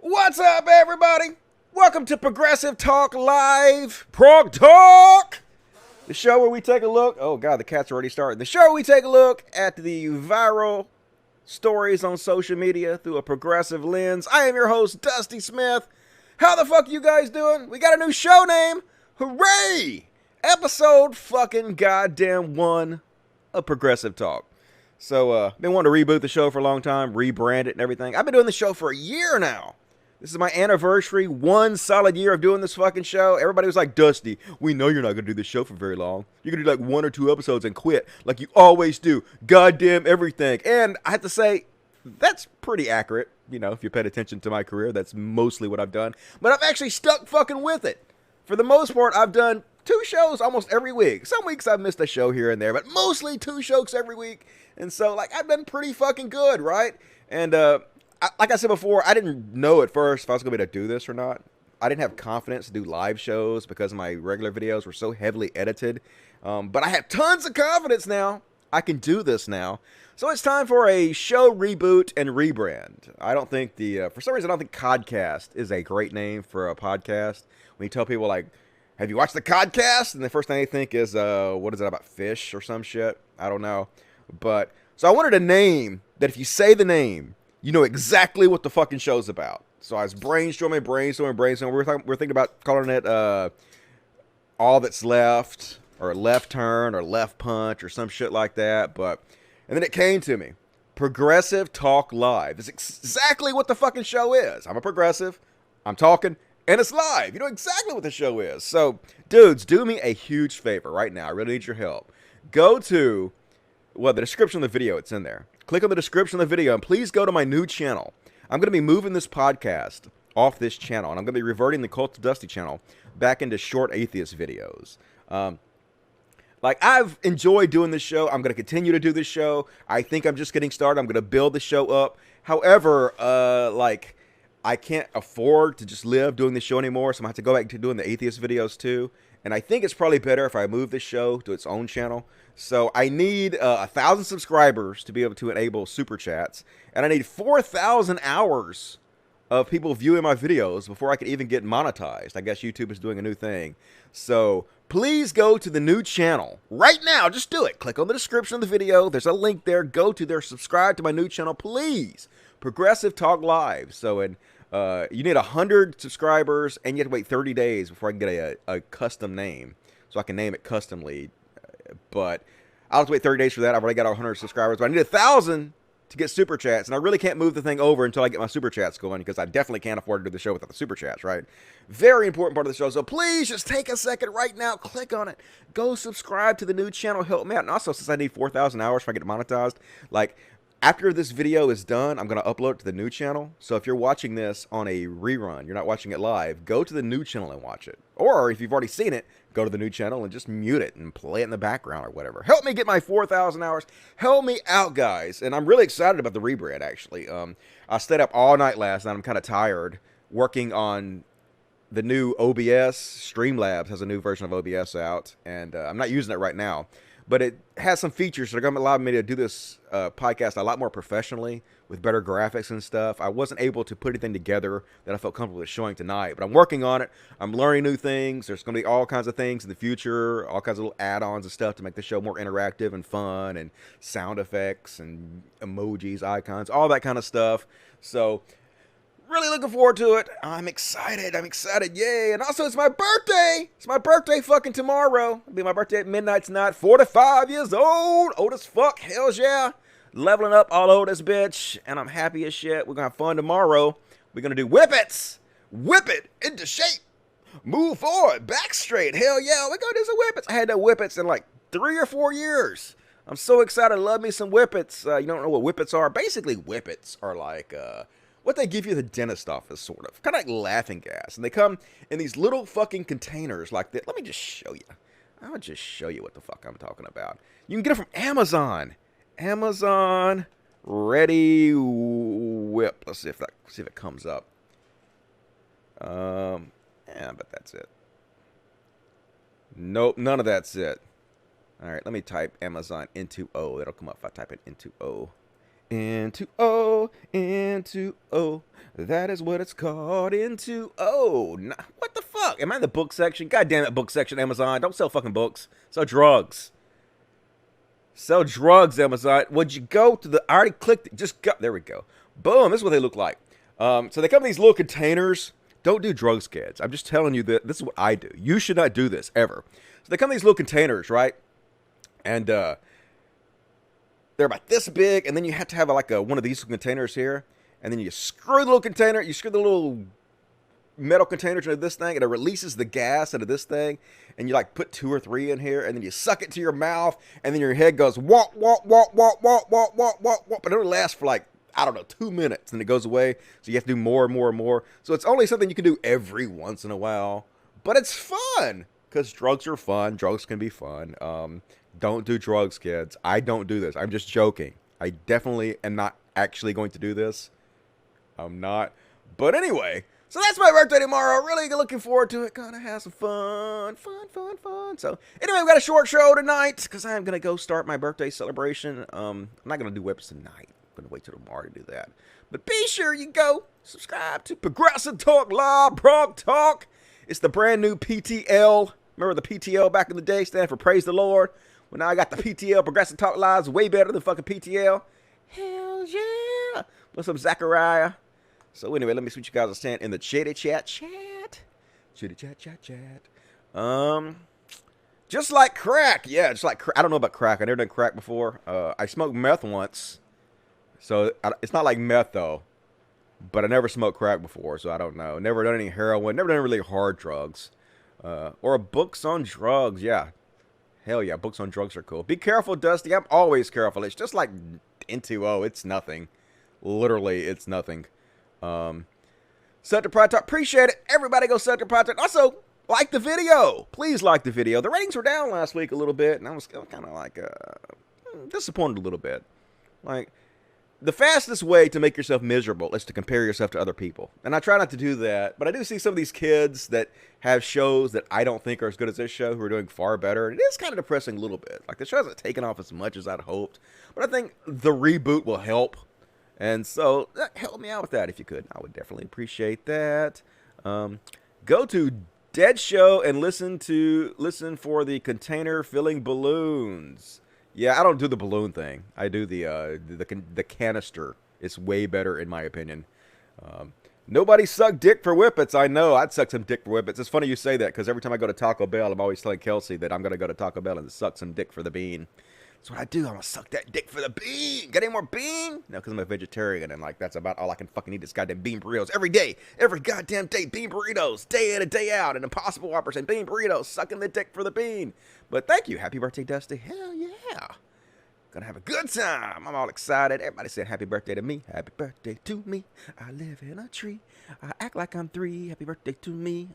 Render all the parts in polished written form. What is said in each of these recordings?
What's up, everybody? Welcome to Progressive Talk Live. Prog Talk! The show where we take a look. Oh, God, the cat's already started. The show where we take a look at the viral stories on social media through a progressive lens. I am your host, Dusty Smith. How the fuck you guys doing? We got a new show name. Hooray! Episode fucking goddamn 1 of Progressive Talk. So, been wanting to reboot the show for a long time, rebrand it and everything. I've been doing the show for a year now. This is my anniversary, 1 solid year of doing this fucking show. Everybody was like, Dusty, we know you're not going to do this show for very long. You're going to do like 1 or 2 episodes and quit, like you always do. Goddamn everything. And I have to say, that's pretty accurate. You know, if you paid attention to my career, that's mostly what I've done. But I've actually stuck fucking with it. For the most part, I've done 2 shows almost every week. Some weeks I've missed a show here and there, but mostly 2 shows every week. And so, like, I've been pretty fucking good, right? And, like I said before, I didn't know at first if I was going to be able to do this or not. I didn't have confidence to do live shows because my regular videos were so heavily edited. But I have tons of confidence now. I can do this now. So it's time for a show reboot and rebrand. I don't think for some reason, I don't think Codcast is a great name for a podcast. When you tell people, like, have you watched the Codcast? And the first thing they think is, what is it, about fish or some shit? I don't know. But, so I wanted a name that if you say the name, you know exactly what the fucking show's about. So I was brainstorming. We're thinking about calling it All That's Left, or Left Turn, or Left Punch, or some shit like that. And then it came to me. Progressive Talk Live. It's exactly what the fucking show is. I'm a progressive. I'm talking, and it's live. You know exactly what the show is. So, dudes, do me a huge favor right now. I really need your help. Go to, well, the description of the video. It's in there. Click on the description of the video, and please go to my new channel. I'm going to be moving this podcast off this channel, and I'm going to be reverting the Cult of Dusty channel back into short atheist videos. Like, I've enjoyed doing this show. I'm going to continue to do this show. I think I'm just getting started. I'm going to build the show up. However, like, I can't afford to just live doing this show anymore, so I'm going to have to go back to doing the atheist videos too. And I think it's probably better if I move this show to its own channel. So I need 1,000 subscribers to be able to enable super chats. And I need 4,000 hours of people viewing my videos before I can even get monetized. I guess YouTube is doing a new thing. So please go to the new channel right now. Just do it. Click on the description of the video. There's a link there. Go to there. Subscribe to my new channel, please. Progressive Talk Live. So you need 100 subscribers, and you have to wait 30 days before I can get a custom name. So I can name it customly. But I'll have to wait 30 days for that. I've already got 100 subscribers. But I need 1,000 to get super chats. And I really can't move the thing over until I get my super chats going, because I definitely can't afford to do the show without the super chats, right? Very important part of the show. So please just take a second right now. Click on it. Go subscribe to the new channel. Help me out. And also, since I need 4,000 hours before I get monetized, like, after this video is done, I'm going to upload it to the new channel. So if you're watching this on a rerun, you're not watching it live, go to the new channel and watch it. Or if you've already seen it, go to the new channel and just mute it and play it in the background or whatever. Help me get my 4,000 hours. Help me out, guys. And I'm really excited about the rebrand, actually. I stayed up all night last night. I'm kind of tired working on the new OBS. Streamlabs has a new version of OBS out, and I'm not using it right now. But it has some features that are going to allow me to do this podcast a lot more professionally with better graphics and stuff. I wasn't able to put anything together that I felt comfortable with showing tonight, but I'm working on it. I'm learning new things. There's going to be all kinds of things in the future, all kinds of little add-ons and stuff to make the show more interactive and fun, and sound effects and emojis, icons, all that kind of stuff. So really looking forward to it. I'm excited. Yay. And also, it's my birthday. It's my birthday fucking tomorrow. It'll be my birthday at midnight tonight. 45 years old. Old as fuck. Hells yeah. Leveling up all over this bitch. And I'm happy as shit. We're going to have fun tomorrow. We're going to do whippets. Whip it into shape. Move forward. Back straight. Hell yeah. We're going to do some whippets. I had no whippets in like 3 or 4 years. I'm so excited. Love me some whippets. You don't know what whippets are? Basically, whippets are like what they give you at the dentist office, sort of. Kind of like laughing gas. And they come in these little fucking containers like that. Let me just show you. I'll just show you what the fuck I'm talking about. You can get them from Amazon. Amazon Ready Whip. Let's see if it comes up. Yeah, but that's it. Nope, none of that's it. All right, let me type Amazon into O. It'll come up if I type it into O. Into O, into O. That is what it's called. Into O. What the fuck? Am I in the book section? God damn it, book section, Amazon. Don't sell fucking books. Sell drugs. Sell drugs, Amazon. Would you go to the... I already clicked it. Just go. There we go. Boom. This is what they look like. So they come in these little containers. Don't do drugs, kids. I'm just telling you that this is what I do. You should not do this, ever. So they come in these little containers, right? And, they're about this big, and then you have to have like one of these containers here, and then you screw the little container, you screw the little metal containers into this thing, and it releases the gas into this thing, and you like put 2 or 3 in here, and then you suck it to your mouth, and then your head goes walk, walk, walk, walk, walk, walk, walk, walk, walk, but it'll last for like, I don't know, 2 minutes, and it goes away, so you have to do more and more and more. So it's only something you can do every once in a while, but it's fun, because drugs are fun. Drugs can be fun. Don't do drugs, kids. I don't do this. I'm just joking. I definitely am not actually going to do this. I'm not. But anyway, so that's my birthday tomorrow. Really looking forward to it. Gonna have some fun. Fun. So anyway, we got a short show tonight because I'm going to go start my birthday celebration. I'm not going to do whips tonight. I'm going to wait till tomorrow to do that. But be sure you go subscribe to Progressive Talk Live, Prog Talk. It's the brand new PTL. Remember the PTL back in the day, stand for Praise the Lord. Well, now I got the PTL, Progressive Talk Live, way better than fucking PTL. Hell yeah. What's up, Zachariah? So anyway, let me see what you guys are saying in the chitty chat. Chitty chat. Just like crack. Yeah, just like crack. I don't know about crack. I never done crack before. I smoked meth once. So it's not like meth, though. But I never smoked crack before, so I don't know. Never done any heroin. Never done really hard drugs. Or books on drugs, yeah. Hell yeah, books on drugs are cool. Be careful, Dusty. I'm always careful. It's just like N2O. It's nothing. Literally, it's nothing. Sub to Pride Talk. Appreciate it. Everybody go sub to Pride Talk. Also, like the video. Please like the video. The ratings were down last week a little bit, and I was kind of like disappointed a little bit. Like, the fastest way to make yourself miserable is to compare yourself to other people. And I try not to do that, but I do see some of these kids that have shows that I don't think are as good as this show who are doing far better. And it is kind of depressing a little bit. Like, the show hasn't taken off as much as I'd hoped. But I think the reboot will help. And so, help me out with that if you could. I would definitely appreciate that. Go to Dead Show and listen for the container filling balloons. Yeah, I don't do the balloon thing. I do the canister. It's way better in my opinion. Nobody sucked dick for whippets. I know. I'd suck some dick for whippets. It's funny you say that because every time I go to Taco Bell, I'm always telling Kelsey that I'm going to go to Taco Bell and suck some dick for the bean. That's what I do. I'm going to suck that dick for the bean. Got any more bean? No, because I'm a vegetarian and like that's about all I can fucking eat is goddamn bean burritos every day. Every goddamn day, bean burritos. Day in and day out. And Impossible Whoppers and bean burritos. Sucking the dick for the bean. But thank you. Happy birthday, Dusty. Hell yeah. Gonna have a good time. I'm all excited. Everybody said happy birthday to me. Happy birthday to me. I live in a tree. I act like I'm 3. Happy birthday to me.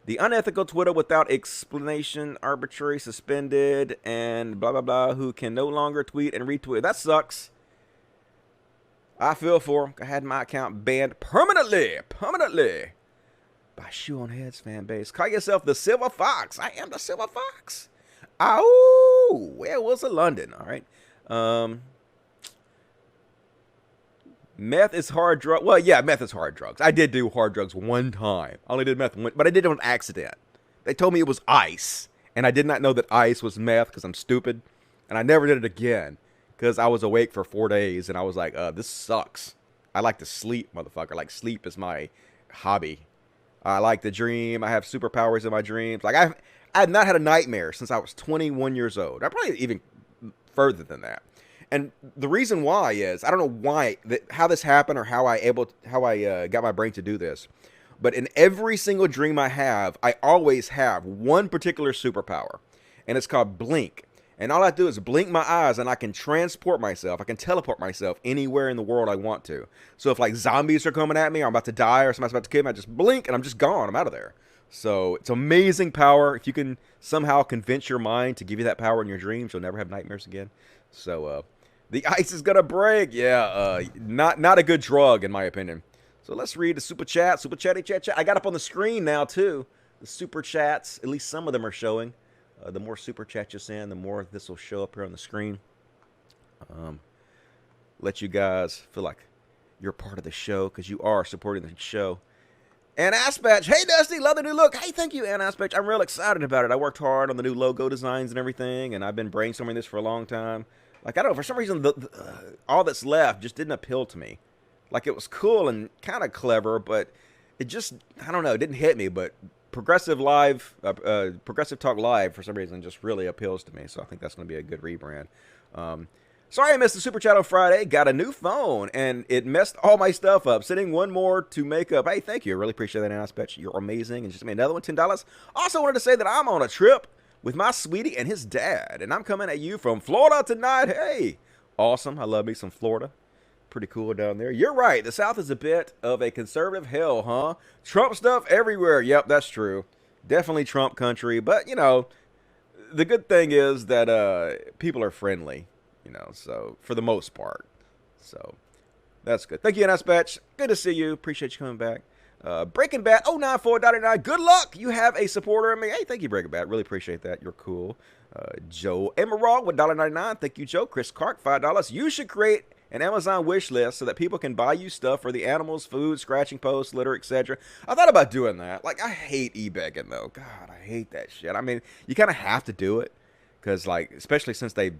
The unethical Twitter without explanation, arbitrary, suspended, and blah, blah, blah, who can no longer tweet and retweet. That sucks. I feel for him. I had my account banned permanently. By Shoe on Heads fan base. Call yourself the Silver Fox. I am the Silver Fox. Ow! Where was the London? All right. Meth is hard drug. Well, yeah, meth is hard drugs. I did do hard drugs one time. I only did meth one, but I did it on accident. They told me it was ice, and I did not know that ice was meth because I'm stupid, and I never did it again because I was awake for 4 days, and I was like, this sucks. I like to sleep, motherfucker. Like, sleep is my hobby. I like to dream. I have superpowers in my dreams. Like, I had not had a nightmare since I was 21 years old. I'm probably even further than that. And the reason why is, I don't know how this happened or how I got my brain to do this. But in every single dream I have, I always have one particular superpower. And it's called blink. And all I do is blink my eyes and I can transport myself. I can teleport myself anywhere in the world I want to. So if like zombies are coming at me or I'm about to die or somebody's about to kill me, I just blink and I'm just gone. I'm out of there. So it's amazing power. If you can somehow convince your mind to give you that power in your dreams, you'll never have nightmares again. So the ice is going to break. Yeah, not a good drug in my opinion. So let's read the super chat. Super chatty chat. I got up on the screen now too. The super chats, at least some of them are showing. The more super chats you send, the more this will show up here on the screen. let you guys feel like you're part of the show because you are supporting the show. And Aspatch, hey Dusty, love the new look. Hey, thank you, Ann Aspatch. I'm real excited about it. I worked hard on the new logo designs and everything, and I've been brainstorming this for a long time. Like, I don't know, for some reason, all that's left just didn't appeal to me. Like, it was cool and kind of clever, but it just, I don't know, it didn't hit me. But Progressive Talk Live, for some reason, just really appeals to me. So I think that's going to be a good rebrand. Sorry I missed the Super Chat on Friday. Got a new phone, and it messed all my stuff up. Sending one more to make up. Hey, thank you. I really appreciate that, Aspect. You're amazing. And just made another one, $10. Also wanted to say that I'm on a trip with my sweetie and his dad, and I'm coming at you from Florida tonight. Hey, awesome. I love me some Florida. Pretty cool down there. You're right. The South is a bit of a conservative hell, huh? Trump stuff everywhere. Yep, that's true. Definitely Trump country. But, you know, the good thing is that people are friendly. You know, so for the most part. So that's good. Thank you, Aspatch. Good to see you. Appreciate you coming back. Breaking Bad 094.9. Good luck. You have a supporter in me. Hey, thank you, Breaking Bad. Really appreciate that. You're cool. Joe Emerald with $1.99. Thank you, Joe. Chris Clark, $5. You should create an Amazon wish list so that people can buy you stuff for the animals, food, scratching posts, litter, etc. I thought about doing that. Like, I hate e-begging, though. God, I hate that shit. I mean, you kind of have to do it because, like, especially since they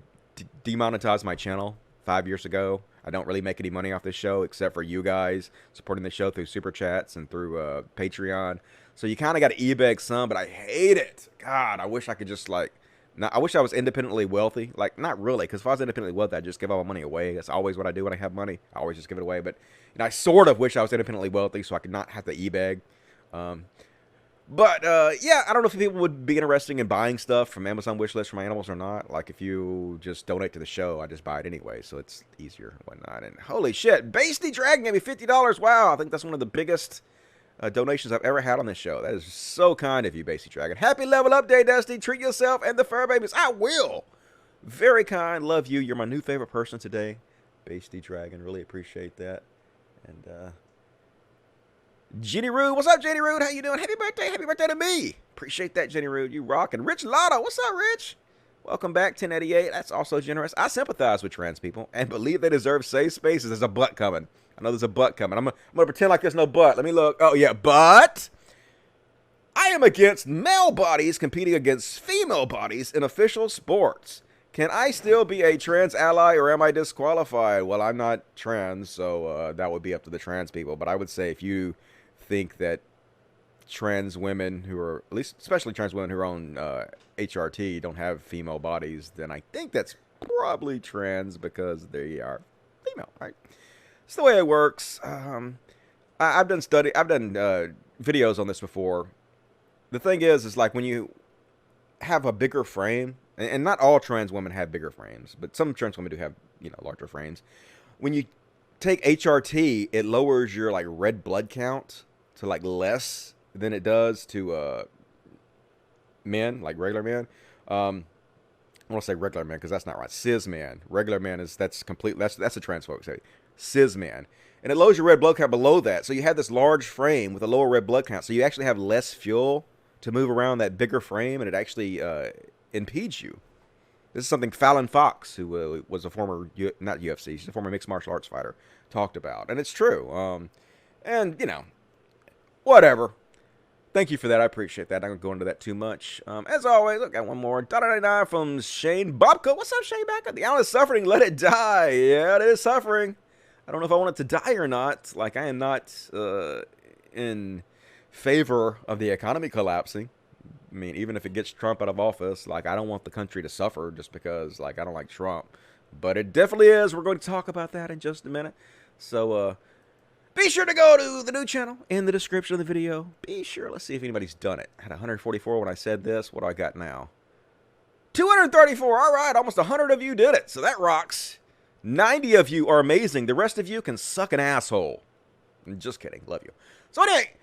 demonetized my channel 5 years ago. I don't really make any money off this show except for you guys supporting the show through super chats and through Patreon. So you kind of got to e-beg some, but I hate it. God, I wish I could just like, I wish I was independently wealthy. Like, not really, because if I was independently wealthy, I'd just give all my money away. That's always what I do when I have money. I always just give it away. But you know, I sort of wish I was independently wealthy so I could not have to e-beg. But, yeah, I don't know if people would be interested in buying stuff from Amazon wishlist for my animals or not. Like, if you just donate to the show, I just buy it anyway, so it's easier and whatnot. And holy shit, Basty Dragon gave me $50. Wow, I think that's one of the biggest donations I've ever had on this show. That is so kind of you, Basty Dragon. Happy level up day, Dusty. Treat yourself and the fur babies. I will. Very kind. Love you. You're my new favorite person today, Basty Dragon. Really appreciate that. And, Jenny Rude, what's up, Jenny Rude? How you doing? Happy birthday to me. Appreciate that, Jenny Rude. You rockin'. Rich Lotto, what's up, Rich? Welcome back, 1088. That's also generous. I sympathize with trans people and believe they deserve safe spaces. There's a butt coming. I know there's a butt coming. I'm gonna pretend like there's no butt. Let me look. Oh yeah, but I am against male bodies competing against female bodies in official sports. Can I still be a trans ally or am I disqualified? Well, I'm not trans, so that would be up to the trans people. But I would say if you think that trans women who are, at least especially trans women who are on HRT don't have female bodies, then I think that's probably trans because they are female, right? It's the way it works. I've done videos on this before. The thing is like when you have a bigger frame, and not all trans women have bigger frames, but some trans women do have, you know, larger frames. When you take HRT, it lowers your like red blood count to like less than it does to men, like regular men. I want to say regular men because that's not right. Cis man, regular man that's a transphobic say. Cis man, and it lowers your red blood count below that. So you have this large frame with a lower red blood count, so you actually have less fuel to move around that bigger frame, and it actually impedes you. This is something Fallon Fox, who was a former, not UFC, she's a former mixed martial arts fighter, talked about. And it's true. And, you know, whatever. Thank you for that. I appreciate that. I'm not going to go into that too much. As always, look, got one more. $1.99 from Shane Bobka. What's up, Shane Bobka? The island is suffering. Let it die. Yeah, it is suffering. I don't know if I want it to die or not. Like, I am not in favor of the economy collapsing. I mean, even if it gets Trump out of office, like, I don't want the country to suffer just because, like, I don't like Trump. But it definitely is. We're going to talk about that in just a minute. So, be sure to go to the new channel in the description of the video. Be sure. Let's see if anybody's done it. I had 144 when I said this. What do I got now? 234. All right. Almost 100 of you did it. So that rocks. 90 of you are amazing. The rest of you can suck an asshole. I'm just kidding. Love you. So anyway,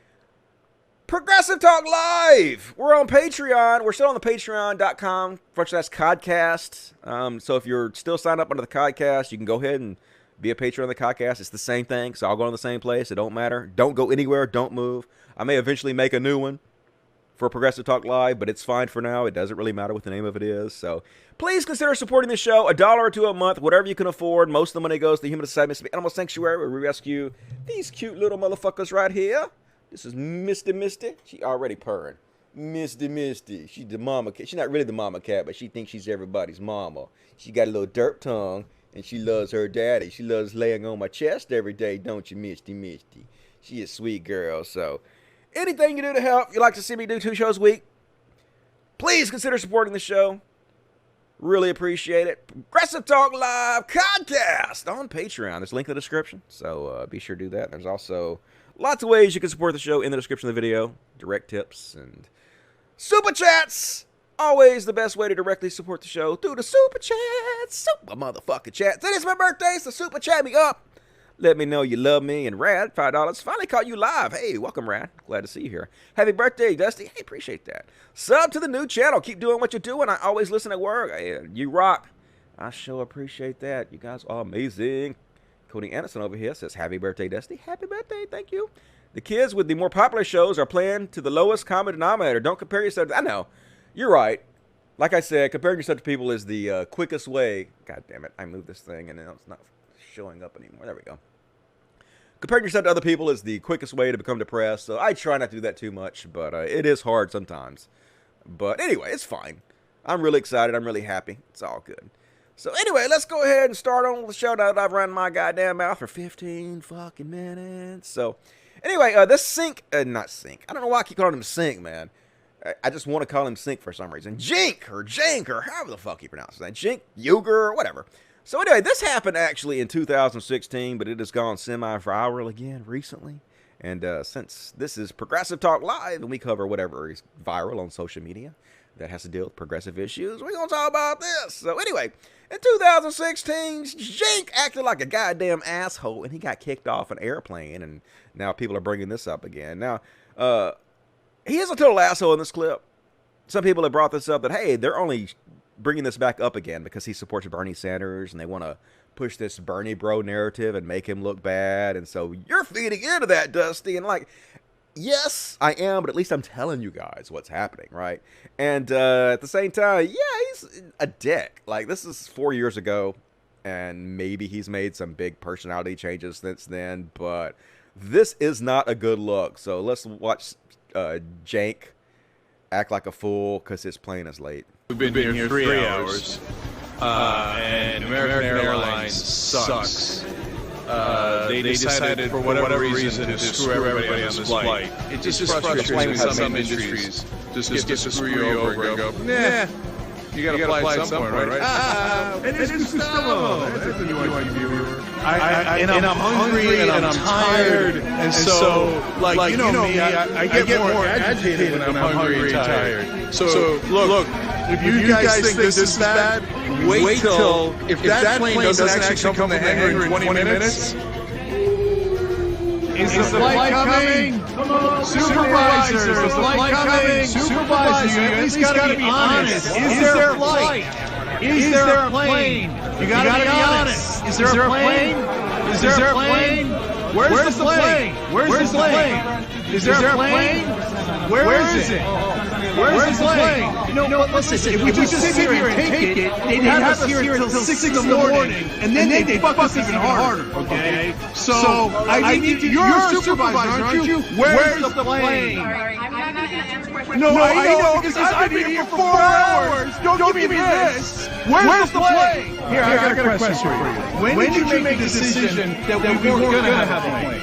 Progressive Talk Live. We're on Patreon. We're still on the patreon.com/codcast. So if you're still signed up under the Codcast, you can go ahead and be a patron of the Codcast. It's the same thing. So I'll go in the same place. It don't matter. Don't go anywhere. Don't move. I may eventually make a new one for Progressive Talk Live, but it's fine for now. It doesn't really matter what the name of it is. So please consider supporting the show. $1 or $2 a month, whatever you can afford. Most of the money goes to the Human Society Mississippi Animal Sanctuary, where we rescue these cute little motherfuckers right here. This is Misty. She already purring. Misty. She's the mama cat. She's not really the mama cat, but she thinks she's everybody's mama. She got a little dirt tongue, and she loves her daddy. She loves laying on my chest every day, don't you, Misty? She is a sweet girl, so anything you do to help, you like to see me do 2 shows a week, please consider supporting the show. Really appreciate it. Progressive Talk Live Podcast on Patreon. There's a link in the description, so be sure to do that. There's also lots of ways you can support the show in the description of the video. Direct tips and super chats. Always the best way to directly support the show through the super chats. Super motherfucking chats. Today's my birthday, so super chat me up. Let me know you love me. And Rad, $5. Finally caught you live. Hey, welcome, Rad. Glad to see you here. Happy birthday, Dusty. Hey, appreciate that. Sub to the new channel. Keep doing what you're doing. I always listen at work. You rock. I sure appreciate that. You guys are amazing. Cody Anderson over here says, happy birthday, Dusty. Happy birthday. Thank you. The kids with the more popular shows are playing to the lowest common denominator. Don't compare yourself to... I know. You're right. Like I said, comparing yourself to people is the quickest way. God damn it. I moved this thing and now it's not showing up anymore. There we go. Comparing yourself to other people is the quickest way to become depressed. So I try not to do that too much, but it is hard sometimes. But anyway, it's fine. I'm really excited. I'm really happy. It's all good. So anyway, let's go ahead and start on the show now that I've run my goddamn mouth for 15 fucking minutes. So anyway, this Cenk, not Cenk. I don't know why I keep calling him Cenk, man. I just want to call him Cenk for some reason. Cenk or however the fuck you pronounce that. Cenk Uygur or whatever. So anyway, this happened actually in 2016, but it has gone semi-viral again recently. And since this is Progressive Talk Live, and we cover whatever is viral on social media that has to deal with progressive issues, we're going to talk about this. So anyway, in 2016, Cenk acted like a goddamn asshole, and he got kicked off an airplane, and now people are bringing this up again. Now, he is a total asshole in this clip. Some people have brought this up that, hey, they're only bringing this back up again because he supports Bernie Sanders and they want to push this Bernie bro narrative and make him look bad. And so you're feeding into that, Dusty. And like, yes, I am, but at least I'm telling you guys what's happening, right? And at the same time, yeah, he's a dick. Like, this is 4 years ago, and maybe he's made some big personality changes since then, but this is not a good look. So let's watch Cenk act like a fool because his plane is late. We've been here 3 hours, and American Airlines sucks. They decided for whatever reason to screw everybody on this flight. It just frustrates me. Some industries just get to screw you over and go, nah, you gotta fly somewhere, right? And it's Gustavo. That's a new viewer. And I'm hungry and I'm tired, and so like you know me, I get more agitated when I'm hungry and tired. So look, if you guys think this is bad, wait till if that plane doesn't actually come from the hangar in 20 minutes. Is the flight coming? Supervisors, is the flight coming? Supervisors, you at least gotta be honest. Is there a flight? Is there a plane? You gotta be honest. Is there a plane? Is there a plane? Where's the plane? Where's the plane? Is there a plane? Where is it? Where's the plane? No, listen, if we just sit here and take it, they'd have us here until 6 in the morning, and then they'd fuck us even harder, okay? So, I need to, you're a supervisor, aren't you? Where's the plane? No, I know, because I've been here for 4 hours. Don't give me this. Where's the plane? Here, I got a question for you. When did you make the decision that we weren't going to have a plane?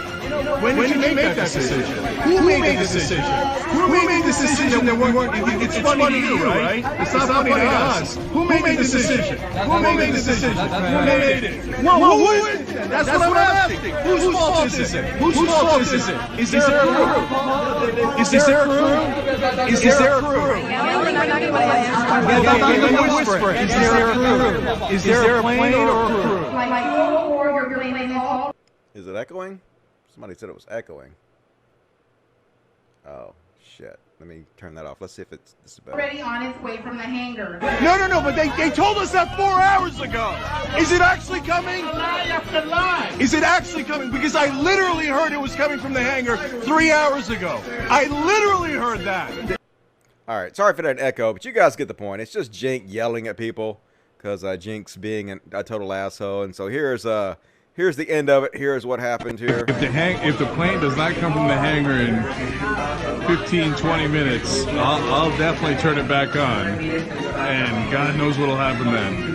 When did you make that decision? Who made the decision? Who made the decision that we weren't? It's funny to you, right? It's not funny to us. Who made the decision? Who made the decision? Who made it? Well, who is it? That's what I'm asking. Whose fault is it? Whose fault is it? Is there a crew? Is there a crew? Is there a crew? Is there a crew? Is there a plane or a crew? Is it echoing? Somebody said it was echoing. Oh, shit. Let me turn that off. Let's see if this is better. Already on its way from the hangar. No, but they told us that 4 hours ago. Is it actually coming? Lie after lie. Is it actually coming? Because I literally heard it was coming from the hangar 3 hours ago. I literally heard that. All right, sorry for that echo, but you guys get the point. It's just Cenk yelling at people because Cenk's being a total asshole. And so here's the end of it. Here's what happened here. If the plane does not come from the hangar in 15, 20 minutes, I'll definitely turn it back on. And God knows what'll happen then.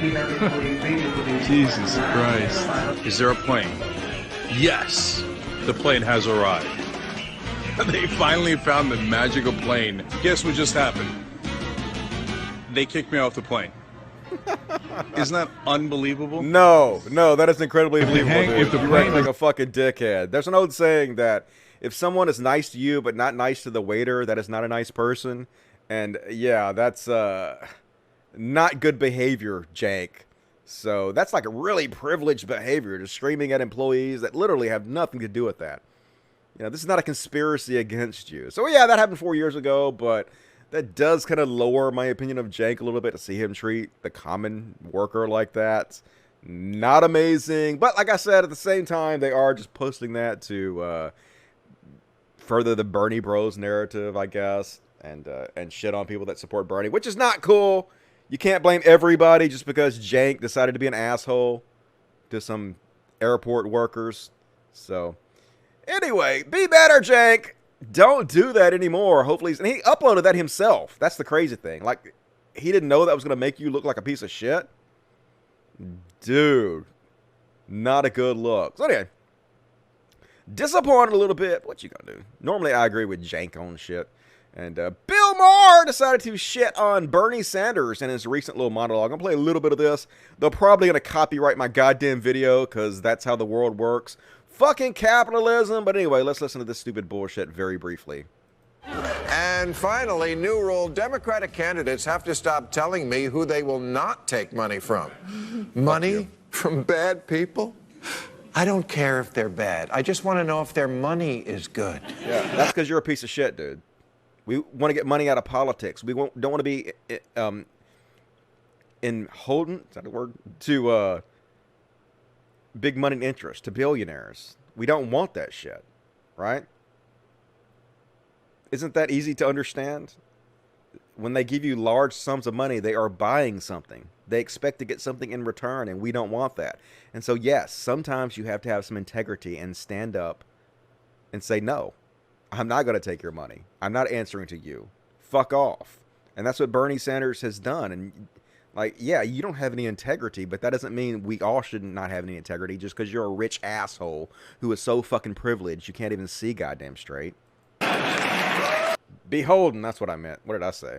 Jesus Christ. Is there a plane? Yes, the plane has arrived. They finally found the magical plane. Guess what just happened? They kicked me off the plane. Isn't that unbelievable? No, that is incredibly believable, dude. if the You plane act like a fucking dickhead. There's an old saying that if someone is nice to you but not nice to the waiter, that is not a nice person. And yeah, that's not good behavior, Cenk. So that's like a really privileged behavior, just screaming at employees that literally have nothing to do with that. You know, this is not a conspiracy against you. So yeah, that happened 4 years ago, but that does kind of lower my opinion of Cenk a little bit to see him treat the common worker like that. Not amazing. But like I said, at the same time, they are just posting that to further the Bernie Bros narrative, I guess, and shit on people that support Bernie, which is not cool. You can't blame everybody just because Cenk decided to be an asshole to some airport workers. So anyway, be better, Cenk. Don't do that anymore. Hopefully, and he uploaded that himself. That's the crazy thing. Like, he didn't know that was going to make you look like a piece of shit. Dude, not a good look. So anyway, disappointed a little bit. What you gonna do? Normally, I agree with Cenk on shit. And Bill Maher decided to shit on Bernie Sanders in his recent little monologue. I'm going to play a little bit of this. They're probably going to copyright my goddamn video because that's how the world works. Fucking capitalism. But anyway, let's listen to this stupid bullshit very briefly. And finally, new rule, Democratic candidates have to stop telling me who they will not take money from. Money from bad people? I don't care if they're bad. I just want to know if their money is good. Yeah, that's because you're a piece of shit, dude. We want to get money out of politics. We don't want to be beholden, is that the word? To big money interest, to billionaires. We don't want that shit, right? Isn't that easy to understand? When they give you large sums of money, they are buying something. They expect to get something in return, and we don't want that. And so, yes, sometimes you have to have some integrity and stand up and say, no, I'm not going to take your money. I'm not answering to you. Fuck off. And that's what Bernie Sanders has done. And, like, yeah, you don't have any integrity, but that doesn't mean we all should not have any integrity just because you're a rich asshole who is so fucking privileged you can't even see goddamn straight. Beholden, that's what I meant. What did I say?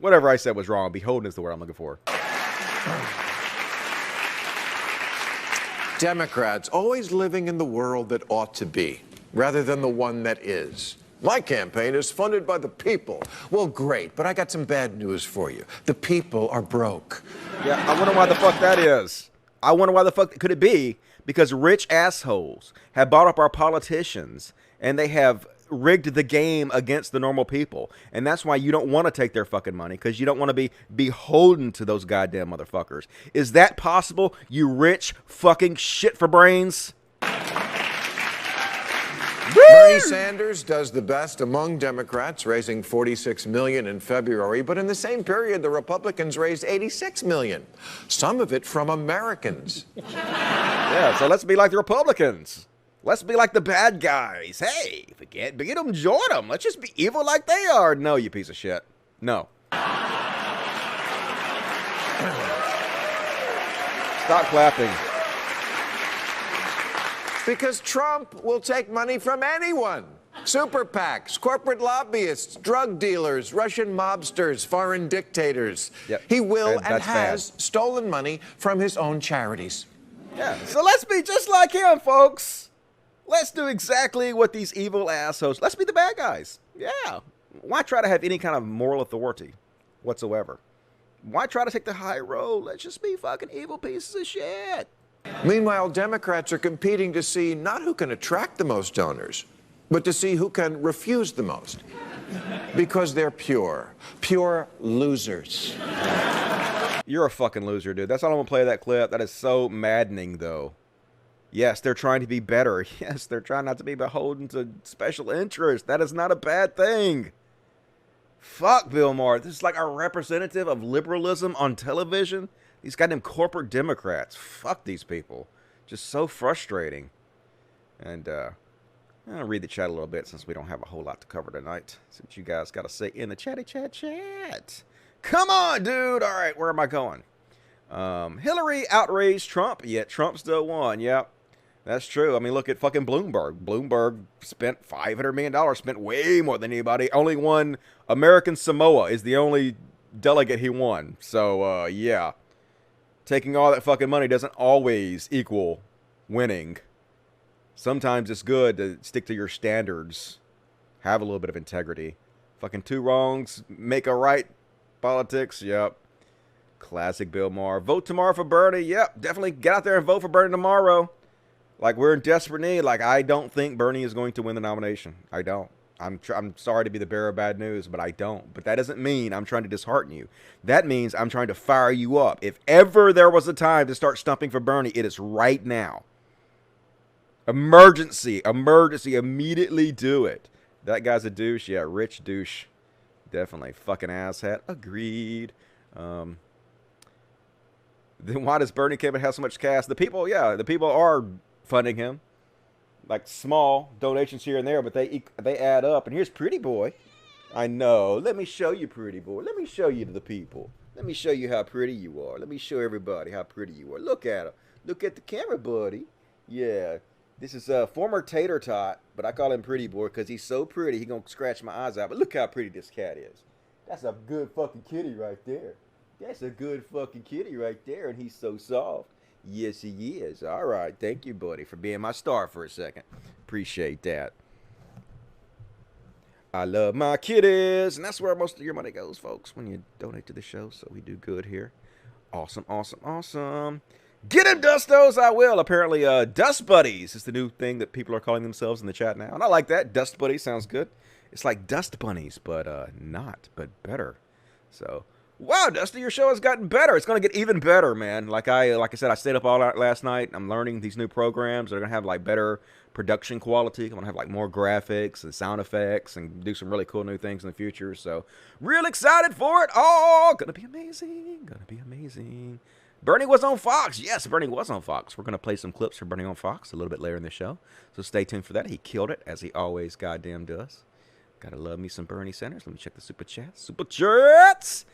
Whatever I said was wrong. Beholden is the word I'm looking for. Democrats always living in the world that ought to be, rather than the one that is. My campaign is funded by the people. Well, great, but I got some bad news for you. The people are broke. Yeah, I wonder why the fuck that is. I wonder why the fuck could it be? Because rich assholes have bought up our politicians, and they have rigged the game against the normal people. And that's why you don't want to take their fucking money, because you don't want to be beholden to those goddamn motherfuckers. Is that possible, you rich fucking shit for brains? Bernie Sanders does the best among Democrats, raising $46 million in February, but in the same period, the Republicans raised $86 million, some of it from Americans. Yeah, so let's be like the Republicans. Let's be like the bad guys. Hey, if we can't beat them, join them. Let's just be evil like they are. No, you piece of shit. No. Stop clapping. Because Trump will take money from anyone. Super PACs, corporate lobbyists, drug dealers, Russian mobsters, foreign dictators. Yep. He will and That's has bad. stolen money from his own charities. Yeah, so let's be just like him, folks. Let's do exactly what these evil assholes. Let's be the bad guys. Yeah. Why try to have any kind of moral authority whatsoever? Why try to take the high road? Let's just be fucking evil pieces of shit. Meanwhile, Democrats are competing to see not who can attract the most donors, but to see who can refuse the most. Because they're pure losers. You're a fucking loser, dude. That's all I'm going to play that clip. That is so maddening, though. Yes, they're trying to be better. Yes, they're trying not to be beholden to special interests. That is not a bad thing. Fuck Bill Maher. This is like a representative of liberalism on television. These goddamn corporate Democrats. Fuck these people. Just so frustrating. And I'll read the chat a little bit since we don't have a whole lot to cover tonight. Since you guys got to say in the chatty chat. Come on, dude. All right, where am I going? Hillary outraged Trump, yet Trump still won. Yep, that's true. I mean, look at fucking Bloomberg. Bloomberg spent $500 million, spent way more than anybody. Only won American Samoa is the only delegate he won. So, yeah. Taking all that fucking money doesn't always equal winning. Sometimes it's good to stick to your standards. Have a little bit of integrity. Fucking two wrongs make a right politics. Yep. Classic Bill Maher. Vote tomorrow for Bernie. Yep. Definitely get out there and vote for Bernie tomorrow. Like, we're in desperate need. Like, I don't think Bernie is going to win the nomination. I don't. I'm sorry to be the bearer of bad news, but I don't. But that doesn't mean I'm trying to dishearten you. That means I'm trying to fire you up. If ever there was a time to start stumping for Bernie, it is right now. Emergency. Emergency. Immediately do it. That guy's a douche. Yeah, rich douche. Definitely. Fucking asshat. Agreed. Then why does Bernie Cameron have so much cash? The people, yeah, the people are funding him. Like small donations here and there, but they add up. And here's Pretty Boy. I know. Let me show you, Pretty Boy. Let me show you to the people. Let me show you how pretty you are. Let me show everybody how pretty you are. Look at him. Look at the camera, buddy. Yeah. This is a former tater tot, but I call him Pretty Boy because he's so pretty, he gonna scratch my eyes out. But look how pretty this cat is. That's a good fucking kitty right there. That's a good fucking kitty right there, and he's so soft. Yes, he is. All right. Thank you, buddy, for being my star for a second. Appreciate that. I love my kitties, and that's where most of your money goes, folks, when you donate to the show, so we do good here. Awesome, awesome, awesome. Get him, Dustos, I will. Apparently, Dust Buddies is the new thing that people are calling themselves in the chat now. And I like that. Dust Buddies sounds good. It's like Dust Bunnies, but not, but better. So, wow, Dusty, your show has gotten better. It's going to get even better, man. Like I said, I stayed up all night last night. I'm learning these new programs. They're going to have, like, better production quality. I'm going to have, like, more graphics and sound effects and do some really cool new things in the future. So, real excited for it. Oh, going to be amazing. Going to be amazing. Bernie was on Fox. Yes, Bernie was on Fox. We're going to play some clips for Bernie on Fox a little bit later in the show. So stay tuned for that. He killed it, as he always goddamn does. Gotta love me some Bernie Sanders. Let me check the super chats. Super chats!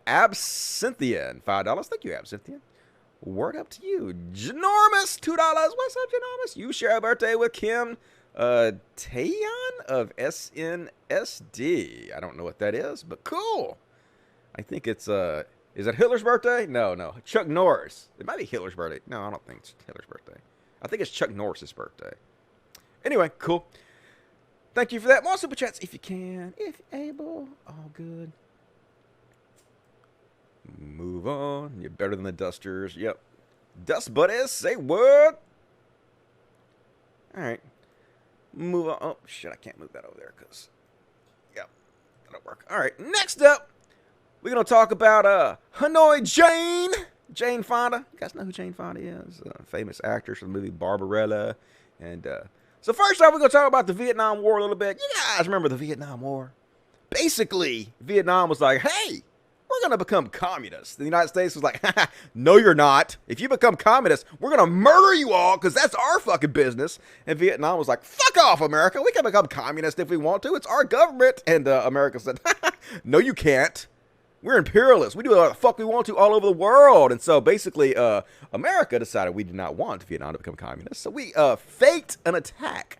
Absinthian, $5. Thank you, Absinthian. Word up to you. Ginormous, $2. What's up, Ginormous? You share a birthday with Kim Taeyeon of SNSD. I don't know what that is, but cool. I think it's is it Hitler's birthday? No. Chuck Norris. It might be Hitler's birthday. No, I don't think it's Hitler's birthday. I think it's Chuck Norris's birthday. Anyway, cool. Thank you for that. More super chats if you can. If you're able. All good. Move on. You're better than the Dusters. Yep. Dust buddies. Say what? Alright. Move on. Oh, shit. I can't move that over there because... Yep. That'll work. Alright. Next up. We're going to talk about Hanoi Jane. Jane Fonda. You guys know who Jane Fonda is? A famous actress from the movie Barbarella. And so first off, we're going to talk about the Vietnam War a little bit. You guys remember the Vietnam War? Basically, Vietnam was like, hey, we're going to become communists. The United States was like, no, you're not. If you become communists, we're going to murder you all because that's our fucking business. And Vietnam was like, fuck off, America. We can become communists if we want to. It's our government. And America said, no, you can't. We're imperialists. We do what the fuck we want to all over the world. And so basically, America decided we did not want Vietnam to become communist. So we faked an attack.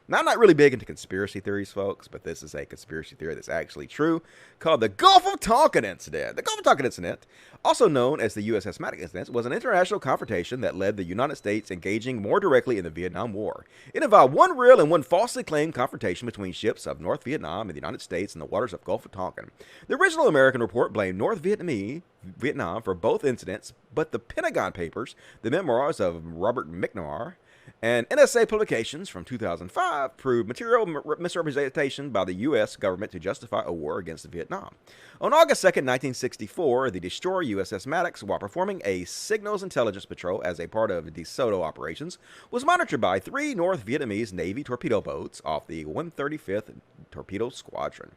Now, I'm not really big into conspiracy theories, folks, but this is a conspiracy theory that's actually true, called the Gulf of Tonkin Incident. The Gulf of Tonkin Incident, also known as the USS Maddox Incident, was an international confrontation that led the United States engaging more directly in the Vietnam War. It involved one real and one falsely claimed confrontation between ships of North Vietnam and the United States in the waters of Gulf of Tonkin. The original American report blamed North Vietnam for both incidents, but the Pentagon Papers, the memoirs of Robert McNamara, and NSA publications from 2005 proved material misrepresentation by the U.S. government to justify a war against Vietnam. On August 2, 1964, the destroyer USS Maddox, while performing a signals intelligence patrol as a part of DeSoto operations, was monitored by 3 North Vietnamese Navy torpedo boats off the 135th Torpedo Squadron.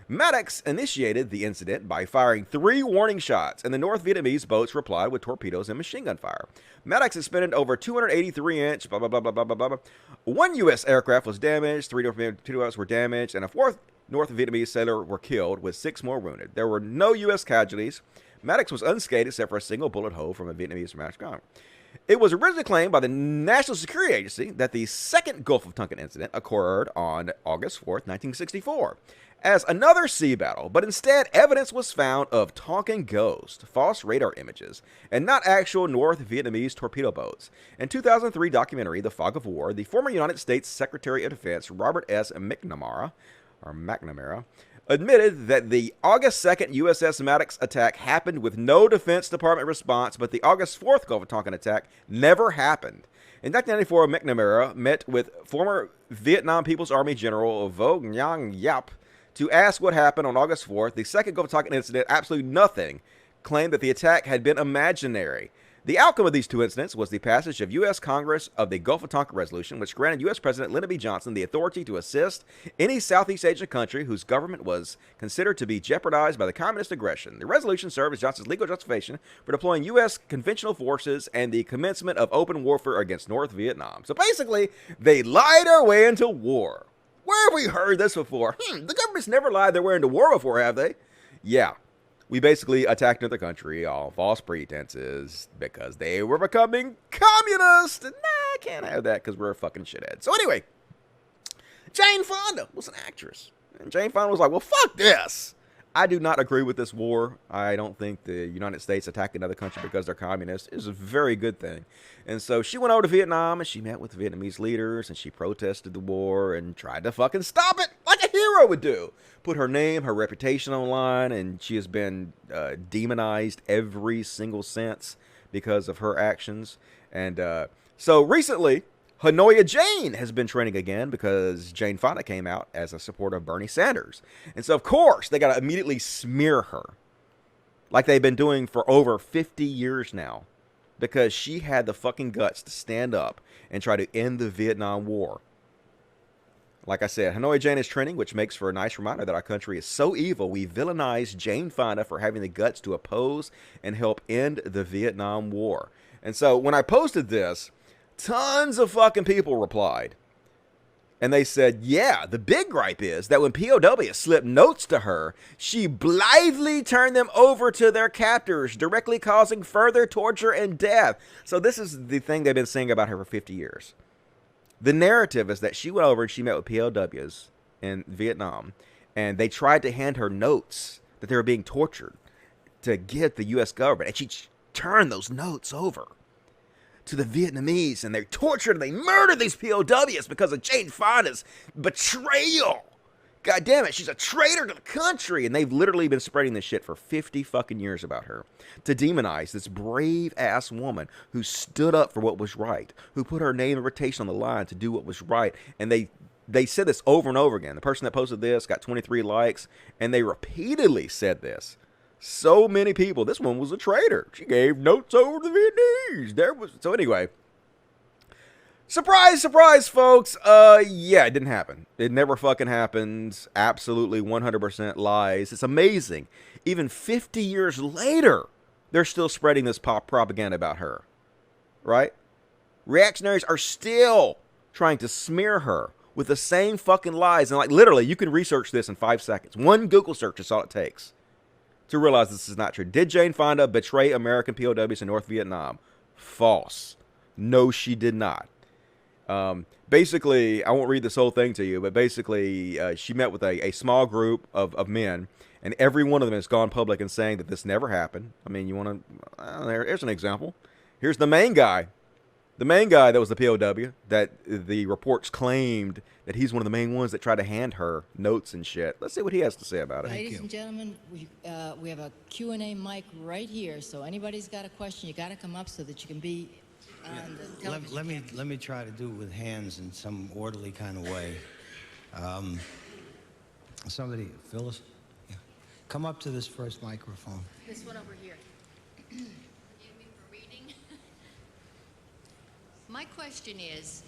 Maddox initiated the incident by firing 3 warning shots, and the North Vietnamese boats replied with torpedoes and machine gun fire. Maddox expended over 283-inch, blah, blah, blah, blah, blah, blah, blah. 1 U.S. aircraft was damaged, 3 North Vietnamese were damaged, and a 4th North Vietnamese sailor were killed, with 6 more wounded. There were no U.S. casualties. Maddox was unscathed except for a single bullet hole from a Vietnamese smash gun. It was originally claimed by the National Security Agency that the second Gulf of Tonkin incident occurred on August 4th, 1964. As another sea battle, but instead evidence was found of Tonkin Ghost, false radar images, and not actual North Vietnamese torpedo boats. In 2003 documentary, The Fog of War, the former United States Secretary of Defense Robert S. McNamara, admitted that the August 2nd USS Maddox attack happened with no Defense Department response, but the August 4th Gulf of Tonkin attack never happened. In 1994, McNamara met with former Vietnam People's Army General Vo Nguyen Yap to ask what happened on August 4th. The second Gulf of Tonkin incident, absolutely nothing, claimed that the attack had been imaginary. The outcome of these 2 incidents was the passage of U.S. Congress of the Gulf of Tonkin Resolution, which granted U.S. President Lyndon B. Johnson the authority to assist any Southeast Asian country whose government was considered to be jeopardized by the communist aggression. The resolution served as Johnson's legal justification for deploying U.S. conventional forces and the commencement of open warfare against North Vietnam. So basically, they lied our way into war. Where have we heard this before? The government's never lied their way into war before, have they? Yeah. We basically attacked another country on false pretenses because they were becoming communist. Nah, I can't have that because we're a fucking shithead. So anyway, Jane Fonda was an actress. And Jane Fonda was like, well, fuck this. I do not agree with this war. I don't think the United States attacking another country because they're communist is a very good thing. And so she went over to Vietnam and she met with Vietnamese leaders and she protested the war and tried to fucking stop it like a hero would do. Put her name, her reputation online, and she has been demonized every single since because of her actions. And so recently, Hanoi Jane has been trending again because Jane Fonda came out as a supporter of Bernie Sanders. And so, of course, they got to immediately smear her like they've been doing for over 50 years now because she had the fucking guts to stand up and try to end the Vietnam War. Like I said, Hanoi Jane is trending, which makes for a nice reminder that our country is so evil, we villainize Jane Fonda for having the guts to oppose and help end the Vietnam War. And so when I posted this, tons of fucking people replied. And they said, yeah, the big gripe is that when POW slipped notes to her, she blithely turned them over to their captors, directly causing further torture and death. So this is the thing they've been saying about her for 50 years. The narrative is that she went over and she met with POWs in Vietnam, and they tried to hand her notes that they were being tortured to get the U.S. government, and she turned those notes over to the Vietnamese, and they tortured and they murdered these POWs because of Jane Fonda's betrayal. God damn it, she's a traitor to the country. And they've literally been spreading this shit for 50 fucking years about her to demonize this brave ass woman who stood up for what was right, who put her name and reputation on the line to do what was right. And they said this over and over again. The person that posted this got 23 likes, and they repeatedly said this. So many people. This one was a traitor. She gave notes over to the Vietnamese. So anyway, surprise, surprise, folks. Yeah, it didn't happen. It never fucking happened. Absolutely 100% lies. It's amazing. Even 50 years later, they're still spreading this propaganda about her. Right? Reactionaries are still trying to smear her with the same fucking lies. And like literally, you can research this in 5 seconds. One Google search is all it takes to realize this is not true. Did Jane Fonda betray American POWs in North Vietnam? False. No, she did not. Basically, I won't read this whole thing to you, but basically, she met with a small group of men, and every one of them has gone public and saying that this never happened. I mean, you want to... there's an example. Here's the main guy. The main guy that was the POW that the reports claimed that he's one of the main ones that tried to hand her notes and shit. Let's see what he has to say about it. Ladies and gentlemen, we have a Q&A mic right here, so anybody's got a question, you got to come up so that you can be on the television. Let me try to do it with hands in some orderly kind of way. Somebody, Phyllis, yeah. Come up to this first microphone. This one over here. My question is,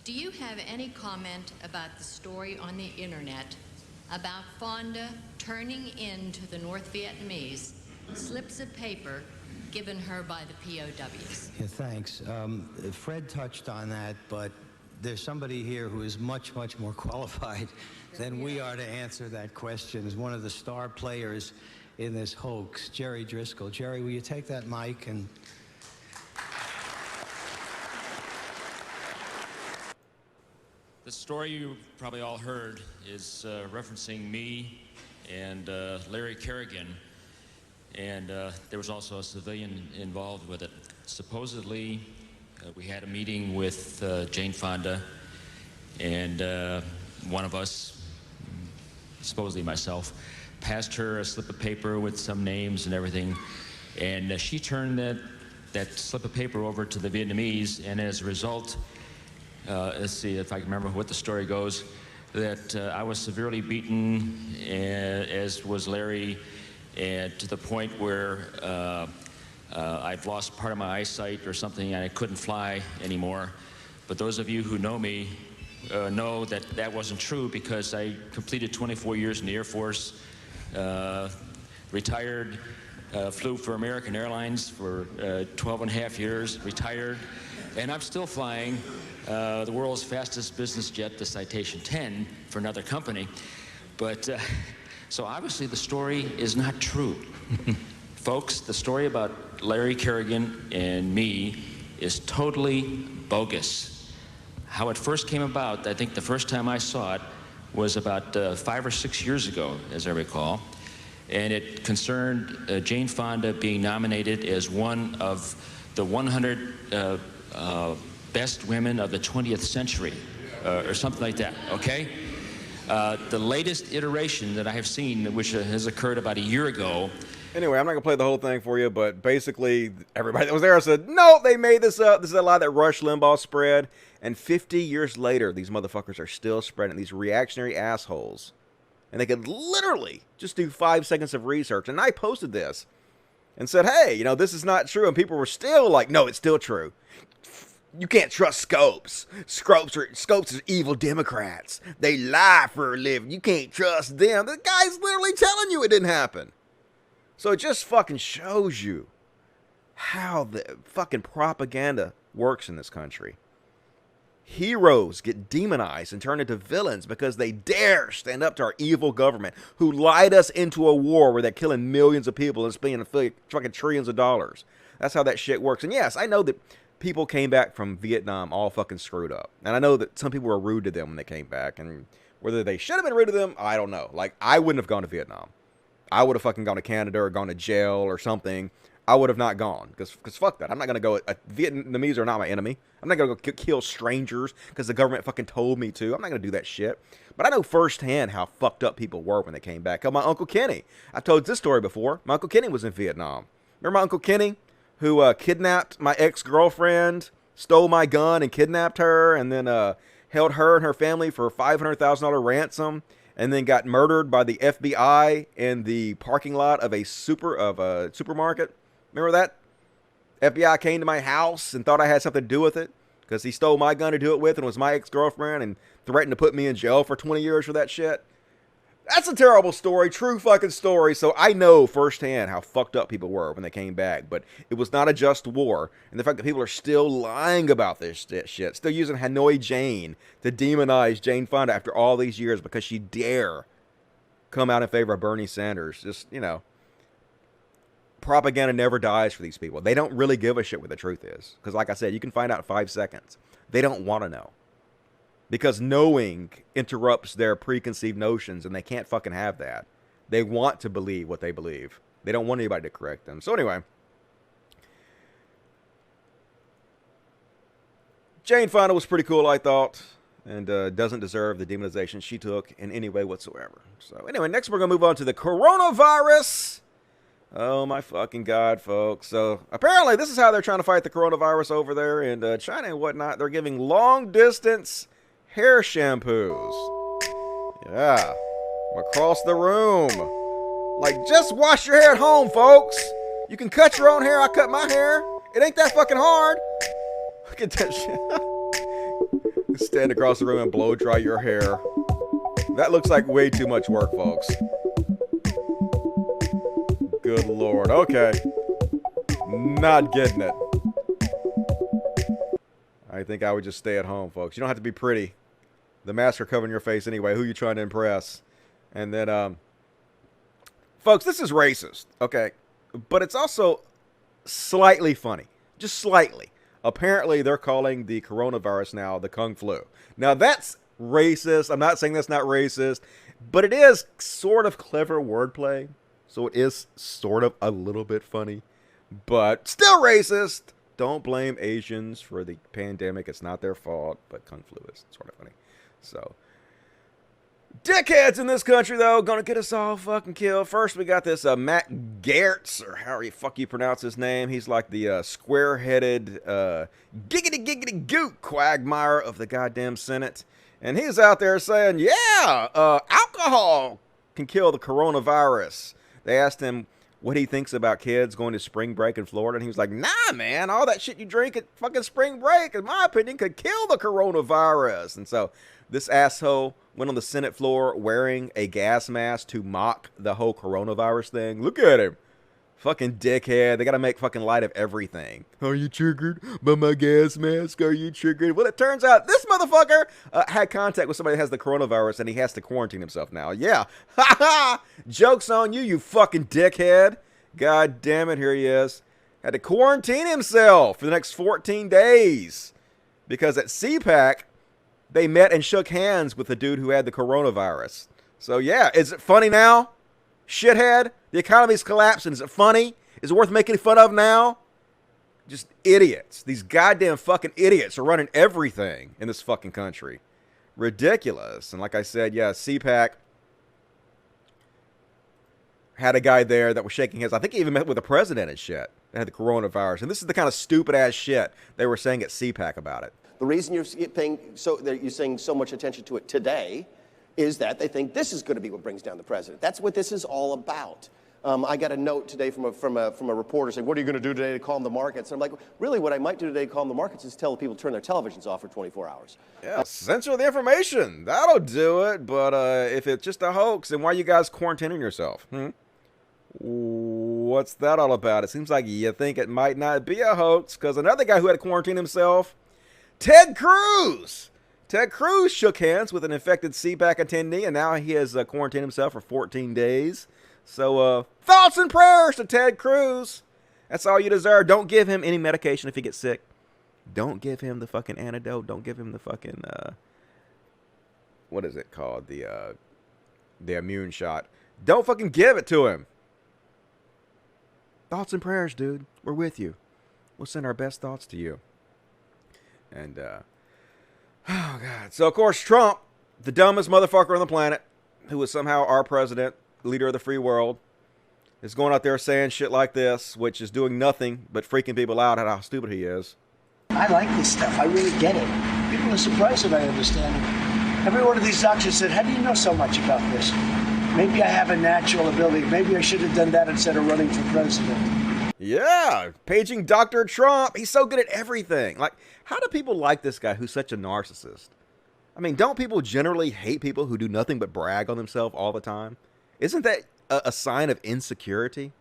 do you have any comment about the story on the internet about Fonda turning in to the North Vietnamese slips of paper given her by the POWs. Yeah, thanks. Fred touched on that, but there's somebody here who is much, much more qualified than we are to answer that question. Is one of the star players in this hoax, Jerry Driscoll. Jerry, will you take that mic and... The story you probably all heard is referencing me and Larry Kerrigan, and there was also a civilian involved with it. Supposedly, we had a meeting with Jane Fonda, and one of us, supposedly myself, passed her a slip of paper with some names and everything, and she turned that slip of paper over to the Vietnamese, and as a result, let's see if I can remember what the story goes, that I was severely beaten, as was Larry, and to the point where I've lost part of my eyesight or something, and I couldn't fly anymore. But those of you who know me know that that wasn't true, because I completed 24 years in the Air Force, retired, flew for American Airlines for 12 and a half years, retired, and I'm still flying the world's fastest business jet, the Citation 10, for another company. But so obviously the story is not true. Folks, the story about Larry Kerrigan and me is totally bogus. How it first came about, I think the first time I saw it was about 5 or 6 years ago, as I recall. And it concerned Jane Fonda being nominated as one of the 100 best women of the 20th century, or something like that, okay? The latest iteration that I have seen, which has occurred about a year ago. Anyway, I'm not going to play the whole thing for you, but basically everybody that was there said, no, they made this up. This is a lie that Rush Limbaugh spread. And 50 years later, these motherfuckers are still spreading, these reactionary assholes. And they could literally just do 5 seconds of research. And I posted this and said, hey, you know, this is not true. And people were still like, no, it's still true. You can't trust Scopes. Scopes are evil Democrats. They lie for a living. You can't trust them. The guy's literally telling you it didn't happen. So it just fucking shows you how the fucking propaganda works in this country. Heroes get demonized and turned into villains because they dare stand up to our evil government who lied us into a war where they're killing millions of people and spending fucking trillions of dollars. That's how that shit works. And yes, I know that people came back from Vietnam all fucking screwed up. And I know that some people were rude to them when they came back. And whether they should have been rude to them, I don't know. Like, I wouldn't have gone to Vietnam. I would have fucking gone to Canada or gone to jail or something. I would have not gone. Because fuck that. I'm not going to go. Vietnamese are not my enemy. I'm not going to go kill strangers because the government fucking told me to. I'm not going to do that shit. But I know firsthand how fucked up people were when they came back. My Uncle Kenny. I've told this story before. My Uncle Kenny was in Vietnam. Remember my Uncle Kenny? Who kidnapped my ex-girlfriend, stole my gun and kidnapped her, and then held her and her family for a $500,000 ransom, and then got murdered by the FBI in the parking lot of a supermarket. Remember that? FBI came to my house and thought I had something to do with it because he stole my gun to do it with and was my ex-girlfriend and threatened to put me in jail for 20 years for that shit. That's a terrible story, true fucking story. So I know firsthand how fucked up people were when they came back. But it was not a just war. And the fact that people are still lying about this shit, still using Hanoi Jane to demonize Jane Fonda after all these years because she dare come out in favor of Bernie Sanders. Just, you know, propaganda never dies for these people. They don't really give a shit what the truth is. Because like I said, you can find out in 5 seconds. They don't want to know. Because knowing interrupts their preconceived notions, and they can't fucking have that. They want to believe what they believe. They don't want anybody to correct them. So anyway, Jane Fonda was pretty cool, I thought, and doesn't deserve the demonization she took in any way whatsoever. So anyway, next we're going to move on to the coronavirus. Oh my fucking God, folks. So apparently this is how they're trying to fight the coronavirus over there in China and whatnot. They're giving long-distance hair shampoos. Yeah. Across the room. Like, just wash your hair at home, folks. You can cut your own hair. I cut my hair. It ain't that fucking hard. Look at that shit. Stand across the room and blow dry your hair. That looks like way too much work, folks. Good Lord. Okay. Not getting it. I think I would just stay at home, folks. You don't have to be pretty. The masks are covering your face anyway. Who you trying to impress? And then, folks, this is racist, okay? But it's also slightly funny. Just slightly. Apparently, they're calling the coronavirus now the Kung Flu. Now, that's racist. I'm not saying that's not racist. But it is sort of clever wordplay. So it is sort of a little bit funny. But still racist. Don't blame Asians for the pandemic. It's not their fault. But Kung Flu is sort of funny. So, dickheads in this country, though, gonna get us all fucking killed. First, we got this Matt Gaetz, or however you fuck you pronounce his name. He's like the square-headed, giggity-giggity-goot quagmire of the goddamn Senate. And he's out there saying, yeah, alcohol can kill the coronavirus. They asked him what he thinks about kids going to spring break in Florida, and he was like, nah, man, all that shit you drink at fucking spring break, in my opinion, could kill the coronavirus. And so this asshole went on the Senate floor wearing a gas mask to mock the whole coronavirus thing. Look at him. Fucking dickhead. They got to make fucking light of everything. Are you triggered by my gas mask? Are you triggered? Well, it turns out this motherfucker had contact with somebody that has the coronavirus, and he has to quarantine himself now. Yeah. Ha ha. Joke's on you, you fucking dickhead. God damn it. Here he is. Had to quarantine himself for the next 14 days. Because at CPAC, they met and shook hands with the dude who had the coronavirus. So, yeah. Is it funny now? Shithead? The economy's collapsing. Is it funny? Is it worth making fun of now? Just idiots. These goddamn fucking idiots are running everything in this fucking country. Ridiculous. And like I said, yeah, CPAC had a guy there that was shaking hands. I think he even met with the president and shit that had the coronavirus. And this is the kind of stupid ass shit they were saying at CPAC about it. The reason you're saying so much attention to it today is that they think this is going to be what brings down the president. That's what this is all about. I got a note today from a reporter saying, what are you going to do today to calm the markets? And I'm like, really, what I might do today to calm the markets is tell people to turn their televisions off for 24 hours. Yeah, censor the information. That'll do it. But if it's just a hoax, then why are you guys quarantining yourself? What's that all about? It seems like you think it might not be a hoax, because another guy who had to quarantine himself, Ted Cruz. Ted Cruz shook hands with an infected CPAC attendee, and now he has quarantined himself for 14 days. So, thoughts and prayers to Ted Cruz. That's all you deserve. Don't give him any medication if he gets sick. Don't give him the fucking antidote. Don't give him the fucking, what is it called? The immune shot. Don't fucking give it to him. Thoughts and prayers, dude. We're with you. We'll send our best thoughts to you. And, oh, God. So, of course, Trump, the dumbest motherfucker on the planet, who is somehow our president, leader of the free world, is going out there saying shit like this, which is doing nothing but freaking people out at how stupid he is. I like this stuff. I really get it. People are surprised that I understand it. Every one of these doctors said, how do you know so much about this? Maybe I have a natural ability. Maybe I should have done that instead of running for president. Yeah, paging Dr. Trump. He's so good at everything. Like, how do people like this guy who's such a narcissist? I mean, don't people generally hate people who do nothing but brag on themselves all the time? Isn't that a sign of insecurity?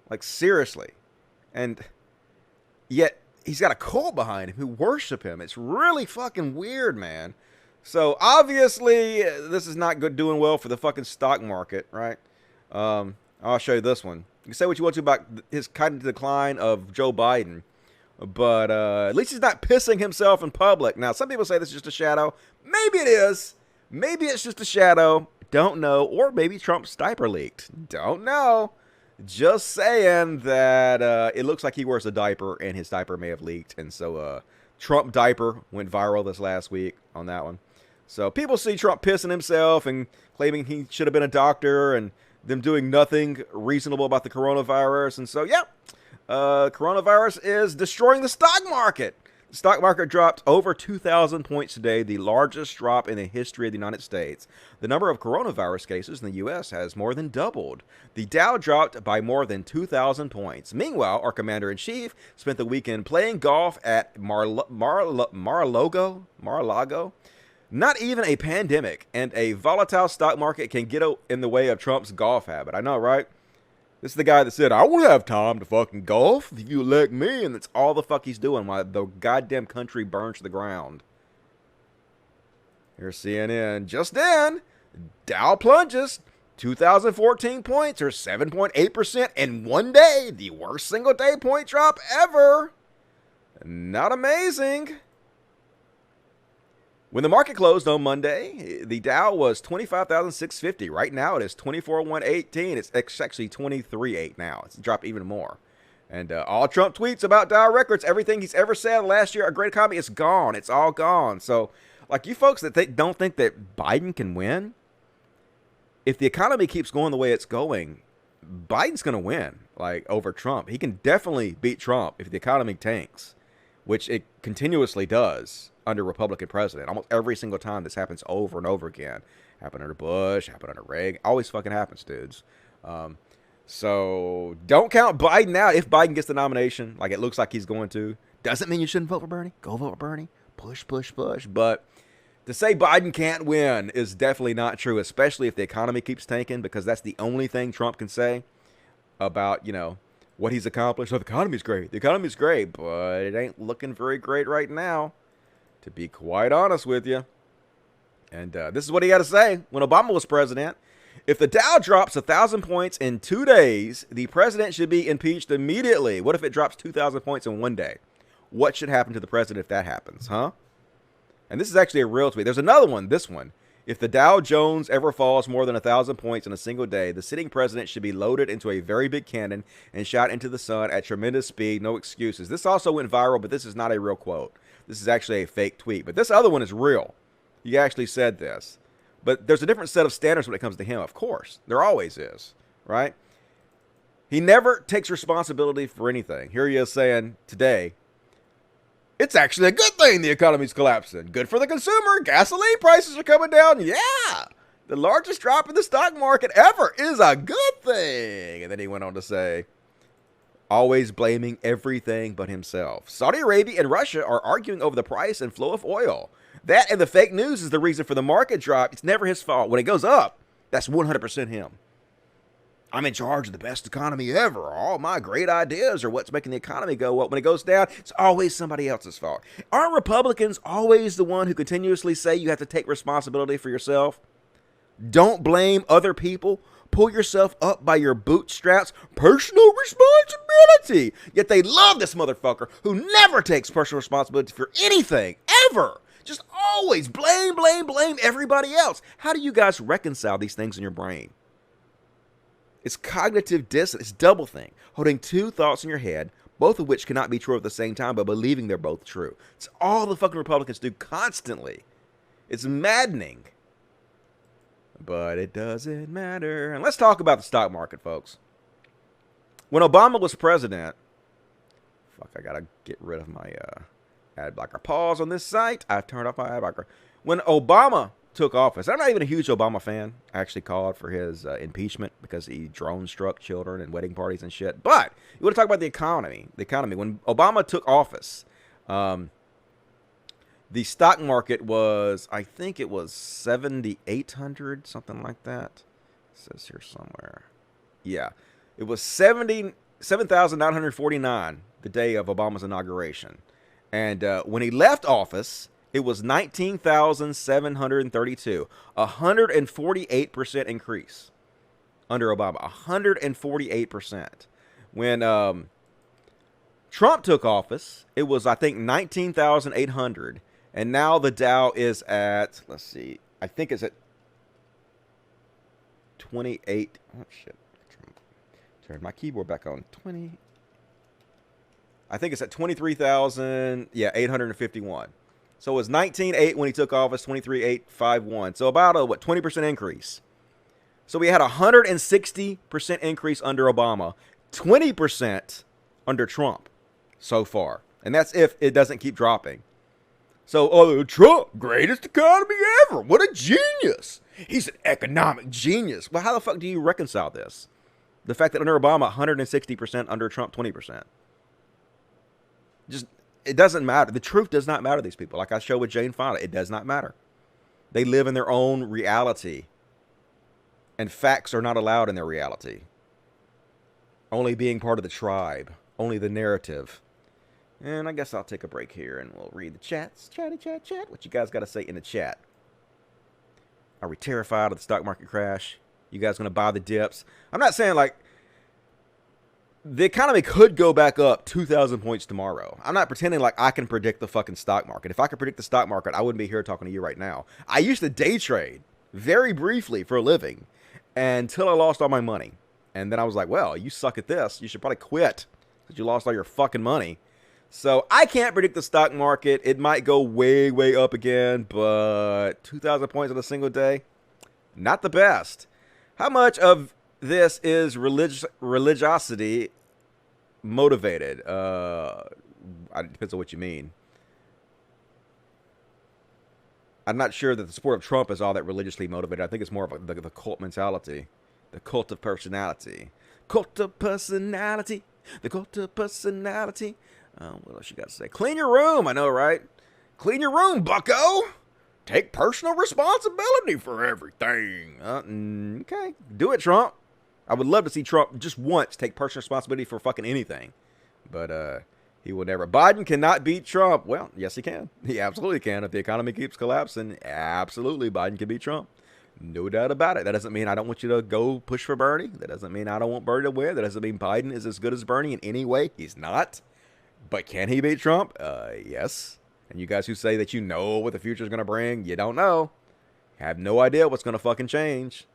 Like, seriously. And yet, he's got a cult behind him who worship him. It's really fucking weird, man. So, obviously, this is not good, doing well for the fucking stock market, right? I'll show you this one. You can say what you want to about his kind of decline of Joe Biden, but at least he's not pissing himself in public. Now, some people say this is just a shadow. Maybe it is. Maybe it's just a shadow. Don't know. Or maybe Trump's diaper leaked. Don't know. Just saying that it looks like he wears a diaper and his diaper may have leaked. And so Trump diaper went viral this last week on that one. So people see Trump pissing himself and claiming he should have been a doctor and them doing nothing reasonable about the coronavirus. And so, yeah, coronavirus is destroying the stock market. The stock market dropped over 2,000 points today, the largest drop in the history of the United States. The number of coronavirus cases in the U.S. has more than doubled. The Dow dropped by more than 2,000 points. Meanwhile, our commander-in-chief spent the weekend playing golf at Mar-a-Lago, Not even a pandemic and a volatile stock market can get in the way of Trump's golf habit. I know, right? This is the guy that said, I won't have time to fucking golf if you elect me. And that's all the fuck he's doing while the goddamn country burns to the ground. Here's CNN. Just in, Dow plunges 2014 points or 7.8% in one day. The worst single day point drop ever. Not amazing. When the market closed on Monday, the Dow was 25,650. Right now, it is 24,118. It's actually 23,8 now. It's dropped even more. And all Trump tweets about Dow records, everything he's ever said last year, a great economy, is gone. It's all gone. So, like you folks that don't think that Biden can win, if the economy keeps going the way it's going, Biden's going to win, like, over Trump. He can definitely beat Trump if the economy tanks, which it continuously does under Republican president. Almost every single time this happens over and over again. Happened under Bush, happened under Reagan. Always fucking happens, dudes. So don't count Biden out. If Biden gets the nomination, like it looks like he's going to, doesn't mean you shouldn't vote for Bernie. Go vote for Bernie. Push, push, push. But to say Biden can't win is definitely not true, especially if the economy keeps tanking, because that's the only thing Trump can say about, you know, what he's accomplished. Oh, the economy's great. The economy's great, but it ain't looking very great right now, to be quite honest with you. And this is what he had to say when Obama was president. If the Dow drops 1,000 points in 2 days, the president should be impeached immediately. What if it drops 2,000 points in 1 day? What should happen to the president if that happens, huh? And this is actually a real tweet. There's another one, this one. If the Dow Jones ever falls more than 1,000 points in a single day, the sitting president should be loaded into a very big cannon and shot into the sun at tremendous speed. No excuses. This also went viral, but this is not a real quote. This is actually a fake tweet. But this other one is real. He actually said this. But there's a different set of standards when it comes to him, of course. There always is, right? He never takes responsibility for anything. Here he is saying today, it's actually a good thing the economy's collapsing. Good for the consumer. Gasoline prices are coming down. Yeah. The largest drop in the stock market ever is a good thing. And then he went on to say, always blaming everything but himself. Saudi Arabia and Russia are arguing over the price and flow of oil. That and the fake news is the reason for the market drop. It's never his fault. When it goes up, that's 100% him. I'm in charge of the best economy ever. All my great ideas are what's making the economy go up. When it goes down, it's always somebody else's fault. Aren't Republicans always the one who continuously say you have to take responsibility for yourself? Don't blame other people. Pull yourself up by your bootstraps. Personal responsibility. Yet they love this motherfucker who never takes personal responsibility for anything, ever. Just always blame everybody else. How do you guys reconcile these things in your brain? It's cognitive dissonance. It's doublethink. Holding two thoughts in your head, both of which cannot be true at the same time, but believing they're both true. It's all the fucking Republicans do constantly. It's maddening. But it doesn't matter. And let's talk about the stock market, folks. When Obama was president, I gotta get rid of my ad blocker. Pause on this site. I've turned off my ad blocker. When Obama took office, I'm not even a huge Obama fan. I actually called for his impeachment because he drone struck children and wedding parties and shit. But you want to talk about the economy. When Obama took office, the stock market was, I think it was 7,800, something like that. It says here somewhere. Yeah, it was 7,949 the day of Obama's inauguration. And when he left office, it was 19,732, 148% increase under Obama, 148%. When Trump took office, it was, I think, 19,800, and now the Dow is at, let's see, I think it's at 28. Oh shit! Turn my keyboard back on. I think it's at 23,000. Yeah, 851. So it was 19,800 when he took office, 23,851. So about a 20% increase. So we had a 160% increase under Obama, 20% under Trump so far. And that's if it doesn't keep dropping. So, Trump, greatest economy ever. What a genius. He's an economic genius. Well, how the fuck do you reconcile this? The fact that under Obama, 160%, under Trump, 20%. Just, it doesn't matter. The truth does not matter to these people. Like I showed with Jane Fonda, it does not matter. They live in their own reality. And facts are not allowed in their reality. Only being part of the tribe. Only the narrative. And I guess I'll take a break here and we'll read the chats. Chatty chat chat. What you guys got to say in the chat? Are we terrified of the stock market crash? You guys going to buy the dips? I'm not saying like the economy could go back up 2,000 points tomorrow. I'm not pretending like I can predict the fucking stock market. If I could predict the stock market, I wouldn't be here talking to you right now. I used to day trade very briefly for a living until I lost all my money. And then I was like, well, you suck at this. You should probably quit because you lost all your fucking money. So I can't predict the stock market. It might go way, way up again, but 2,000 points in a single day, not the best. How much of this is religiosity motivated? It depends on what you mean. I'm not sure that the support of Trump is all that religiously motivated. I think it's more of the cult mentality. The cult of personality. Cult of personality. The cult of personality. What else you got to say? Clean your room. I know, right? Clean your room, bucko. Take personal responsibility for everything. Okay. Do it, Trump. I would love to see Trump just once take personal responsibility for fucking anything. But he will never. Biden cannot beat Trump. Well, yes, he can. He absolutely can. If the economy keeps collapsing, absolutely, Biden can beat Trump. No doubt about it. That doesn't mean I don't want you to go push for Bernie. That doesn't mean I don't want Bernie to win. That doesn't mean Biden is as good as Bernie in any way. He's not. But can he beat Trump? Yes. And you guys who say that you know what the future is going to bring, you don't know. You have no idea what's going to fucking change.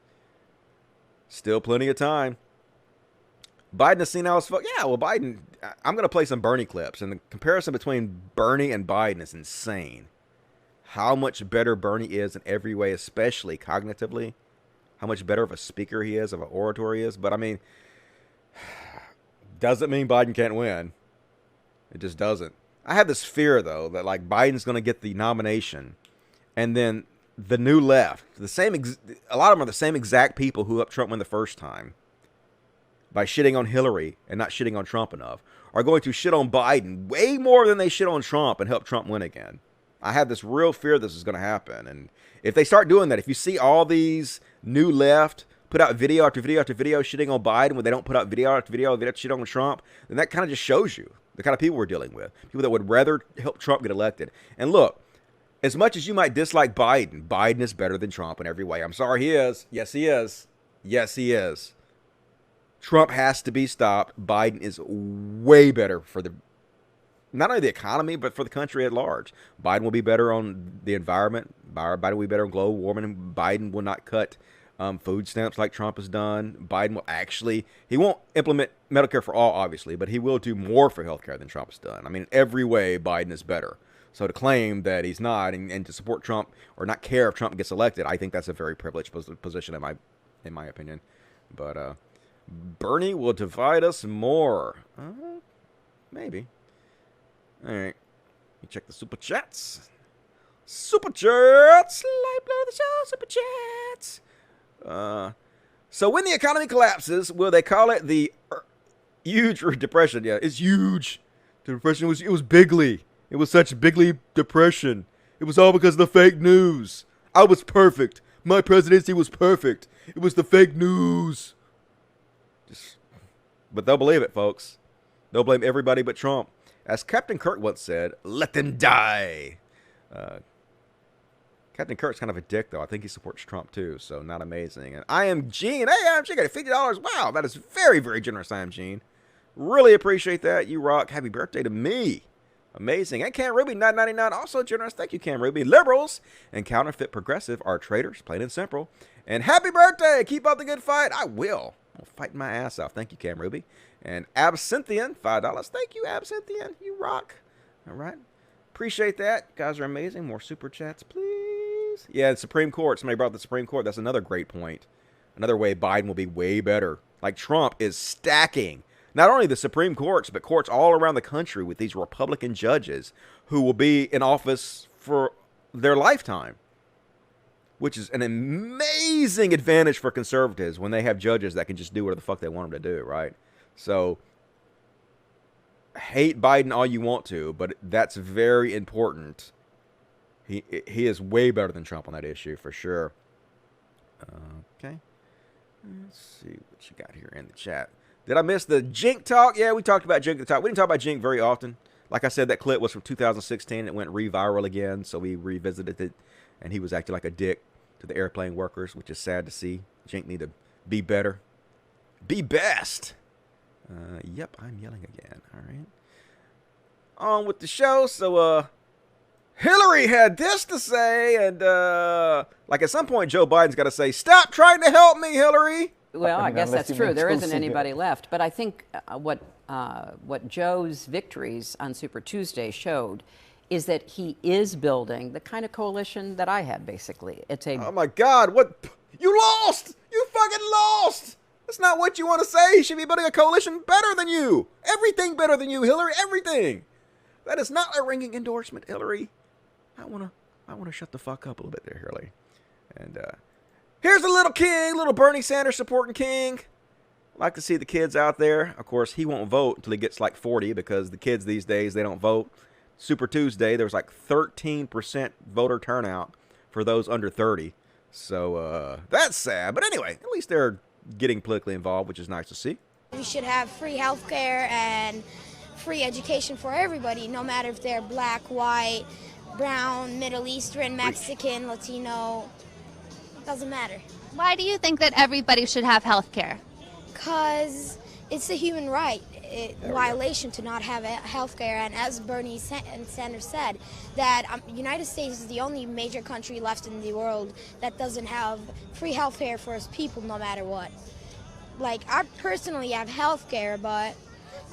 Still plenty of time. Biden has seen how it's yeah, well, Biden, I'm going to play some Bernie clips. And the comparison between Bernie and Biden is insane. How much better Bernie is in every way, especially cognitively. How much better of a speaker he is, of an orator he is. But, I mean, doesn't mean Biden can't win. It just doesn't. I have this fear, though, that, like, Biden's going to get the nomination. And then the new left, a lot of them are the same exact people who helped Trump win the first time. By shitting on Hillary and not shitting on Trump enough. Are going to shit on Biden way more than they shit on Trump and help Trump win again. I have this real fear this is going to happen. And if they start doing that, if you see all these new left put out video after video after video shitting on Biden when they don't put out video after video shitting on Trump, then that kind of just shows you the kind of people we're dealing with. People that would rather help Trump get elected. And look, as much as you might dislike Biden, Biden is better than Trump in every way. I'm sorry, he is. Yes, he is. Yes, he is. Trump has to be stopped. Biden is way better for not only the economy, but for the country at large. Biden will be better on the environment. Biden will be better on global warming. Biden will not cut food stamps like Trump has done. Biden will he won't implement Medicare for all, obviously, but he will do more for healthcare than Trump's done. I mean, in every way, Biden is better. So to claim that he's not and to support Trump or not care if Trump gets elected, I think that's a very privileged position in my opinion. But Bernie will divide us more. Maybe. All right. You check the super chats. Super chats. Lifeblood of the show. Super chats. So when the economy collapses, will they call it the huge depression? Yeah, it's huge. The depression it was bigly. It was such bigly depression. It was all because of the fake news. I was perfect. My presidency was perfect. It was the fake news. But they'll believe it, folks. They'll blame everybody but Trump. As Captain Kirk once said, let them die. Captain Kirk's kind of a dick, though. I think he supports Trump, too, so not amazing. And I am Gene. Hey, I'm Gene. Got $50. Wow, that is very, very generous. I am Gene. Really appreciate that. You rock. Happy birthday to me. Amazing. And Cam Ruby, $9.99. Also generous. Thank you, Cam Ruby. Liberals and counterfeit progressive are traitors, plain and simple. And happy birthday. Keep up the good fight. I will. I'm fighting my ass off. Thank you, Cam Ruby. And Absinthian, $5. Thank you, Absinthian. You rock. All right. Appreciate that. You guys are amazing. More super chats, please. Yeah, the Supreme Court. Somebody brought up the Supreme Court. That's another great point. Another way Biden will be way better. Like Trump is stacking not only the Supreme Courts, but courts all around the country with these Republican judges who will be in office for their lifetime. Which is an amazing advantage for conservatives when they have judges that can just do whatever the fuck they want them to do, right? So, hate Biden all you want to, but that's very important He is way better than Trump on that issue for sure. Okay. Let's see what you got here in the chat. Did I miss the Cenk talk? Yeah, we talked about Cenk the talk. We didn't talk about Cenk very often. Like I said, that clip was from 2016. It went re-viral again, so we revisited it. And he was acting like a dick to the airplane workers, which is sad to see. Cenk need to be better. Be best. Yep, I'm yelling again. All right. On with the show. So, Hillary had this to say, and like at some point, Joe Biden's got to say, "Stop trying to help me, Hillary." Well, I guess that's true. There isn't anybody left. But I think what Joe's victories on Super Tuesday showed is that he is building the kind of coalition that I have, basically. It's a... Oh, my God. What? You lost. You fucking lost. That's not what you want to say. He should be building a coalition better than you. Everything better than you, Hillary. Everything. That is not a ringing endorsement, Hillary. I want to shut the fuck up a little bit there, Hillary. And here's a little King, little Bernie Sanders supporting King. Like to see the kids out there. Of course, he won't vote until he gets like 40 because the kids these days, they don't vote. Super Tuesday, there was like 13% voter turnout for those under 30. So that's sad. But anyway, at least they're getting politically involved, which is nice to see. We should have free health care and free education for everybody, no matter if they're black, white, brown, Middle Eastern, Mexican, Latino. Doesn't matter. Why do you think that everybody should have health care? Because it's a human right. Violation to not have health care, and as Bernie Sanders said, that United States is the only major country left in the world that doesn't have free health care for its people no matter what. Like, I personally have health care, but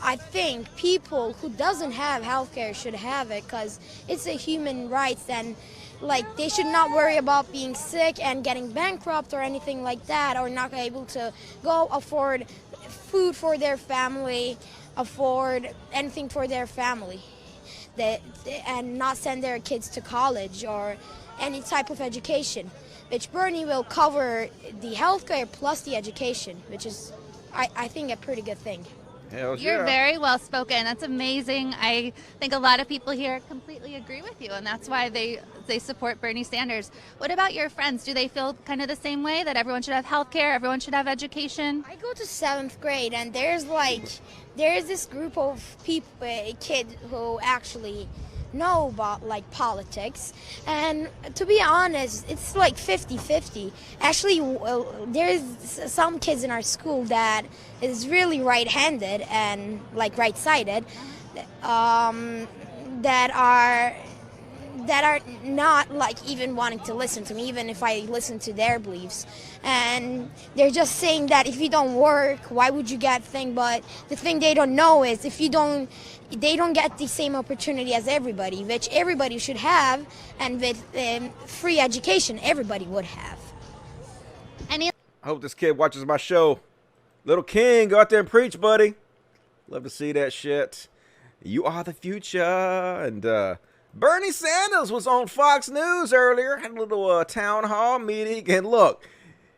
I think people who doesn't have health care should have it because it's a human right, and like they should not worry about being sick and getting bankrupt or anything like that, or not able to go afford food for their family, afford anything for their family, and not send their kids to college or any type of education, which Bernie will cover the healthcare plus the education, which is, I think, a pretty good thing. Hell You're yeah. very well spoken. That's amazing. I think a lot of people here completely agree with you, and that's why they support Bernie Sanders. What about your friends? Do they feel kind of the same way, that everyone should have health care, everyone should have education? I go to 7th grade, and there's this group of people, kids who actually know about like politics, and to be honest, it's like 50-50. Actually, there's some kids in our school that is really right-handed and like right-sided, that are not like even wanting to listen to me, even if I listen to their beliefs. And they're just saying that if you don't work, why would you get thing? But the thing they don't know is if you don't, they don't get the same opportunity as everybody, which everybody should have, and with free education, everybody would have. I hope this kid watches my show. Little King, go out there and preach, buddy. Love to see that shit. You are the future. And Bernie Sanders was on Fox News earlier, had a little town hall meeting. And look,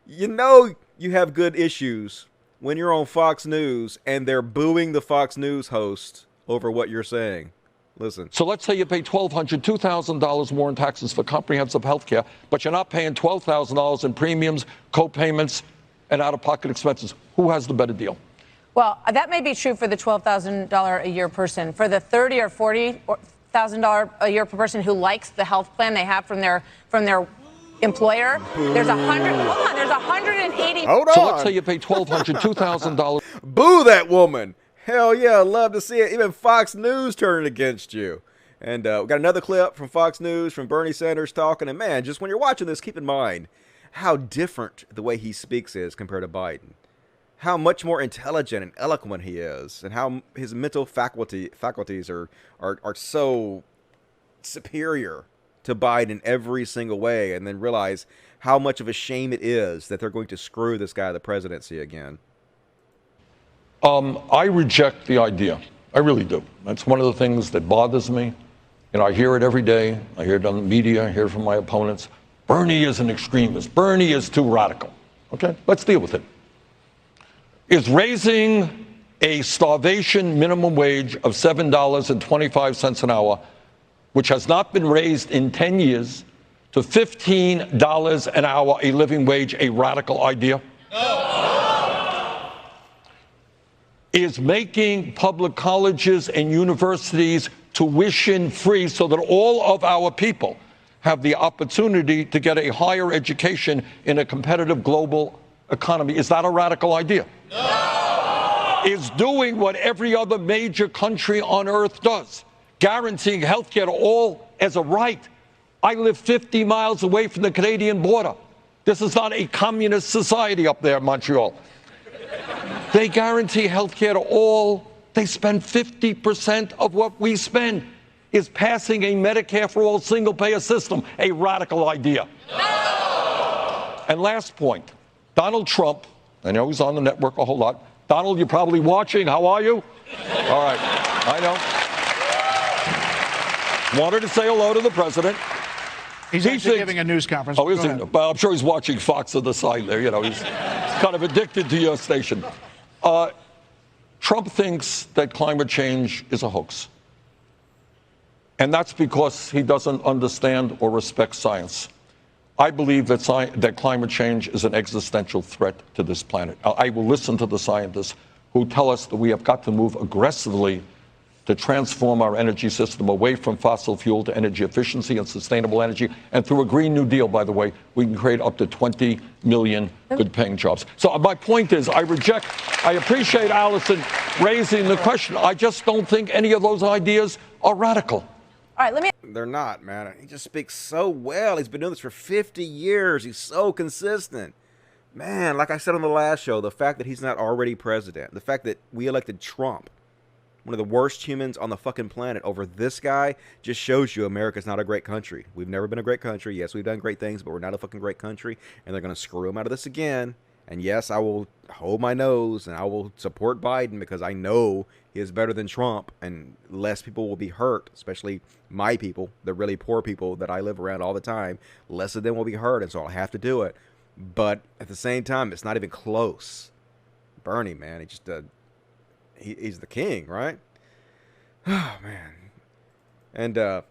you know you have good issues when you're on Fox News and they're booing the Fox News host over what you're saying. Listen. So let's say you pay $1,200, $2,000 more in taxes for comprehensive health care, but you're not paying $12,000 in premiums, co-payments, and out-of-pocket expenses. Who has the better deal? Well, that may be true for the $12,000 a year person. For the $30,000 or $40,000 a year per person who likes the health plan they have from their employer, there's 180. Hold on. So let's say you pay $1,200, $2,000. Boo that woman. Hell yeah, love to see it. Even Fox News turning against you. And we got another clip from Fox News from Bernie Sanders talking. And man, just when you're watching this, keep in mind how different the way he speaks is compared to Biden. How much more intelligent and eloquent he is, and how his mental faculties are so superior to Biden in every single way. And then realize how much of a shame it is that they're going to screw this guy the presidency again. I reject the idea. I really do. That's one of the things that bothers me. And I hear it every day. I hear it on the media. I hear it from my opponents. Bernie is an extremist. Bernie is too radical. Okay, let's deal with it. Is raising a starvation minimum wage of $7.25 an hour which has not been raised in 10 years, to $15 an hour, a living wage, a radical idea? Is making public colleges and universities tuition-free so that all of our people have the opportunity to get a higher education in a competitive global economy. Is that a radical idea? No! Is doing what every other major country on earth does, guaranteeing health care to all as a right. I live 50 miles away from the Canadian border. This is not a communist society up there in Montreal. They guarantee health care to all. They spend 50% of what we spend. Is passing a Medicare for all single-payer system a radical idea? No! And last point, Donald Trump, I know he's on the network a whole lot. Donald, you're probably watching. How are you? All right, I know. Wanted to say hello to the president. He's actually giving a news conference. Oh, is he? Well, I'm sure he's watching Fox on the side there. You know, he's kind of addicted to your station. Trump thinks that climate change is a hoax. And that's because he doesn't understand or respect science. I believe that climate change is an existential threat to this planet. I will listen to the scientists who tell us that we have got to move aggressively to transform our energy system away from fossil fuel to energy efficiency and sustainable energy. And through a Green New Deal, by the way, we can create up to 20 million good-paying jobs. So my point is, I appreciate Allison raising the question. I just don't think any of those ideas are radical. All right, They're not, man. He just speaks so well. He's been doing this for 50 years. He's so consistent. Man, like I said on the last show, the fact that he's not already president, the fact that we elected Trump, one of the worst humans on the fucking planet, over this guy, just shows you America's not a great country. We've never been a great country. Yes, we've done great things, but we're not a fucking great country, and they're going to screw him out of this again. And yes, I will hold my nose, and I will support Biden because I know he is better than Trump, and less people will be hurt, especially my people, the really poor people that I live around all the time. Less of them will be hurt, and so I'll have to do it. But at the same time, it's not even close. Bernie, man, he just he's the king, right? Oh, man. And Vadim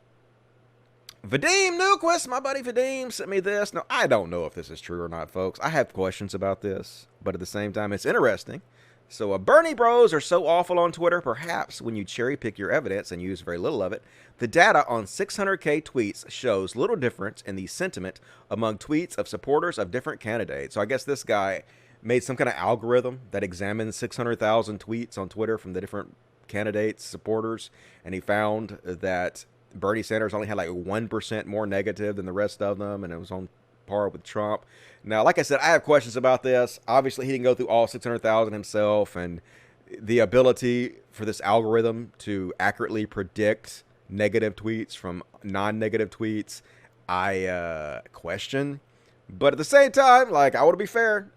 Newquist, my buddy Vadim, sent me this. Now, I don't know if this is true or not, folks. I have questions about this, but at the same time, it's interesting. So, Bernie bros are so awful on Twitter, perhaps when you cherry pick your evidence and use very little of it, the data on 600K tweets shows little difference in the sentiment among tweets of supporters of different candidates. So, I guess this guy made some kind of algorithm that examined 600,000 tweets on Twitter from the different candidates, supporters, and he found that Bernie Sanders only had like 1% more negative than the rest of them, and it was on par with Trump. Now, like I said, I have questions about this. Obviously, he didn't go through all 600,000 himself, and the ability for this algorithm to accurately predict negative tweets from non-negative tweets, I question. But at the same time, like, I want to be fair.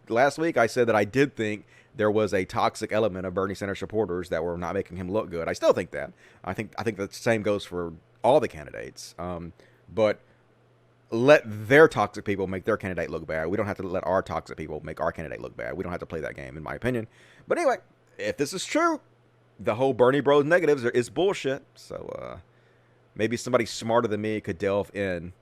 Last week I said that I did think there was a toxic element of Bernie Sanders supporters that were not making him look good. I still think that. I think the same goes for all the candidates. But let their toxic people make their candidate look bad. We don't have to let our toxic people make our candidate look bad. We don't have to play that game, in my opinion. But anyway, if this is true, the whole Bernie Bros negatives is bullshit. So maybe somebody smarter than me could delve in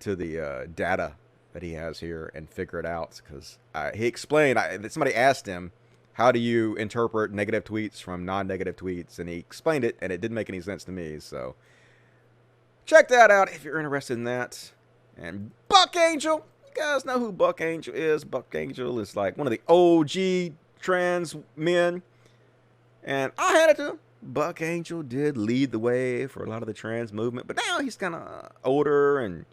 to the data that he has here and figure it out, because he explained, somebody asked him, how do you interpret negative tweets from non-negative tweets, and he explained it, and it didn't make any sense to me. So check that out if you're interested in that. And Buck Angel, you guys know who Buck Angel is. Buck Angel is like one of the OG trans men, and I had it to him. Buck Angel did lead the way for a lot of the trans movement, but now he's kind of older and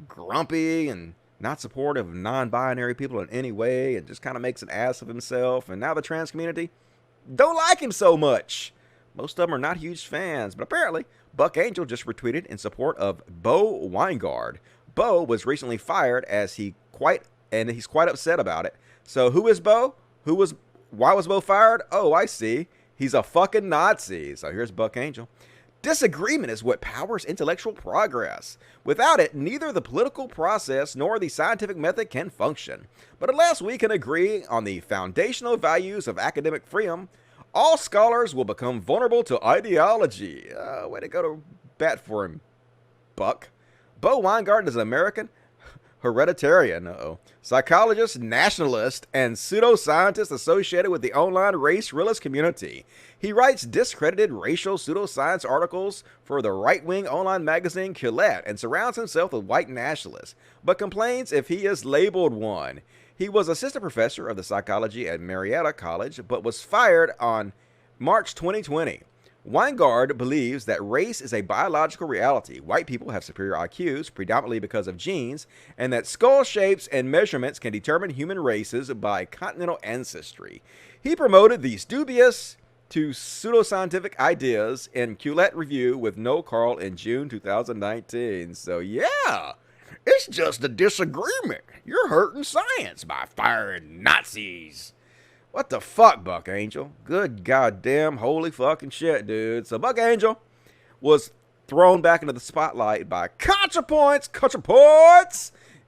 grumpy and not supportive of non-binary people in any way, and just kind of makes an ass of himself. And now the trans community don't like him so much. Most of them are not huge fans, but apparently Buck Angel just retweeted in support of Bo Weingard. Bo was recently fired he's quite upset about it. So who is Bo? Why was Bo fired? Oh, I see. He's a fucking Nazi. So here's Buck Angel. Disagreement is what powers intellectual progress. Without it, neither the political process nor the scientific method can function. But unless we can agree on the foundational values of academic freedom, all scholars will become vulnerable to ideology. Way to go to bat for him, Buck. Bo Weingarten is an American hereditarian, psychologist, nationalist, and pseudoscientist associated with the online race realist community. He writes discredited racial pseudoscience articles for the right-wing online magazine Quillette and surrounds himself with white nationalists, but complains if he is labeled one. He was assistant professor of the psychology at Marietta College, but was fired on March 2020. Weingard believes that race is a biological reality. White people have superior IQs, predominantly because of genes, and that skull shapes and measurements can determine human races by continental ancestry. He promoted these dubious to pseudoscientific ideas in Quillette Review with Noel Carl in June 2019. So yeah, it's just a disagreement. You're hurting science by firing Nazis. What the fuck, Buck Angel? Good goddamn holy fucking shit, dude. So Buck Angel was thrown back into the spotlight by ContraPoints,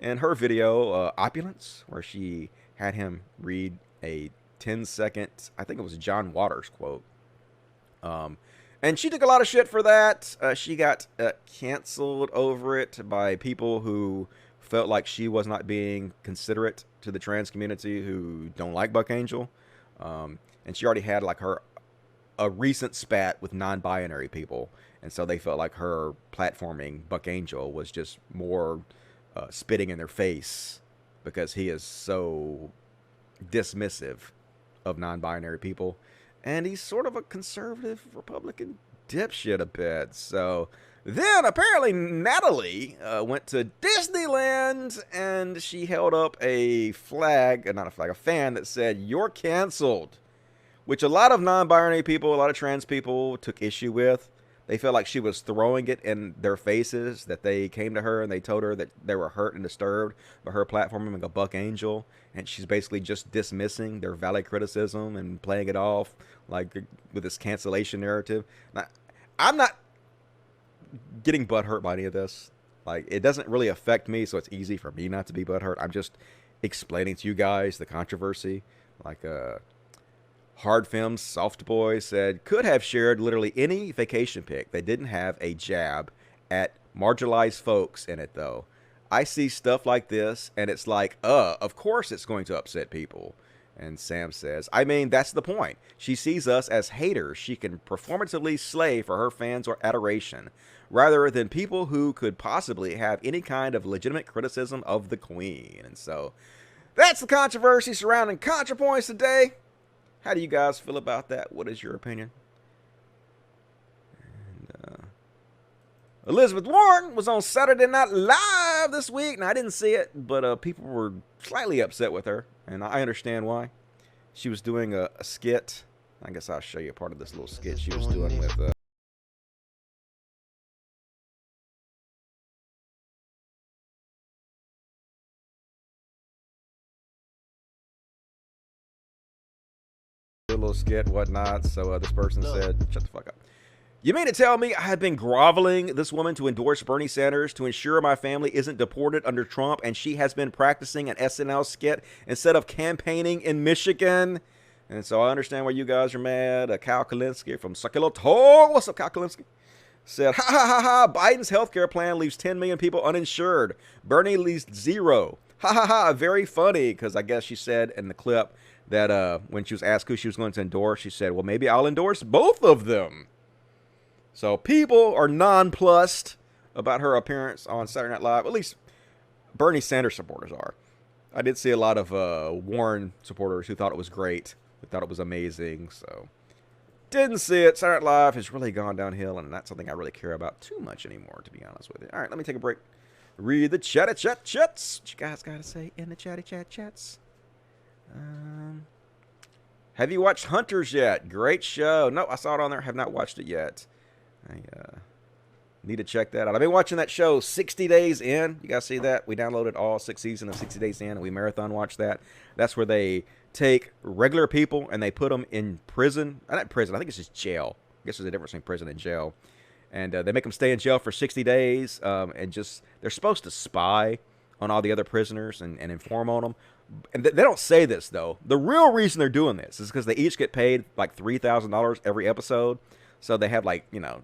in her video, Opulence, where she had him read a 10-second, I think it was John Waters quote. And she took a lot of shit for that. She got canceled over it by people who felt like she was not being considerate to the trans community who don't like Buck Angel. And she already had like a recent spat with non-binary people. And so they felt like her platforming Buck Angel was just more spitting in their face because he is so dismissive of non-binary people. And he's sort of a conservative Republican dipshit a bit. So then apparently Natalie went to Disneyland and she held up a flag, not a flag, a fan that said, "You're canceled," which a lot of non-binary people, a lot of trans people took issue with. They felt like she was throwing it in their faces, that they came to her and they told her that they were hurt and disturbed by her platforming a Buck Angel. And she's basically just dismissing their valid criticism and playing it off like with this cancellation narrative. Now, I'm not getting butthurt by any of this. Like, it doesn't really affect me, so it's easy for me not to be butthurt. I'm just explaining to you guys the controversy. Like, Hard Films Soft Boy said, could have shared literally any vacation pic that didn't have a jab at marginalized folks in it, though. I see stuff like this, and it's like, of course it's going to upset people. And Sam says, I mean, that's the point. She sees us as haters she can performatively slay for her fans or adoration, rather than people who could possibly have any kind of legitimate criticism of the queen. And so, that's the controversy surrounding ContraPoints today. How do you guys feel about that? What is your opinion? And, Elizabeth Warren was on Saturday Night Live this week. Now, I didn't see it, but people were slightly upset with her, and I understand why. She was doing a skit. I guess I'll show you a part of this little skit she was doing with... a little skit and whatnot. So this person said, shut the fuck up. You mean to tell me I have been groveling this woman to endorse Bernie Sanders to ensure my family isn't deported under Trump, and she has been practicing an SNL skit instead of campaigning in Michigan? And so I understand why you guys are mad. Kyle Kalinske from Succulent. What's up, Kyle Kalinske? Said, ha ha ha ha, Biden's healthcare plan leaves 10 million people uninsured. Bernie leaves 0. Ha ha ha, very funny, because I guess she said in the clip that when she was asked who she was going to endorse, she said, well, maybe I'll endorse both of them. So people are nonplussed about her appearance on Saturday Night Live. At least Bernie Sanders supporters are. I did see a lot of Warren supporters who thought it was great, who thought it was amazing. So didn't see it. Saturday Night Live has really gone downhill, and not something I really care about too much anymore, to be honest with you. All right, let me take a break. Read the chats. What you guys got to say in the chats? Have you watched Hunters yet? Great show. No, I saw it on there. Have not watched it yet. I need to check that out. I've been watching that show 60 Days In. You guys see that? We downloaded all 6 seasons of 60 Days In, and we marathon watched that. That's where they take regular people and they put them in prison. Not prison. I think it's just jail. I guess there's a difference between prison and jail. And they make them stay in jail for 60 days. And just they're supposed to spy on all the other prisoners and inform on them. And they don't say this, though. The real reason they're doing this is because they each get paid like $3,000 every episode. So they have, like, you know,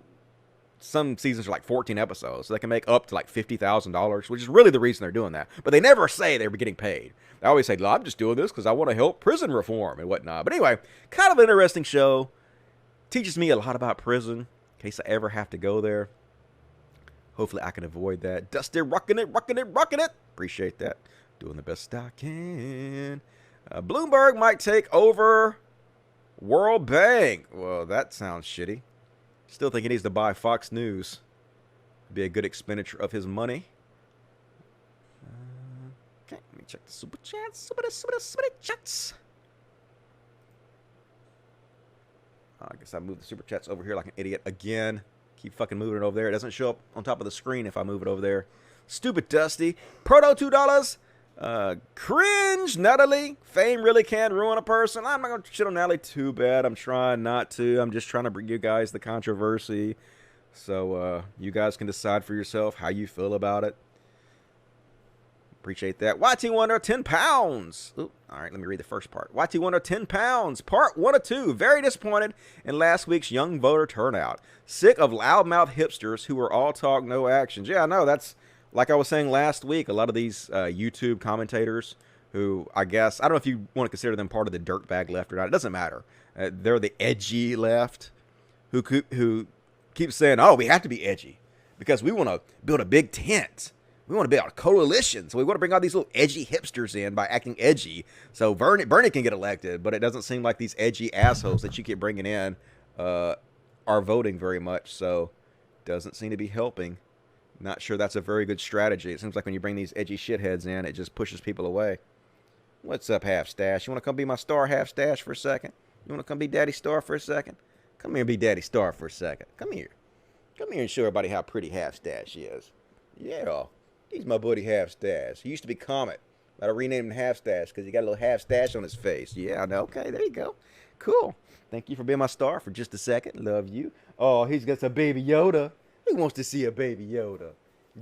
some seasons are like 14 episodes, so they can make up to like $50,000, which is really the reason they're doing that. But they never say they were getting paid. They always say, I'm just doing this because I want to help prison reform and whatnot. But anyway, kind of an interesting show. Teaches me a lot about prison in case I ever have to go there. Hopefully I can avoid that. Dusty rocking it. Appreciate that. Doing the best I can. Bloomberg might take over World Bank. Well, that sounds shitty. Still think he needs to buy Fox News. Be a good expenditure of his money. Okay, let me check the super chats. Super chats. I guess I moved the super chats over here like an idiot again. Keep fucking moving it over there. It doesn't show up on top of the screen if I move it over there. Stupid Dusty. Proto $2. Cringe Natalie. Fame really can ruin a person. I'm not going to shit on Natalie too bad. I'm trying not to. I'm just trying to bring you guys the controversy. So you guys can decide for yourself how you feel about it. Appreciate that. YT Wonder, 10 pounds. Ooh, all right, let me read the first part. YT Wonder, 10 pounds. Part 1 of 2. Very disappointed in last week's young voter turnout. Sick of loudmouth hipsters who are all talk, no actions. Yeah, I know. That's like I was saying last week. A lot of these YouTube commentators who, I guess, I don't know if you want to consider them part of the dirtbag left or not. It doesn't matter. They're the edgy left who keep saying, oh, we have to be edgy because we want to build a big tent. We want to build a coalition, so we want to bring all these little edgy hipsters in by acting edgy. So Bernie can get elected, but it doesn't seem like these edgy assholes that you keep bringing in are voting very much. So doesn't seem to be helping. Not sure that's a very good strategy. It seems like when you bring these edgy shitheads in, it just pushes people away. What's up, Half Stash? You want to come be my star, Half Stash, for a second? You want to come be Daddy Star for a second? Come here and be Daddy Star for a second. Come here. Come here and show everybody how pretty Half Stash is. Yeah. He's my buddy Half Stash. He used to be Comet. But I renamed him Half Stash because he got a little half stash on his face. Yeah, I know. Okay, there you go. Cool. Thank you for being my star for just a second. Love you. Oh, he's got some Baby Yoda. Who wants to see a Baby Yoda?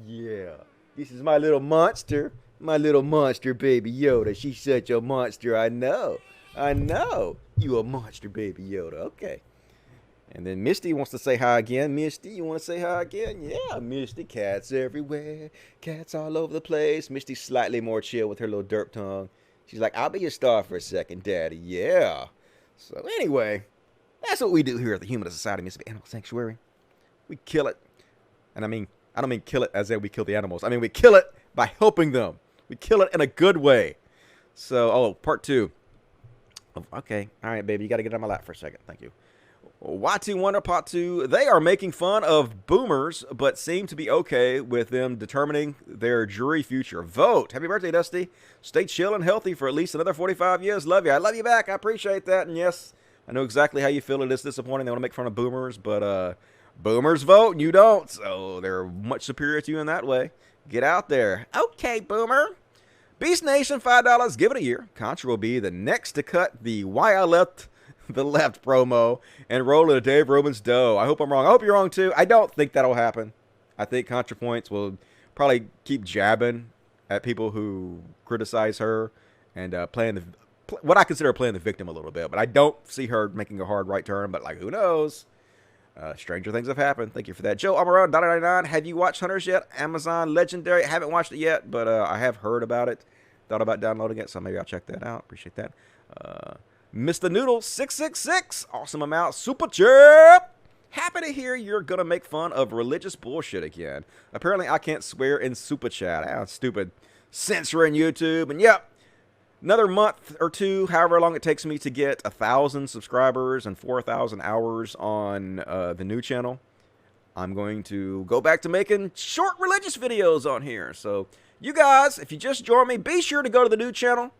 Yeah. This is my little monster. My little monster Baby Yoda. She's such a monster. I know. I know. You a monster Baby Yoda. Okay. And then Misty wants to say hi again. Misty, you want to say hi again? Yeah, Misty. Cats everywhere. Cats all over the place. Misty's slightly more chill with her little derp tongue. She's like, I'll be your star for a second, Daddy. Yeah. So anyway, that's what we do here at the Human Society Mississippi Animal Sanctuary. We kill it. And I don't mean kill it as in we kill the animals. I mean we kill it by helping them. We kill it in a good way. So, part 2. Okay. All right, baby. You got to get on my lap for a second. Thank you. YT Wonder Part 2, they are making fun of boomers, but seem to be okay with them determining their jury future. Vote. Happy birthday, Dusty. Stay chill and healthy for at least another 45 years. Love you. I love you back. I appreciate that. And yes, I know exactly how you feel. It is disappointing. They want to make fun of boomers, but boomers vote and you don't. So they're much superior to you in that way. Get out there. Okay, boomer. Beast Nation, $5. Give it a year. Contra will be the next to cut the Why I Left the Left promo and roll into Dave Rubin's dough. I hope I'm wrong. I hope you're wrong too. I don't think that'll happen. I think ContraPoints will probably keep jabbing at people who criticize her and playing what I consider playing the victim a little bit. But I don't see her making a hard right turn. But like, who knows? Stranger things have happened. Thank you for that. Joe Amaron, $1.99. Have you watched Hunters yet? Amazon Legendary. I haven't watched it yet, but I have heard about it. Thought about downloading it, so maybe I'll check that out. Appreciate that. Mr. Noodle 666, awesome amount, super chat. Happy to hear you're gonna make fun of religious bullshit again. Apparently I can't swear in super chat. Stupid censoring YouTube. And yep, another month or two, however long it takes me to get 1,000 subscribers and 4,000 hours on the new channel, I'm going to go back to making short religious videos on here. So you guys, if you just joined me, be sure to go to the new channel.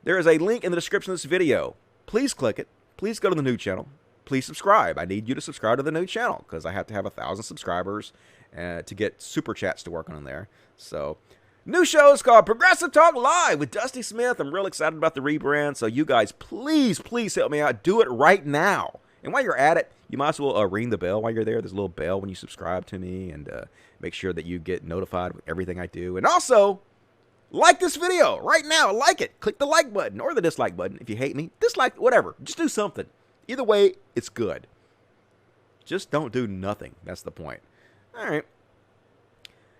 There is a link in the description of this video. Please click it. Please go to the new channel. Please subscribe. I need you to subscribe to the new channel because I have to have 1,000 subscribers to get super chats to work on there. So, new show is called Progressive Talk Live with Dusty Smith. I'm real excited about the rebrand. So you guys, please help me out. Do it right now. And while you're at it, you might as well ring the bell while you're there. There's a little bell when you subscribe to me, and make sure that you get notified with everything I do. And also, like this video right now. Like it. Click the like button or the dislike button if you hate me. Dislike, whatever. Just do something. Either way, it's good. Just don't do nothing. That's the point. All right.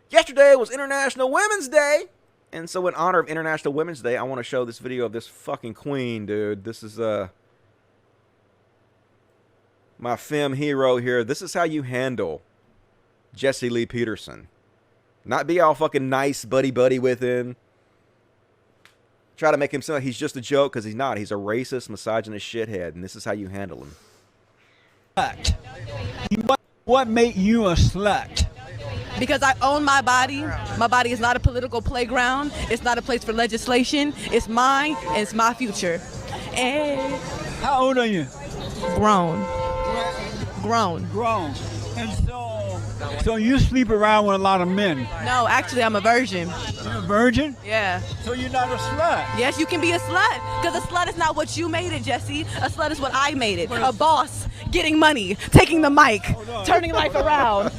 Yesterday was International Women's Day. And so in honor of International Women's Day, I want to show this video of this fucking queen, dude. This is my femme hero here. This is how you handle Jesse Lee Peterson. Not be all fucking nice buddy-buddy with him. Try to make him sound like he's just a joke, because he's not. He's a racist, misogynist shithead, and this is how you handle him. What made you a slut? Because I own my body. My body is not a political playground. It's not a place for legislation. It's mine, and it's my future. And how old are you? Grown. Grown. Grown. And so you sleep around with a lot of men? No, actually, I'm a virgin. You're a virgin? Yeah. So you're not a slut? Yes, you can be a slut. Because a slut is not what you made it, Jesse. A slut is what I made it. A boss, getting money, taking the mic, turning life around,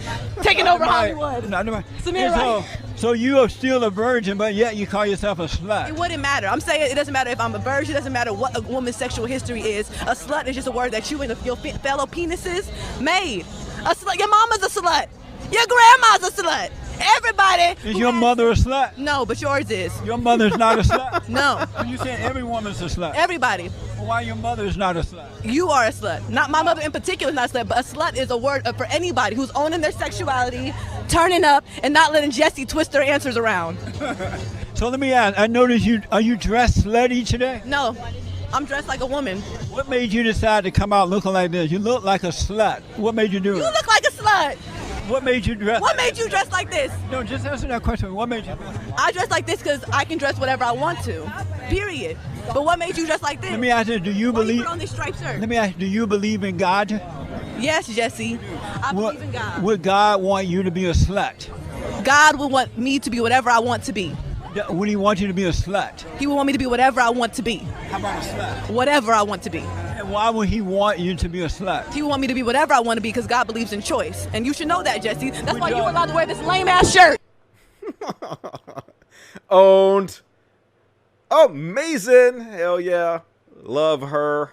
taking over Hollywood. Samir, right? So you are still a virgin, but yet you call yourself a slut. It wouldn't matter. I'm saying it doesn't matter if I'm a virgin. It doesn't matter what a woman's sexual history is. A slut is just a word that you and your fellow penises made. A slut. Your mama's a slut. Your grandma's a slut. Everybody. Is your mother a slut? No, but yours is. Your mother's not a slut? No. You saying every woman's a slut? Everybody. Well, why your mother's not a slut? You are a slut. Not my mother in particular is not a slut, but a slut is a word for anybody who's owning their sexuality, turning up, and not letting Jesse twist their answers around. So let me ask, I noticed are you dressed slutty today? No, I'm dressed like a woman. What made you decide to come out looking like this? You look like a slut. What made you do it? You look like a slut. What made you dress? What made you dress like this? No, just answer that question. What made you dress? I dress like this because I can dress whatever I want to. Period. But what made you dress like this? Let me ask you, do you believe? You put on this striped shirt? Let me ask you, do you believe in God? Yes, Jesse. I believe in God. Would God want you to be a slut? God would want me to be whatever I want to be. Would he want you to be a slut? He would want me to be whatever I want to be. How about a slut? Whatever I want to be. And why would he want you to be a slut? He would want me to be whatever I want to be because God believes in choice. And you should know that, Jesse. That's why you were allowed to wear this lame-ass shirt. Owned. Amazing. Hell yeah. Love her.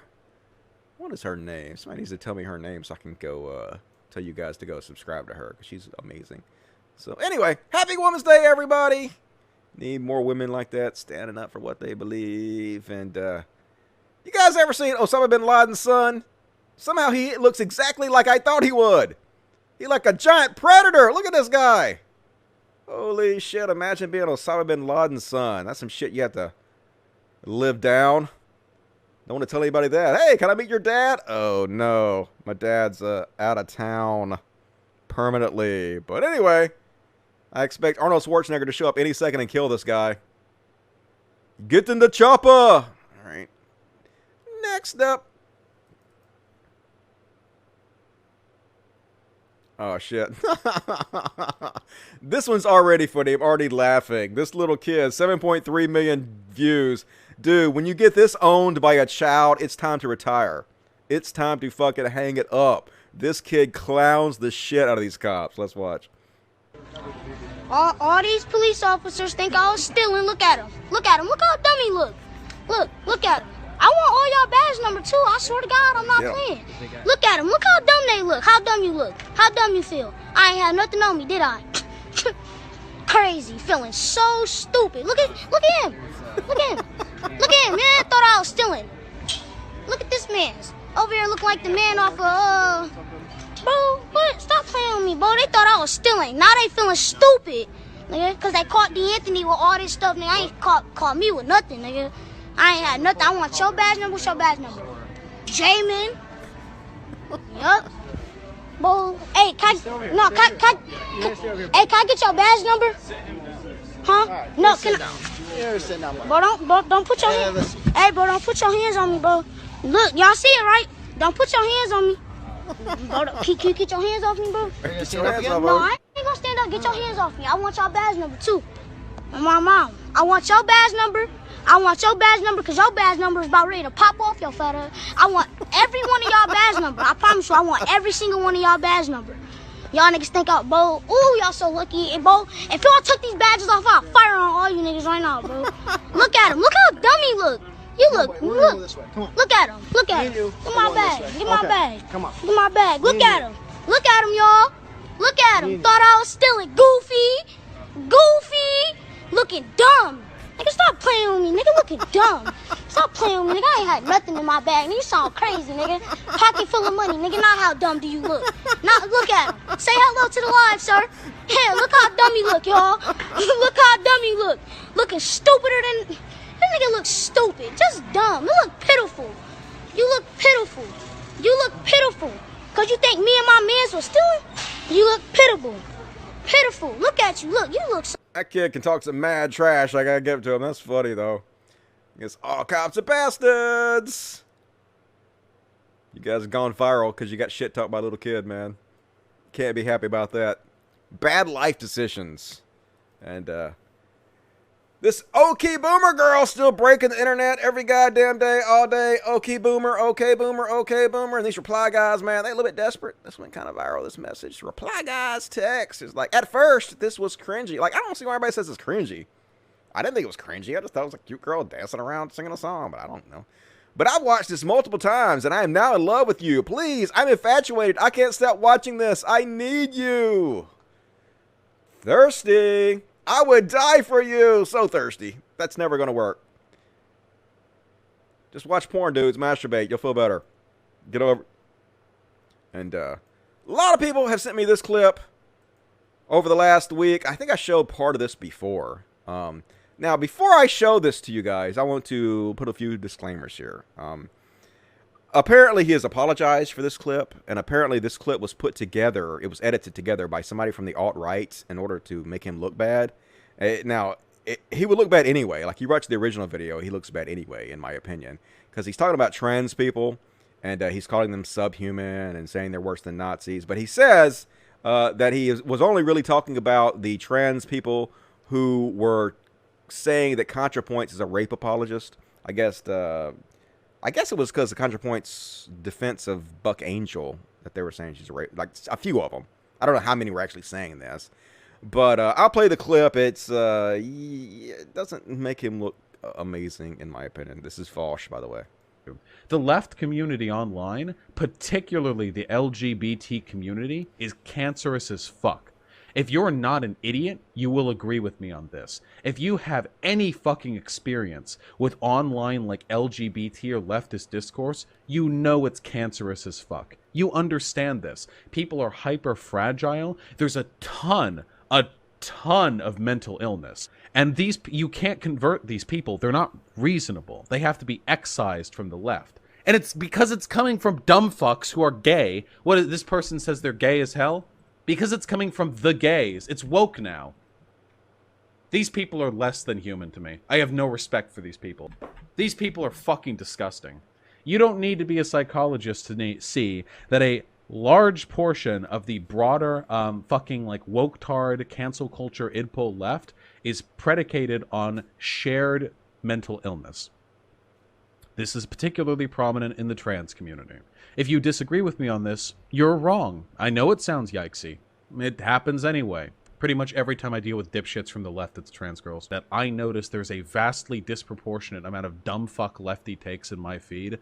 What is her name? Somebody needs to tell me her name so I can go tell you guys to go subscribe to her because she's amazing. So anyway, happy Women's Day, everybody. Need more women like that standing up for what they believe. And you guys ever seen Osama bin Laden's son? Somehow he looks exactly like I thought he would. He like a giant predator. Look at this guy. Holy shit, imagine being Osama bin Laden's son. That's some shit you have to live down. Don't want to tell anybody that. Hey, can I meet your dad? Oh, no. My dad's out of town permanently. But anyway, I expect Arnold Schwarzenegger to show up any second and kill this guy. Get in the chopper. All right. Next up. Oh, shit. This one's already funny. I'm already laughing. This little kid, 7.3 million views. Dude, when you get this owned by a child, it's time to retire. It's time to fucking hang it up. This kid clowns the shit out of these cops. Let's watch. All these police officers think I was stealing. Look at him. Look at him. Look how dumb he look. Look at him. I want all y'all badge number 2. I swear to God, I'm not playing. Look at him. Look how dumb they look. How dumb you look. How dumb you feel. I ain't had nothing on me, did I? Crazy. Feeling so stupid. Look at him. Look at him. Look at him, man. Thought I was stealing. Look at this man. Over here looking like the man off of, Bro, what? Stop playing with me, bro. They thought I was stealing. Now they feeling stupid, nigga. Because they caught D'Anthony with all this stuff, nigga. I ain't caught me with nothing, nigga. I ain't had nothing. I want your badge number. What's your badge number? Jamin. Yup. Bro, hey, can I get your badge number? Huh? No, can I? Bro, don't put your hands. Hey, bro, don't put your hands on me, bro. Look, y'all see it, right? Don't put your hands on me. Bro, can you get your hands off me, bro? Get your hands off, no, I ain't gonna stand up. Get your hands off me. I want your badge number too. And my mom, I want your badge number. I want your badge number because your badge number is about ready to pop off your fat ass. I want every one of y'all badge number. I promise you, I want every single one of y'all badge number. Y'all niggas think out, bro. Ooh, y'all so lucky. And, bro, if y'all took these badges off, I'll fire on all you niggas right now, bro. Look at him. Look how dumb he look. You look. Look at him. Look at him. Get my bag. Get my bag. Come on. Get my bag. Look at him. Look at him, y'all. Look at him. Thought I was stealing. Goofy. Goofy. Looking dumb. Nigga, stop playing with me. Nigga, looking dumb. Stop playing with me. Nigga, I ain't had nothing in my bag. Nigga, you sound crazy, nigga. Pocket full of money. Nigga, not how dumb do you look. Not, look at him. Say hello to the live, sir. Yeah, look how dumb you look, y'all. Look how dumb you look. Looking stupider than... That nigga looks stupid. Just dumb. You look pitiful. You look pitiful. You look pitiful. Because you think me and my mans was stealing? You look pitiful. Pitiful. Look at you. Look, you look so... That kid can talk some mad trash. I gotta give it to him. That's funny, though. I guess all cops are bastards. You guys have gone viral because you got shit talked by a little kid, man. Can't be happy about that. Bad life decisions. And, this OK Boomer girl still breaking the internet every goddamn day, all day. OK Boomer, OK Boomer, OK Boomer. And these reply guys, man, they a little bit desperate. This went kind of viral, this message. Reply guys text is like, at first, this was cringy. Like, I don't see why everybody says it's cringy. I didn't think it was cringy. I just thought it was a cute girl dancing around singing a song, but I don't know. But I've watched this multiple times, and I am now in love with you. Please, I'm infatuated. I can't stop watching this. I need you. Thirsty. I would die for you. So thirsty. That's never going to work. Just watch porn, dudes. Masturbate. You'll feel better. Get over. And a lot of people have sent me this clip over the last week. I think I showed part of this before. Now, before I show this to you guys, I want to put a few disclaimers here. Apparently, he has apologized for this clip, and apparently this clip was put together, it was edited together by somebody from the alt-right in order to make him look bad. Now, he would look bad anyway. Like, you watch the original video, he looks bad anyway, in my opinion. Because he's talking about trans people, and he's calling them subhuman and saying they're worse than Nazis. But he says that he was only really talking about the trans people who were saying that ContraPoints is a rape apologist. I guess it was because of ContraPoint's defense of Buck Angel that they were saying she's a rape. Like, a few of them. I don't know how many were actually saying this. But I'll play the clip. It doesn't make him look amazing, in my opinion. This is false, by the way. The left community online, particularly the LGBT community, is cancerous as fuck. If you're not an idiot, you will agree with me on this. If you have any fucking experience with online like LGBT or leftist discourse, you know it's cancerous as fuck. You understand this. People are hyper fragile. There's a ton of mental illness. And you can't convert these people. They're not reasonable. They have to be excised from the left. And it's because it's coming from dumb fucks who are gay. This person says they're gay as hell? Because it's coming from the gays. It's woke now. These people are less than human to me. I have no respect for these people. These people are fucking disgusting. You don't need to be a psychologist to see that a large portion of the broader fucking like woke-tard, cancel culture, idpo left is predicated on shared mental illness. This is particularly prominent in the trans community. If you disagree with me on this, you're wrong. I know it sounds yikesy. It happens anyway. Pretty much every time I deal with dipshits from the left that's trans girls, that I notice there's a vastly disproportionate amount of dumb fuck lefty takes in my feed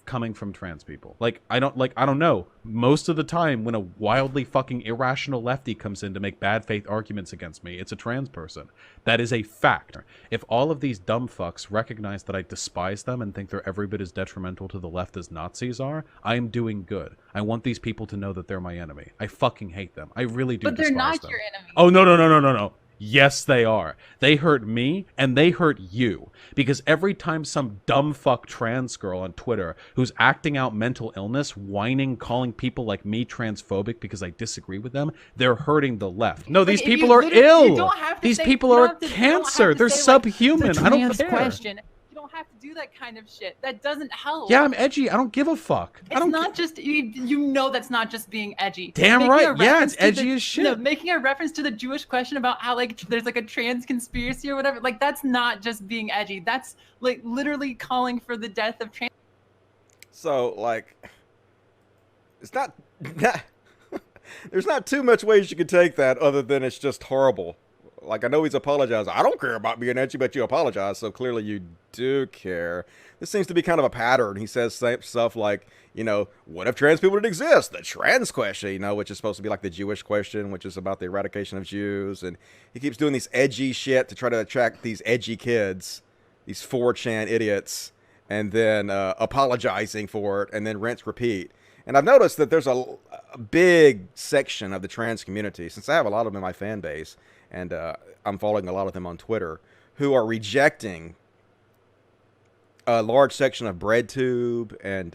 coming from trans people. I don't know. Most of the time when a wildly fucking irrational lefty comes in to make bad faith arguments against me, it's a trans person. That is a fact. If all of these dumb fucks recognize that I despise them and think they're every bit as detrimental to the left as Nazis are, I am doing good. I want these people to know that they're my enemy. I fucking hate them. I really do despise them. But they're not your enemy. Oh, no. Yes, they are. They hurt me, and they hurt you. Because every time some dumb fuck trans girl on Twitter who's acting out mental illness, whining, calling people like me transphobic because I disagree with them, they're hurting the left. No, these people are ill. These people are cancer. They're subhuman. I don't care. Question. You don't have to do that kind of shit. That doesn't help. Yeah, I'm edgy. I don't give a fuck. It's not just, you know that's not just being edgy. Damn right. Yeah, it's edgy as shit. No, making a reference to the Jewish question about how, like, there's, like, a trans conspiracy or whatever, like, that's not just being edgy. That's, like, literally calling for the death of trans. So, like, it's not there's not too much ways you could take that other than it's just horrible. Like, I know he's apologized. I don't care about being edgy, but you apologize, so clearly you do care. This seems to be kind of a pattern. He says stuff like, you know, what if trans people didn't exist? The trans question, you know, which is supposed to be like the Jewish question, which is about the eradication of Jews. And he keeps doing these edgy shit to try to attract these edgy kids, these 4chan idiots, and then apologizing for it, and then rinse, repeat. And I've noticed that there's a big section of the trans community, since I have a lot of them in my fan base, and I'm following a lot of them on Twitter, who are rejecting a large section of BreadTube and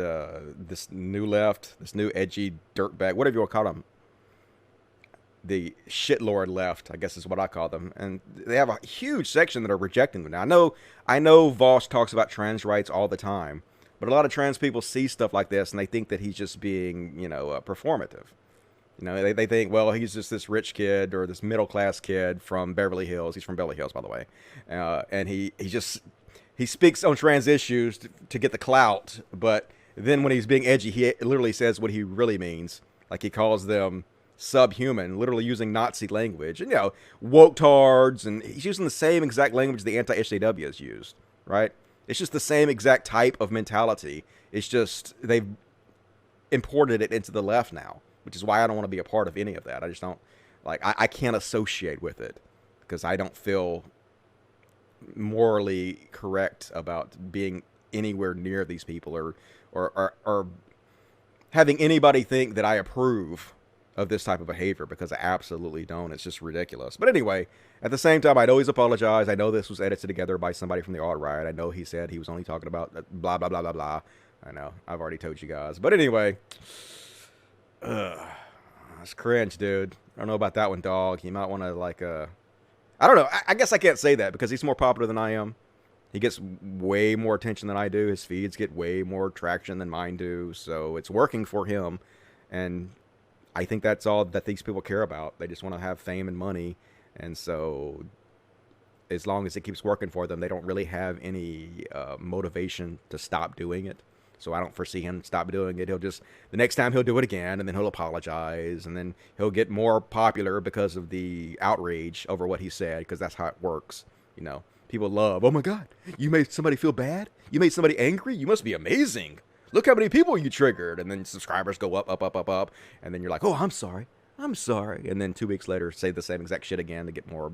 this new left, this new edgy dirtbag, whatever you want to call them. The shitlord left, I guess is what I call them. And they have a huge section that are rejecting them. Now, I know Voss talks about trans rights all the time, but a lot of trans people see stuff like this and they think that he's just being, you know, performative. You know, they think, well, he's just this rich kid or this middle-class kid from Beverly Hills. He's from Beverly Hills, by the way. And he speaks on trans issues to get the clout, but then when he's being edgy, he literally says what he really means. Like, he calls them subhuman, literally using Nazi language. And, you know, woke-tards, and he's using the same exact language the anti-SJW has used, right? It's just the same exact type of mentality. It's just they've imported it into the left now, which is why I don't want to be a part of any of that. I just don't, like, I can't associate with it because I don't feel morally correct about being anywhere near these people or having anybody think that I approve of this type of behavior, because I absolutely don't. It's just ridiculous. But anyway, at the same time, I know he's apologized. I know this was edited together by somebody from the alt-right. I know he said he was only talking about blah, blah, blah, blah, blah. I know. I've already told you guys. But anyway, it's cringe, dude. I don't know about that one, dog. You might want to, like, I don't know. I guess I can't say that because he's more popular than I am. He gets way more attention than I do. His feeds get way more traction than mine do. So it's working for him. And I think that's all that these people care about. They just want to have fame and money. And so as long as it keeps working for them, they don't really have any motivation to stop doing it. So I don't foresee him stop doing it. He'll just, the next time he'll do it again, and then he'll apologize, and then he'll get more popular because of the outrage over what he said, because that's how it works. You know, people love, oh my God, you made somebody feel bad? You made somebody angry? You must be amazing. Look how many people you triggered. And then subscribers go up, up, up, up, up. And then you're like, oh, I'm sorry. I'm sorry. And then 2 weeks later, say the same exact shit again to get more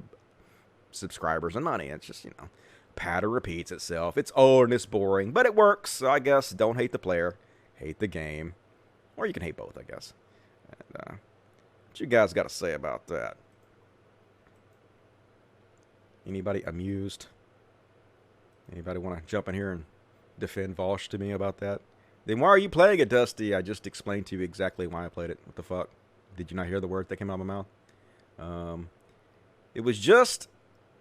subscribers and money. It's just, you know, pattern repeats itself. It's old and it's boring, but it works. So I guess don't hate the player, hate the game. Or you can hate both, I guess. And, what you guys got to say about that? Anybody amused? Anybody want to jump in here and defend Vosh to me about that? Then why are you playing it, Dusty? I just explained to you exactly why I played it. What the fuck? Did you not hear the words that came out of my mouth? It was just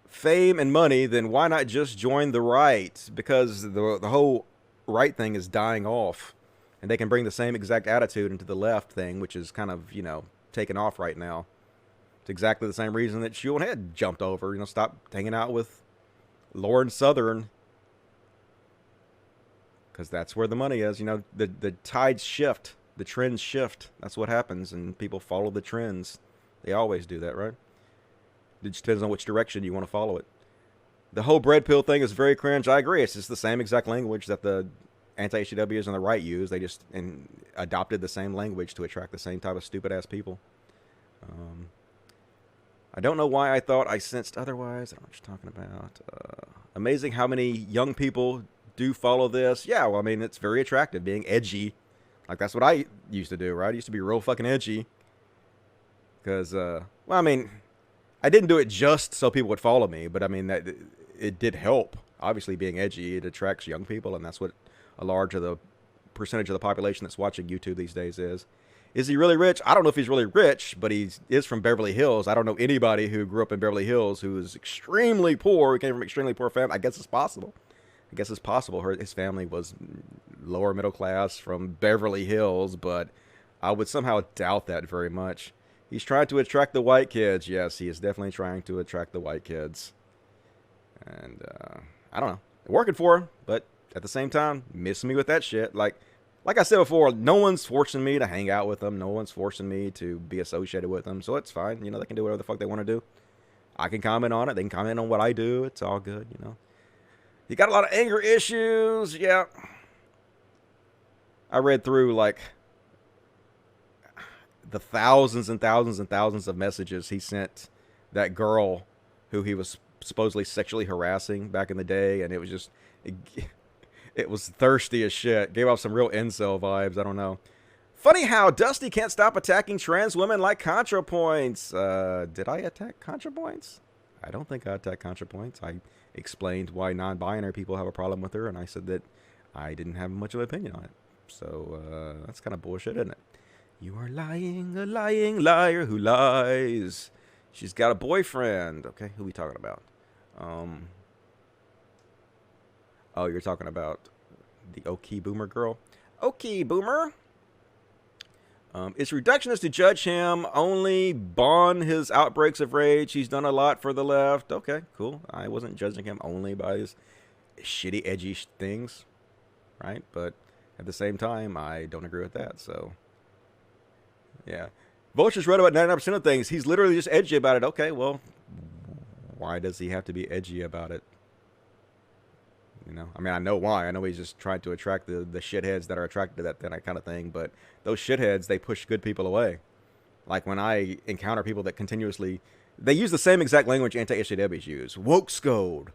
fame and money. Then why not just join the right? Because the whole right thing is dying off. And they can bring the same exact attitude into the left thing, which is kind of, you know, taking off right now. It's exactly the same reason that Shul had jumped over. You know, stop hanging out with Lauren Southern. Because that's where the money is. You know, the tides shift. The trends shift. That's what happens. And people follow the trends. They always do that, right? It just depends on which direction you want to follow it. The whole bread pill thing is very cringe. I agree. It's just the same exact language that the anti-HCWs and the right use. They just adopted the same language to attract the same type of stupid-ass people. I don't know why I thought I sensed otherwise. I don't know what you're talking about. Amazing how many young people do follow this. Yeah, well, I mean, it's very attractive, being edgy. Like, that's what I used to do, right? I used to be real fucking edgy. Because, well, I mean, I didn't do it just so people would follow me, but I mean, that it did help. Obviously, being edgy, it attracts young people, and that's what a large of the percentage of the population that's watching YouTube these days is. Is he really rich? I don't know if he's really rich, but he is from Beverly Hills. I don't know anybody who grew up in Beverly Hills who is extremely poor, who came from extremely poor family. I guess it's possible. I guess it's possible his family was lower middle class from Beverly Hills, but I would somehow doubt that very much. He's trying to attract the white kids. Yes, he is definitely trying to attract the white kids. And, I don't know. Working for him, but at the same time, miss me with that shit. Like I said before, no one's forcing me to hang out with them. No one's forcing me to be associated with them. So it's fine. You know, they can do whatever the fuck they want to do. I can comment on it. They can comment on what I do. It's all good, you know. You got a lot of anger issues. Yeah. I read through, like, the thousands and thousands and thousands of messages he sent that girl who he was supposedly sexually harassing back in the day, and it was just, it was thirsty as shit. Gave off some real incel vibes. I don't know. Funny how Dusty can't stop attacking trans women like ContraPoints. Did I attack ContraPoints? I don't think I attacked ContraPoints. I explained why non-binary people have a problem with her, and I said that I didn't have much of an opinion on it. So that's kind of bullshit, isn't it? You are lying, a lying liar who lies. She's got a boyfriend. Okay, who are we talking about? Oh, you're talking about the OK Boomer girl? OK Boomer. It's reductionist to judge him only on his outbreaks of rage. He's done a lot for the left. Okay, cool. I wasn't judging him only by his shitty, edgy things, right? But at the same time, I don't agree with that, so yeah. Vulture's right about 99% of things. He's literally just edgy about it. Okay, well, why does he have to be edgy about it? You know, I mean, I know why. I know he's just trying to attract the shitheads that are attracted to that kind of thing. But those shitheads, they push good people away. Like when I encounter people that continuously, they use the same exact language anti-SJWs use. Woke scold.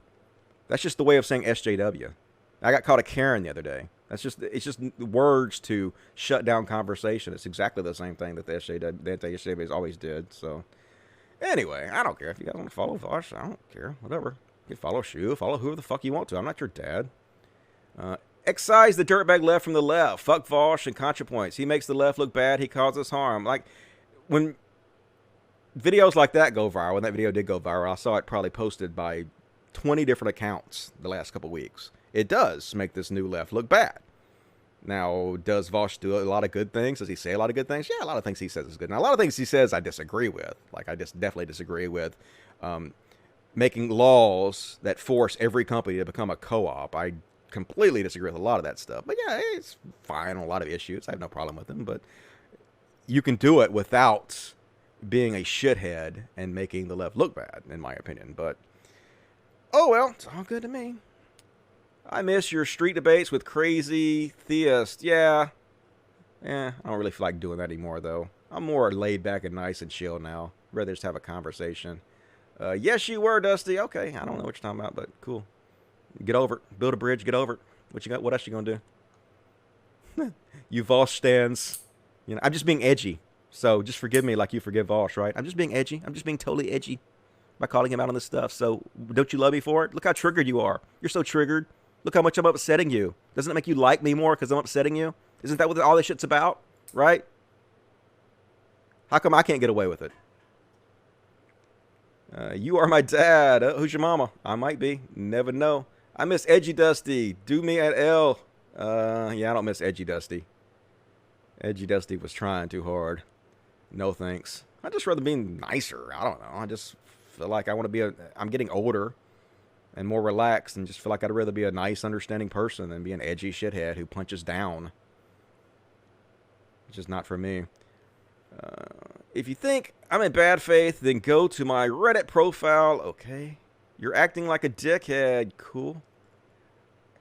That's just the way of saying SJW. I got called a Karen the other day. It's just words to shut down conversation. It's exactly the same thing that the anti-SJWs always did. So anyway, I don't care if you guys want to follow Vosh. I don't care. Whatever. You can follow Shu. Follow whoever the fuck you want to. I'm not your dad. Excise the dirtbag left from the left. Fuck Vosh and ContraPoints. He makes the left look bad. He causes harm. Like, when videos like that go viral, when that video did go viral, I saw it probably posted by 20 different accounts the last couple weeks. It does make this new left look bad. Now, does Vosh do a lot of good things? Does he say a lot of good things? Yeah, a lot of things he says is good. Now, a lot of things he says I disagree with. Like, I just definitely disagree with making laws that force every company to become a co-op. I completely disagree with a lot of that stuff. But yeah, it's fine on a lot of issues. I have no problem with them. But you can do it without being a shithead and making the left look bad, in my opinion. But, oh well, it's all good to me. I miss your street debates with crazy theists. Yeah. I don't really feel like doing that anymore, though. I'm more laid back and nice and chill now. I'd rather just have a conversation. Yes, you were, Dusty. Okay, I don't know what you're talking about, but cool. Get over it. Build a bridge. Get over it. What you got? What else you gonna do? You Vosh stands. You know, I'm just being edgy. So just forgive me like you forgive Vosh, right? I'm just being edgy. I'm just being totally edgy by calling him out on this stuff. So don't you love me for it? Look how triggered you are. You're so triggered. Look how much I'm upsetting you. Doesn't it make you like me more because I'm upsetting you? Isn't that what all this shit's about? Right? How come I can't get away with it? You are my dad. Who's your mama? I might be. Never know. I miss Edgy Dusty. Do me at L. Yeah, I don't miss Edgy Dusty. Edgy Dusty was trying too hard. No thanks. I'd just rather be nicer. I don't know. I just feel like I want to be I'm getting older and more relaxed and just feel like I'd rather be a nice, understanding person than be an edgy shithead who punches down. It's just not for me. If you think I'm in bad faith, then go to my Reddit profile. Okay. You're acting like a dickhead. Cool.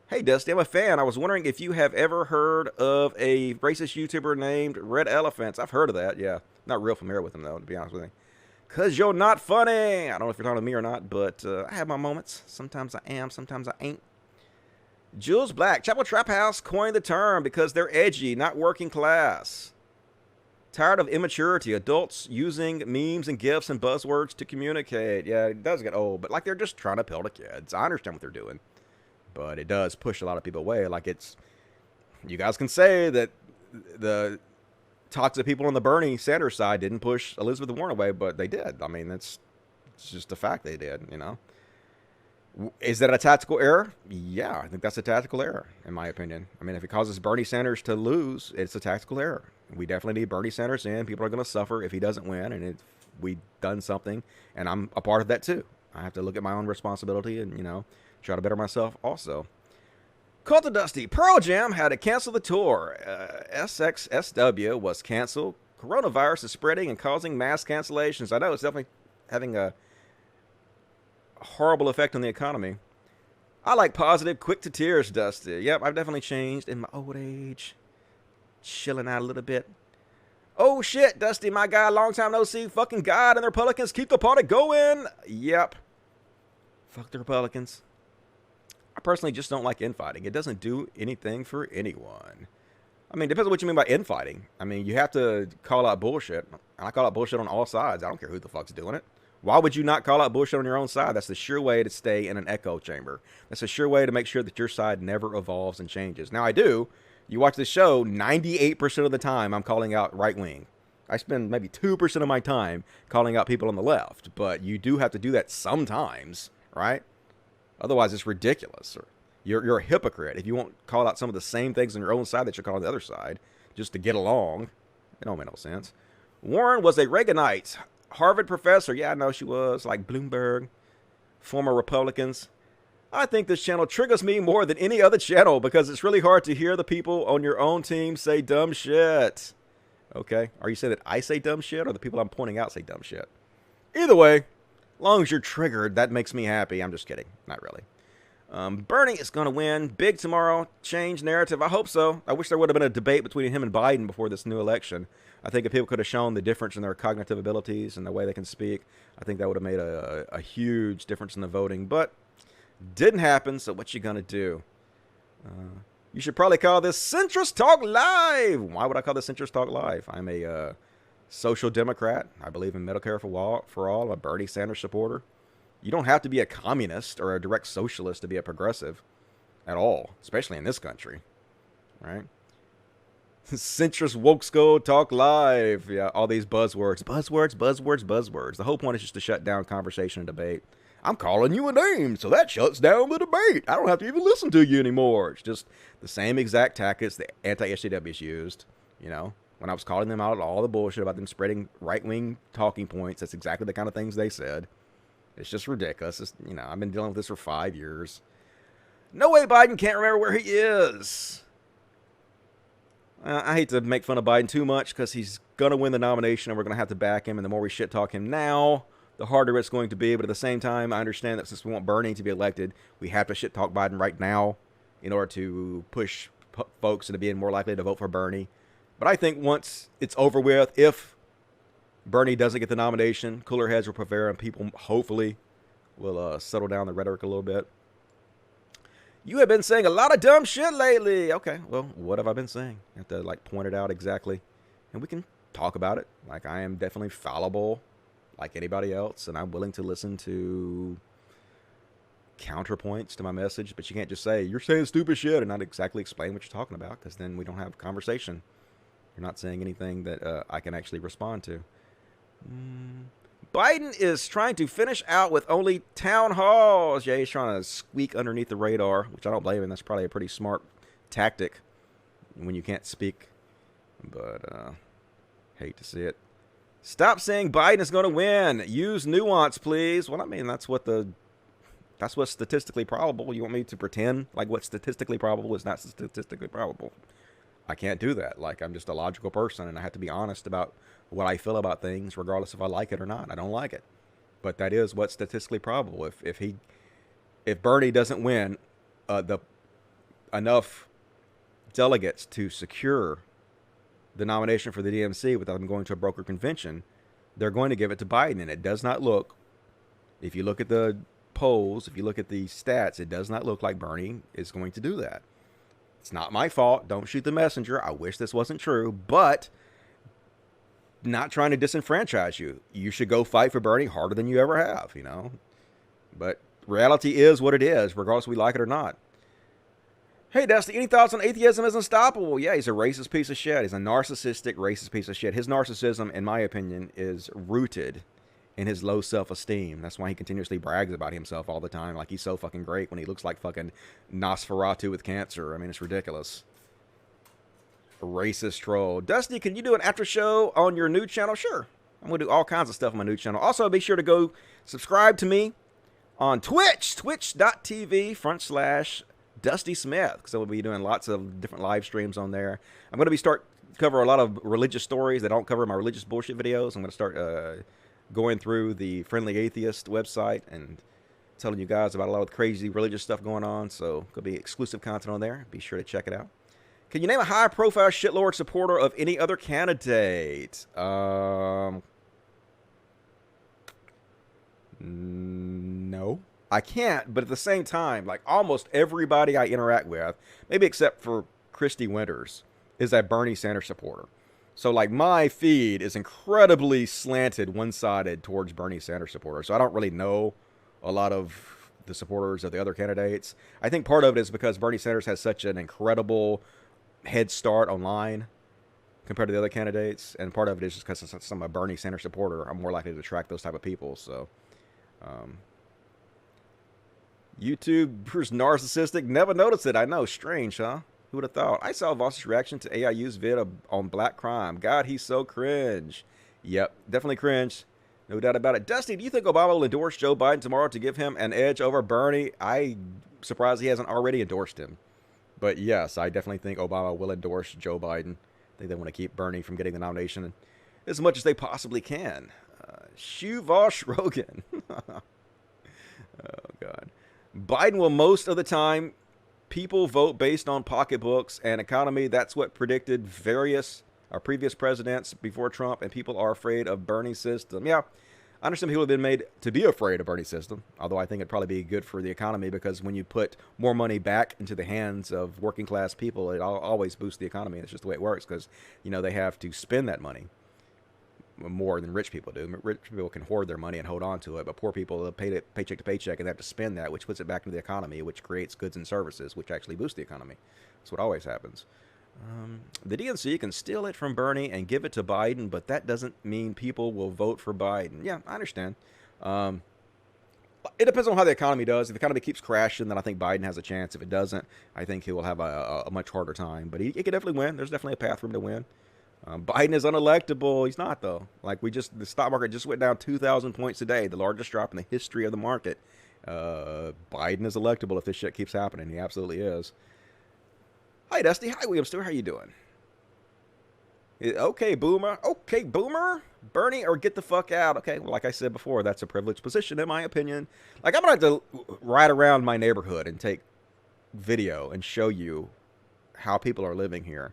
Hey, Dusty, I'm a fan. I was wondering if you have ever heard of a racist YouTuber named Red Elephants. I've heard of that, yeah. Not real familiar with him, though, to be honest with you. Because you're not funny. I don't know if you're talking to me or not, but I have my moments. Sometimes I am, sometimes I ain't. Jules Black, Chapel Trap House coined the term because they're edgy, not working class. Tired of immaturity, adults using memes and GIFs and buzzwords to communicate. Yeah, it does get old, but like they're just trying to appeal to kids. I understand what they're doing, but it does push a lot of people away. Like it's, you guys can say that the toxic people on the Bernie Sanders side didn't push Elizabeth Warren away, but they did. I mean, it's just a fact they did, you know. Is that a tactical error? Yeah, I think that's a tactical error, in my opinion. I mean, if it causes Bernie Sanders to lose, it's a tactical error. We definitely need Bernie Sanders in. People are going to suffer if he doesn't win, and we've done something, and I'm a part of that too. I have to look at my own responsibility and, you know, try to better myself also. Cult of Dusty, Pearl Jam had to cancel the tour. SXSW was canceled. Coronavirus is spreading and causing mass cancellations. I know it's definitely having a horrible effect on the economy. I like positive, quick to tears, Dusty. Yep, I've definitely changed in my old age. Chilling out a little bit. Oh shit, Dusty, my guy, long time no see. Fucking God and the Republicans keep the party going. Yep. Fuck the Republicans. I personally just don't like infighting. It doesn't do anything for anyone. I mean, depends on what you mean by infighting. I mean, you have to call out bullshit. I call out bullshit on all sides. I don't care who the fuck's doing it. Why would you not call out bullshit on your own side? That's the sure way to stay in an echo chamber. That's a sure way to make sure that your side never evolves and changes. Now, I do. You watch the show, 98% of the time I'm calling out right wing. I spend maybe 2% of my time calling out people on the left. But you do have to do that sometimes, right? Otherwise, it's ridiculous. You're a hypocrite if you won't call out some of the same things on your own side that you're calling the other side just to get along. It don't make no sense. Warren was a Reaganite. Harvard professor. Yeah, I know she was. Like Bloomberg. Former Republicans. I think this channel triggers me more than any other channel because it's really hard to hear the people on your own team say dumb shit. Okay. Are you saying that I say dumb shit or the people I'm pointing out say dumb shit? Either way, as long as you're triggered, that makes me happy. I'm just kidding. Not really. Bernie is going to win big tomorrow. Change narrative. I hope so. I wish there would have been a debate between him and Biden before this new election. I think if people could have shown the difference in their cognitive abilities and the way they can speak, I think that would have made a huge difference in the voting. But didn't happen, so what you going to do? You should probably call this Centrist Talk Live. Why would I call this Centrist Talk Live? I'm a social democrat. I believe in Medicare for all. I'm a Bernie Sanders supporter. You don't have to be a communist or a direct socialist to be a progressive at all, especially in this country, right? Centrist Woke School Talk Live. Yeah, all these buzzwords. Buzzwords. The whole point is just to shut down conversation and debate. I'm calling you a name, so that shuts down the debate. I don't have to even listen to you anymore. It's just the same exact tactics the anti-SJWs used, you know, when I was calling them out all the bullshit about them spreading right-wing talking points. That's exactly the kind of things they said. It's just ridiculous. It's, you know, I've been dealing with this for 5 years. No way Biden can't remember where he is. I hate to make fun of Biden too much because he's going to win the nomination and we're going to have to back him. And the more we shit talk him now, the harder it's going to be. But at the same time, I understand that since we want Bernie to be elected, we have to shit talk Biden right now in order to push folks into being more likely to vote for Bernie. But I think once it's over with, if Bernie doesn't get the nomination, cooler heads will prevail and people hopefully will settle down the rhetoric a little bit. You have been saying a lot of dumb shit lately. Okay, well, what have I been saying? I have to, like, point it out exactly. And we can talk about it. Like, I am definitely fallible like anybody else, and I'm willing to listen to counterpoints to my message. But you can't just say, you're saying stupid shit, and not exactly explain what you're talking about, because then we don't have a conversation. You're not saying anything that I can actually respond to. Biden is trying to finish out with only town halls. Yeah, he's trying to squeak underneath the radar, which I don't blame him. That's probably a pretty smart tactic when you can't speak. But hate to see it. Stop saying Biden is going to win. Use nuance, please. Well, I mean, that's what's statistically probable. You want me to pretend like what's statistically probable is not statistically probable? I can't do that. Like, I'm just a logical person, and I have to be honest about what I feel about things, regardless if I like it or not. I don't like it, but that is what's statistically probable. If Bernie doesn't win enough delegates to secure the nomination for the DNC without them going to a broker convention, they're going to give it to Biden. And it does not look, if you look at the polls, if you look at the stats, it does not look like Bernie is going to do that. It's not my fault. Don't shoot the messenger. I wish this wasn't true, but not trying to disenfranchise you. You should go fight for Bernie harder than you ever have, you know. But reality is what it is, regardless if we like it or not. Hey, Dusty, any thoughts on atheism is unstoppable? Yeah, he's a racist piece of shit. He's a narcissistic, racist piece of shit. His narcissism, in my opinion, is rooted in his low self-esteem. That's why he continuously brags about himself all the time, like he's so fucking great when he looks like fucking Nosferatu with cancer. I mean, it's ridiculous. A racist troll. Dusty, can you do an after show on your new channel? Sure. I'm going to do all kinds of stuff on my new channel. Also, be sure to go subscribe to me on Twitch, twitch.tv/Dusty Smith, because I will be doing lots of different live streams on there. I'm going to cover a lot of religious stories that don't cover my religious bullshit videos. I'm going to start going through the Friendly Atheist website and telling you guys about a lot of crazy religious stuff going on. So could be exclusive content on there. Be sure to check it out. Can you name a high-profile shitlord supporter of any other candidate? No. I can't, but at the same time, like almost everybody I interact with, maybe except for Christy Winters, is a Bernie Sanders supporter. So like my feed is incredibly slanted, one-sided towards Bernie Sanders supporters. So I don't really know a lot of the supporters of the other candidates. I think part of it is because Bernie Sanders has such an incredible head start online compared to the other candidates, and part of it is just because I'm a Bernie Sanders supporter, I'm more likely to attract those type of people. So YouTuber's narcissistic, never noticed it. I know, strange, huh? Who would have thought? I saw Voss's reaction to AIU's vid on black crime. God, he's so cringe. Yep, definitely cringe. No doubt about it. Dusty, do you think Obama will endorse Joe Biden tomorrow to give him an edge over Bernie? I'm surprised he hasn't already endorsed him. But yes, I definitely think Obama will endorse Joe Biden. I think they want to keep Bernie from getting the nomination as much as they possibly can. Shoe Vosh Rogan. Oh, God. Biden will most of the time. People vote based on pocketbooks and economy. That's what predicted various previous presidents before Trump, and people are afraid of Bernie's system. Yeah, I understand people have been made to be afraid of Bernie's system, although I think it'd probably be good for the economy because when you put more money back into the hands of working class people, it always boosts the economy. It's just the way it works because, you know, they have to spend that money more than rich people do. Rich people can hoard their money and hold on to it, but poor people pay it paycheck to paycheck and they have to spend that, which puts it back into the economy, which creates goods and services, which actually boost the economy. That's what always happens. The DNC can steal it from Bernie and give it to Biden, but that doesn't mean people will vote for Biden. Yeah, I understand. It depends on how the economy does. If the economy keeps crashing, then I think Biden has a chance. If it doesn't, I think he will have a much harder time. But he could definitely win. There's definitely a path for him to win. Biden is unelectable. He's not, though. Like, the stock market just went down 2,000 points today, the largest drop in the history of the market. Biden is electable if this shit keeps happening. He absolutely is. Hi, Dusty. Hi, William Stewart. How you doing? Okay, Boomer. Okay, Boomer. Bernie or get the fuck out. Okay, well, like I said before, that's a privileged position, in my opinion. Like, I'm going to have to ride around my neighborhood and take video and show you how people are living here.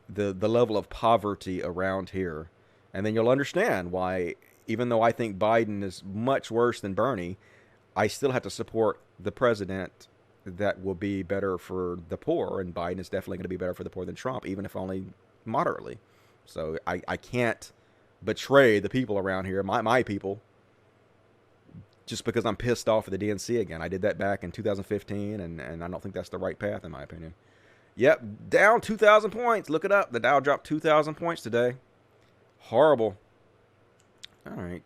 The level of poverty around here. And then you'll understand why, even though I think Biden is much worse than Bernie, I still have to support the president that will be better for the poor, and Biden is definitely going to be better for the poor than Trump, even if only moderately. So I can't betray the people around here, my people, just because I'm pissed off at the DNC again. I did that back in 2015, and I don't think that's the right path, in my opinion. Yep, down 2,000 points. Look it up. The Dow dropped 2,000 points today. Horrible. All right.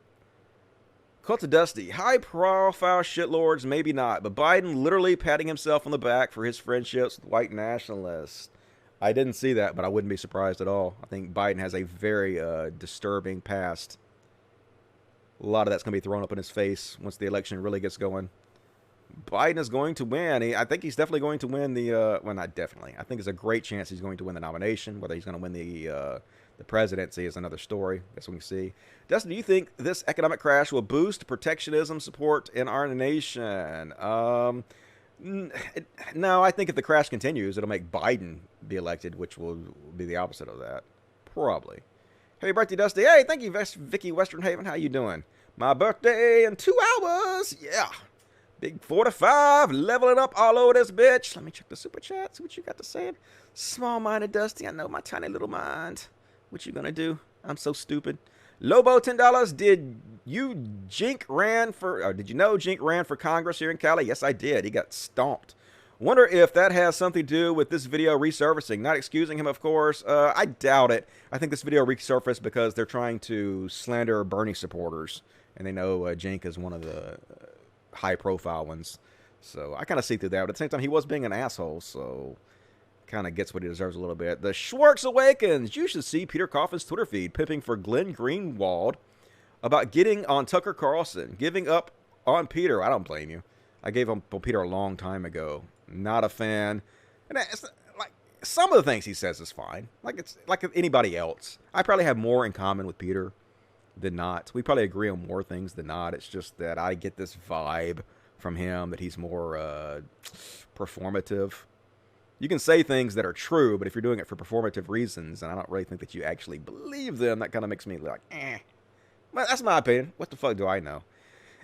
Cult of Dusty. High-profile shitlords, maybe not, but Biden literally patting himself on the back for his friendships with white nationalists. I didn't see that, but I wouldn't be surprised at all. I think Biden has a very disturbing past. A lot of that's going to be thrown up in his face once the election really gets going. Biden is going to win. I think he's definitely going to win the, well, not definitely. I think there's a great chance he's going to win the nomination. Whether he's going to win the presidency is another story. That's what we see. Dustin, do you think this economic crash will boost protectionism support in our nation? No, I think if the crash continues, it'll make Biden be elected, which will be the opposite of that. Probably. Happy birthday, Dusty. Hey, thank you, Vicky Western Haven. How you doing? My birthday in 2 hours. Yeah. Big 45, leveling up all over this bitch. Let me check the super chat, see what you got to say. Small-minded Dusty, I know my tiny little mind. What you gonna do? I'm so stupid. Lobo, $10. Did you know Cenk ran for Congress here in Cali? Yes, I did. He got stomped. Wonder if that has something to do with this video resurfacing. Not excusing him, of course. I doubt it. I think this video resurfaced because they're trying to slander Bernie supporters, and they know Cenk is one of the high-profile ones. So I kind of see through that. But at the same time, he was being an asshole, so kind of gets what he deserves a little bit. The Schwartz Awakens. You should see Peter Coffin's Twitter feed pimping for Glenn Greenwald about getting on Tucker Carlson, giving up on Peter. I don't blame you. I gave up on Peter a long time ago. Not a fan. And it's like some of the things he says is fine. Like it's like anybody else. I probably have more in common with Peter than not. We probably agree on more things than not. It's just that I get this vibe from him that he's more performative. You can say things that are true, but if you're doing it for performative reasons, and I don't really think that you actually believe them, that kind of makes me like, eh. But that's my opinion. What the fuck do I know?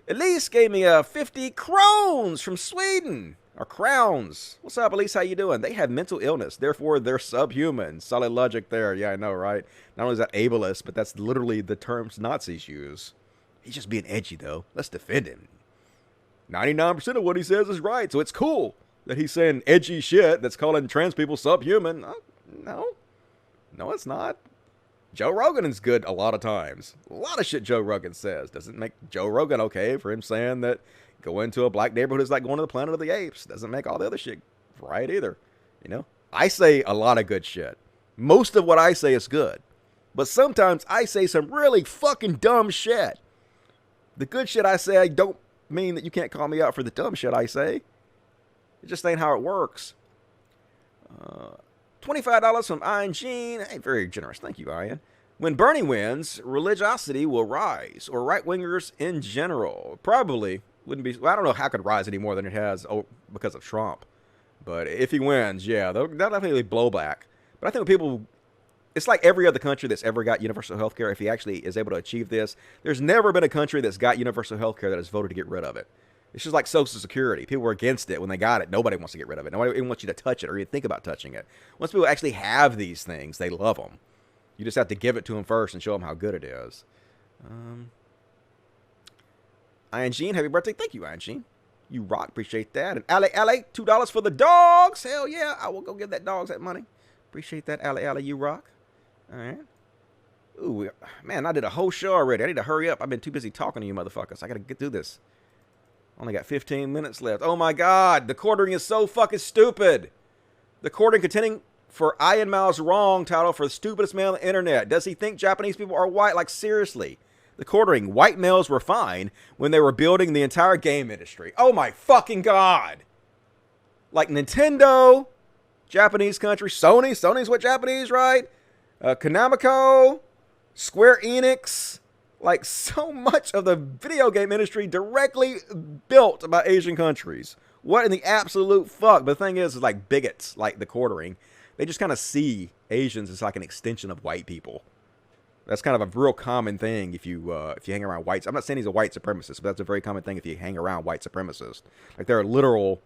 Elise gave me 50 crowns from Sweden. Or crowns. What's up, Elise? How you doing? They have mental illness. Therefore, they're subhuman. Solid logic there. Yeah, I know, right? Not only is that ableist, but that's literally the terms Nazis use. He's just being edgy, though. Let's defend him. 99% of what he says is right, so it's cool that he's saying edgy shit that's calling trans people subhuman. No. No, it's not. Joe Rogan is good a lot of times. A lot of shit Joe Rogan says doesn't make Joe Rogan okay for him saying that going to a black neighborhood is like going to the Planet of the Apes. Doesn't make all the other shit right either. You know? I say a lot of good shit. Most of what I say is good. But sometimes I say some really fucking dumb shit. The good shit I say don't mean that you can't call me out for the dumb shit I say. It just ain't how it works. $25 from Ian Jean. Hey, very generous. Thank you, Ian. When Bernie wins, religiosity will rise, or right-wingers in general. Probably wouldn't be. Well, I don't know how it could rise any more than it has because of Trump. But if he wins, yeah, they'll definitely blow back. But I think when people, it's like every other country that's ever got universal health care. If he actually is able to achieve this, there's never been a country that's got universal health care that has voted to get rid of it. It's just like Social Security. People were against it when they got it. Nobody wants to get rid of it. Nobody even wants you to touch it or even think about touching it. Once people actually have these things, they love them. You just have to give it to them first and show them how good it is. Ian Jean, happy birthday. Thank you, Ian Jean. You rock. Appreciate that. And Ale, $2 for the dogs. Hell yeah. I will go give that dogs that money. Appreciate that, Ale. You rock. All right. Ooh, man, I did a whole show already. I need to hurry up. I've been too busy talking to you motherfuckers. I got to get through this. Only got 15 minutes left. Oh my God. The quartering is so fucking stupid. The quartering contending for Ian Miles wrong title for the stupidest man on the internet. Does he think Japanese people are white? Like, seriously. The quartering. White males were fine when they were building the entire game industry. Oh my fucking God. Like Nintendo, Japanese country, Sony's what Japanese, right? Konami, Square Enix. Like, so much of the video game industry directly built by Asian countries. What in the absolute fuck? But the thing is like bigots, like the quartering, they just kind of see Asians as like an extension of white people. That's kind of a real common thing if you hang around whites. I'm not saying he's a white supremacist, but that's a very common thing if you hang around white supremacists. Like, there are literal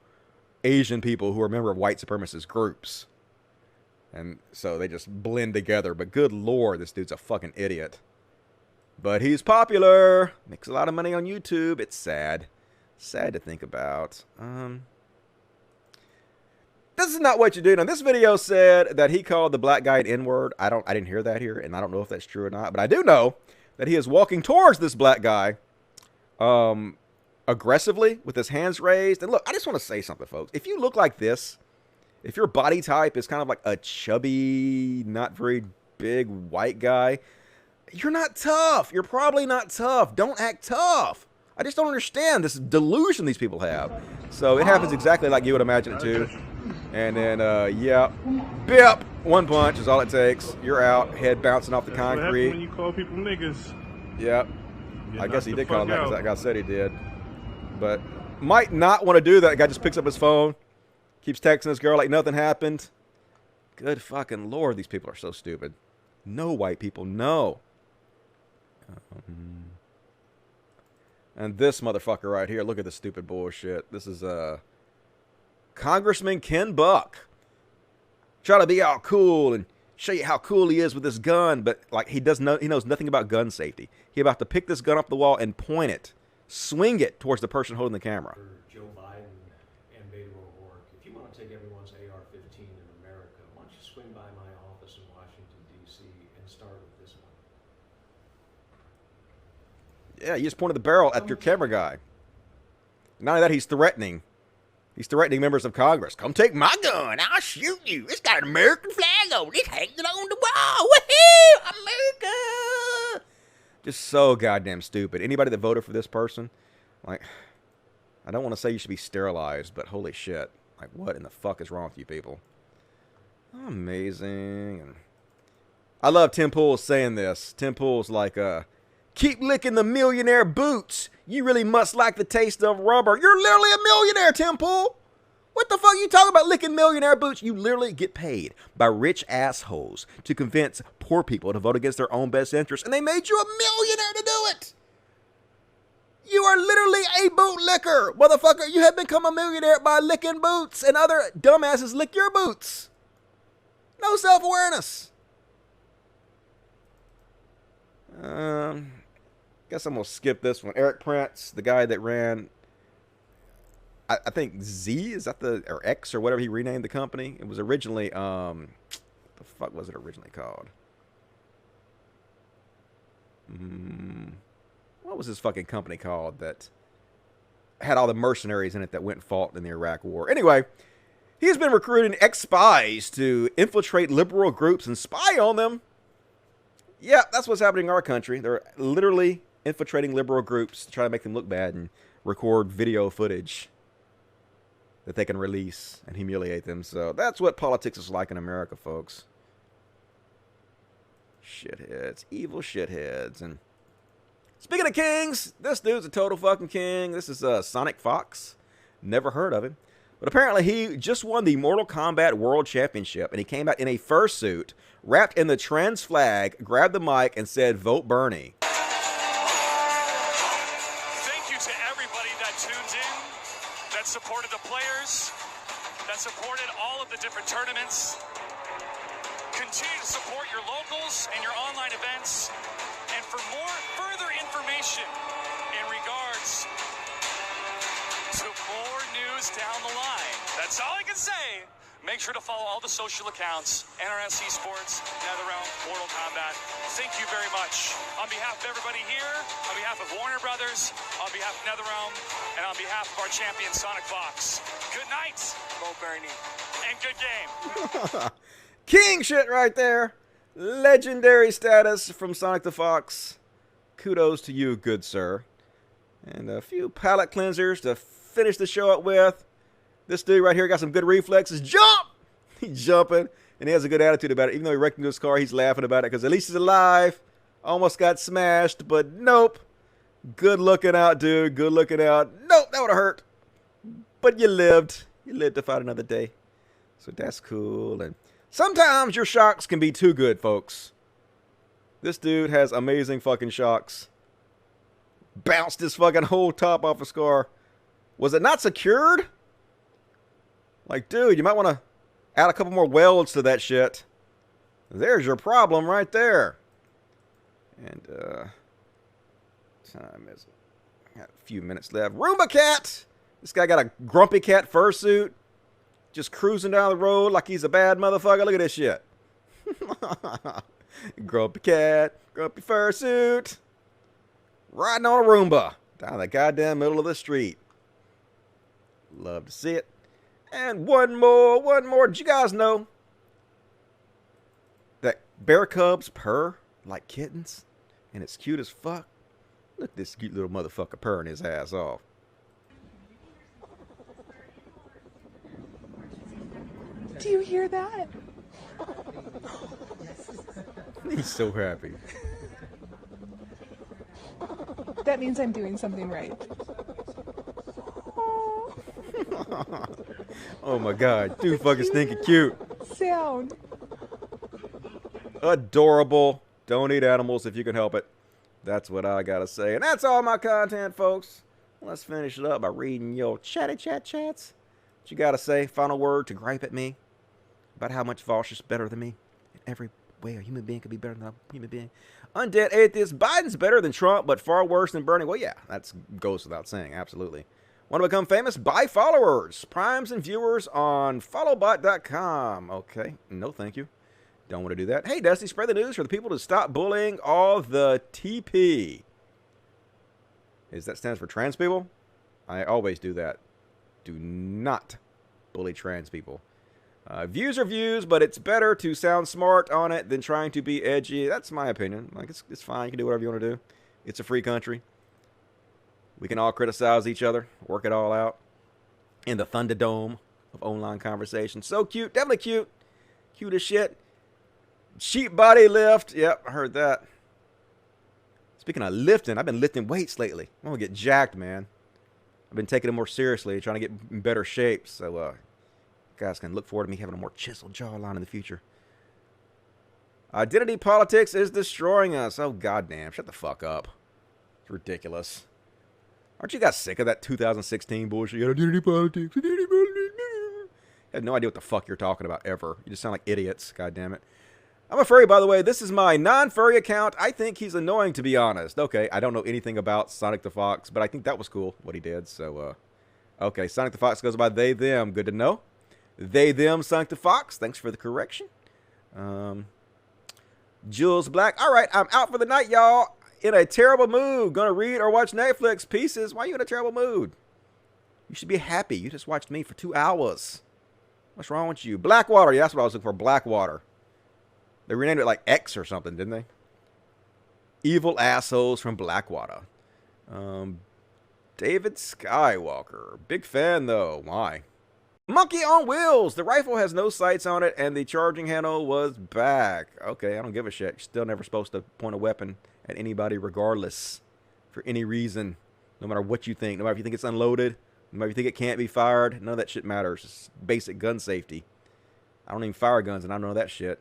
Asian people who are member of white supremacist groups. And so they just blend together. But good Lord, this dude's a fucking idiot. But he's popular. Makes a lot of money on YouTube. It's sad. Sad to think about. This is not what you do. Now, this video said that he called the black guy an N-word. I didn't hear that here, and I don't know if that's true or not. But I do know that he is walking towards this black guy aggressively with his hands raised. And look, I just want to say something, folks. If you look like this, if your body type is kind of like a chubby, not very big white guy, you're not tough. You're probably not tough. Don't act tough. I just don't understand this delusion these people have. So it happens exactly like you would imagine it to. And then, yeah, bip, one punch is all it takes. You're out, head bouncing off the concrete. When you call people niggas. Yep. I guess he did call him that because that guy said he did. But might not want to do that. The guy just picks up his phone, keeps texting this girl like nothing happened. Good fucking Lord, these people are so stupid. No, white people, no. And this motherfucker right here, look at this stupid bullshit. This is Congressman Ken Buck. Try to be all cool and show you how cool he is with this gun, but like he knows nothing about gun safety. He about to pick this gun up the wall and point it, swing it towards the person holding the camera. Joe Biden and Beto O'Rourke, if you want to take everyone's AR-15 in America, why don't you swing by my office in Washington, D.C. and start with this one? Yeah, you just pointed the barrel at your camera guy. Not only that, he's threatening. He's threatening members of Congress. Come take my gun. I'll shoot you. It's got an American flag on it. It's hanging on the wall. Woohoo! America! Just so goddamn stupid. Anybody that voted for this person, like, I don't want to say you should be sterilized, but holy shit. Like, what in the fuck is wrong with you people? Amazing. And I love Tim Pool's saying this. Tim Pool's like, keep licking the millionaire boots. You really must like the taste of rubber. You're literally a millionaire, Tim Pool. What the fuck you talking about licking millionaire boots? You literally get paid by rich assholes to convince poor people to vote against their own best interests, and they made you a millionaire to do it. You are literally a bootlicker, motherfucker. You have become a millionaire by licking boots, and other dumbasses lick your boots. No self-awareness. Guess I'm gonna skip this one. Eric Prince, the guy that ran, I think Z, is that or X or whatever he renamed the company. It was originally, what the fuck was it originally called? What was his fucking company called that had all the mercenaries in it that went and fought in the Iraq War? Anyway, he's been recruiting ex-spies to infiltrate liberal groups and spy on them. Yeah, that's what's happening in our country. They're literally infiltrating liberal groups to try to make them look bad and record video footage that they can release and humiliate them. So that's what politics is like in America, folks. Shitheads. Evil shitheads. And speaking of kings, this dude's a total fucking king. This is Sonic Fox. Never heard of him. But apparently he just won the Mortal Kombat World Championship, and he came out in a fursuit, wrapped in the trans flag, grabbed the mic, and said, "Vote Bernie." Thank you to everybody that tuned in, that supported the players, that supported all of the different tournaments. Continue to support your locals and your online events. And for further information in regards to more news down the line, that's all I can say. Make sure to follow all the social accounts, NRSC Sports, NetherRealm, Mortal Kombat. Thank you very much. On behalf of everybody here, on behalf of Warner Brothers, on behalf of NetherRealm, and on behalf of our champion, Sonic Fox, good night, Bo Bernie, and good game. King shit right there. Legendary status from Sonic the Fox. Kudos to you, good sir. And a few palate cleansers to finish the show up with. This dude right here got some good reflexes. Jump! He's jumping, and he has a good attitude about it. Even though he wrecked into his car, he's laughing about it because at least he's alive. Almost got smashed, but nope. Good looking out, dude. Good looking out. Nope, that would have hurt. But you lived. You lived to fight another day. So that's cool. And sometimes your shocks can be too good, folks. This dude has amazing fucking shocks. Bounced his fucking whole top off his car. Was it not secured? Like, dude, you might want to add a couple more welds to that shit. There's your problem right there. And, time is, got a few minutes left. Roomba Cat! This guy got a grumpy cat fursuit. Just cruising down the road like he's a bad motherfucker. Look at this shit. Grumpy cat, grumpy fursuit. Riding on a Roomba down the goddamn middle of the street. Love to see it. And one more. Did you guys know that bear cubs purr like kittens? And it's cute as fuck. Look at this cute little motherfucker purring his ass off. Do you hear that? He's so happy. That means I'm doing something right. Oh my god, too fucking stinking cute. Sound. Adorable. Don't eat animals if you can help it. That's what I gotta say. And that's all my content, folks. Let's finish it up by reading your chats. What you gotta say? Final word to gripe at me about how much Vosh is better than me in every way a human being could be better than a human being. Undead atheist. Biden's better than Trump, but far worse than Bernie. Well, yeah, that goes without saying. Absolutely. Want to become famous? Buy followers, primes, and viewers on followbot.com. Okay, no thank you. Don't want to do that. Hey, Dusty, spread the news for the people to stop bullying all the TP. That stands for trans people? I always do that. Do not bully trans people. Views are views, but it's better to sound smart on it than trying to be edgy. That's my opinion. Like, it's fine. You can do whatever you want to do. It's a free country. We can all criticize each other, work it all out in the Thunderdome of online conversation. So cute, definitely cute. Cute as shit. Cheap body lift. Yep, I heard that. Speaking of lifting, I've been lifting weights lately. I'm going to get jacked, man. I've been taking it more seriously, trying to get in better shape. So, guys can look forward to me having a more chiseled jawline in the future. Identity politics is destroying us. Oh, goddamn. Shut the fuck up. It's ridiculous. Aren't you guys sick of that 2016 bullshit? Identity politics. Identity politics. I have no idea what the fuck you're talking about ever. You just sound like idiots. God damn it. I'm a furry, by the way. This is my non-furry account. I think he's annoying, to be honest. Okay, I don't know anything about Sonic the Fox, but I think that was cool, what he did. So, okay, Sonic the Fox goes by they, them. Good to know. They, them, Sonic the Fox. Thanks for the correction. Jules Black. All right, I'm out for the night, y'all. In a terrible mood. Gonna read or watch Netflix. Pieces. Why are you in a terrible mood? You should be happy. You just watched me for 2 hours. What's wrong with you? Blackwater. Yeah, that's what I was looking for. Blackwater. They renamed it like X or something, didn't they? Evil assholes from Blackwater. David Skywalker. Big fan, though. Why? Monkey on wheels. The rifle has no sights on it, and the charging handle was back. Okay, I don't give a shit. You're still never supposed to point a weapon at anybody regardless. For any reason. No matter what you think. No matter if you think it's unloaded. No matter if you think it can't be fired. None of that shit matters. It's basic gun safety. I don't even fire guns, and I don't know that shit.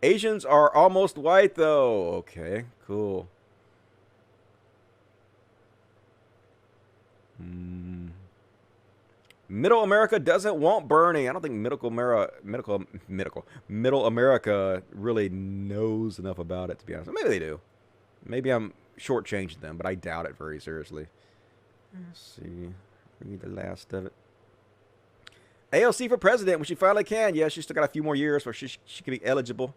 Asians are almost white, though. Okay, cool. Middle America doesn't want Bernie. I don't think Middle America really knows enough about it, to be honest. Maybe they do. Maybe I'm shortchanging them, but I doubt it very seriously. Let's see. Read the last of it. AOC for president when she finally can. Yeah, she's still got a few more years where she can be eligible.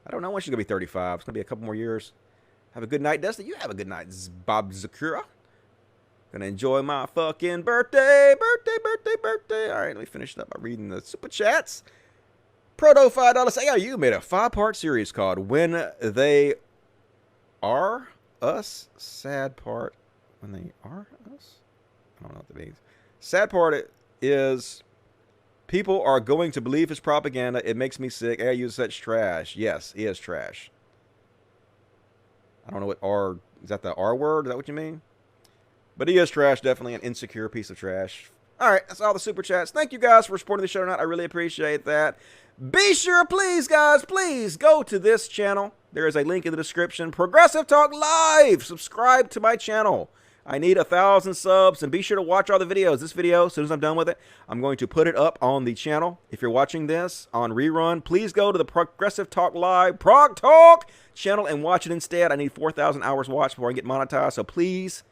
I don't know when she's going to be 35. It's going to be a couple more years. Have a good night, Dustin. You have a good night, Bob Zakura. Gonna enjoy my fucking birthday. Birthday. All right, let me finish up by reading the super chats. Proto $5. AIU made a 5-part series called When They Are Us. Sad part. When they are us? I don't know what that means. Sad part is people are going to believe his propaganda. It makes me sick. AIU is such trash. Yes, he is trash. I don't know what R... Is that the R word? Is that what you mean? But he is trash, definitely an insecure piece of trash. All right, that's all the super chats. Thank you guys for supporting the show tonight. I really appreciate that. Be sure, please, guys, please go to this channel. There is a link in the description. Progressive Talk Live. Subscribe to my channel. I need 1,000 subs, and be sure to watch all the videos. This video, as soon as I'm done with it, I'm going to put it up on the channel. If you're watching this on rerun, please go to the Progressive Talk Live Prog Talk channel and watch it instead. I need 4,000 hours watched before I get monetized, so please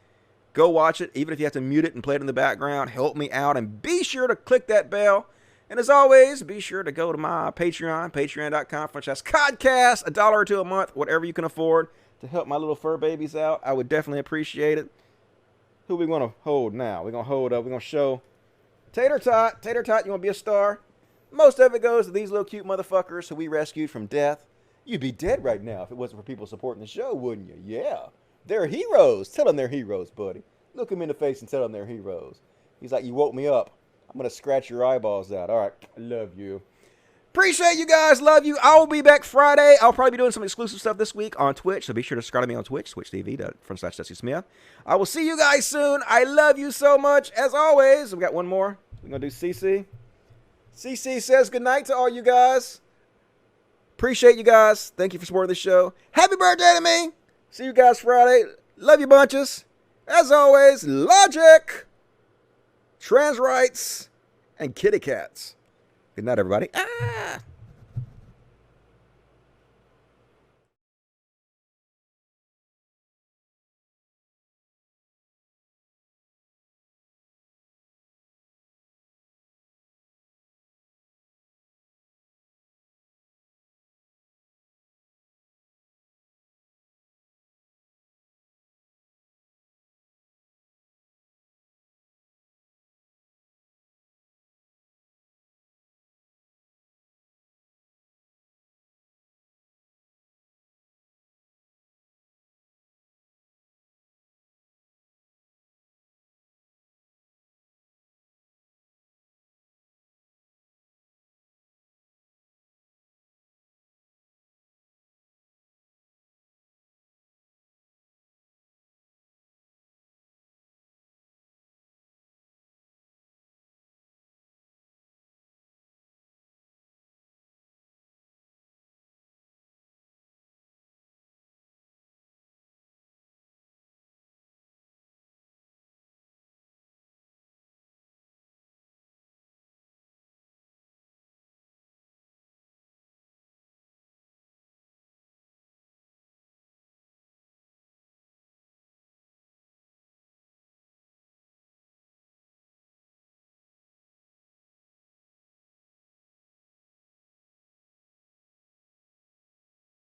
go watch it, even if you have to mute it and play it in the background. Help me out, and be sure to click that bell. And as always, be sure to go to my Patreon, patreon.com/Codcast, $1 or $2 a month, whatever you can afford to help my little fur babies out. I would definitely appreciate it. Who we going to hold now? We're going to hold up. We're going to show Tater Tot. Tater Tot, you want to be a star? Most of it goes to these little cute motherfuckers who we rescued from death. You'd be dead right now if it wasn't for people supporting the show, wouldn't you? Yeah. They're heroes. Tell them they're heroes, buddy. Look them in the face and tell them they're heroes. He's like, you woke me up. I'm going to scratch your eyeballs out. All right. I love you. Appreciate you guys. Love you. I will be back Friday. I'll probably be doing some exclusive stuff this week on Twitch. So be sure to subscribe to me on Twitch, twitch.tv/DustySmith. I will see you guys soon. I love you so much. As always, we got one more. We're going to do CC. CC says goodnight to all you guys. Appreciate you guys. Thank you for supporting the show. Happy birthday to me. See you guys Friday. Love you bunches. As always, logic, trans rights, and kitty cats. Good night, everybody. Ah!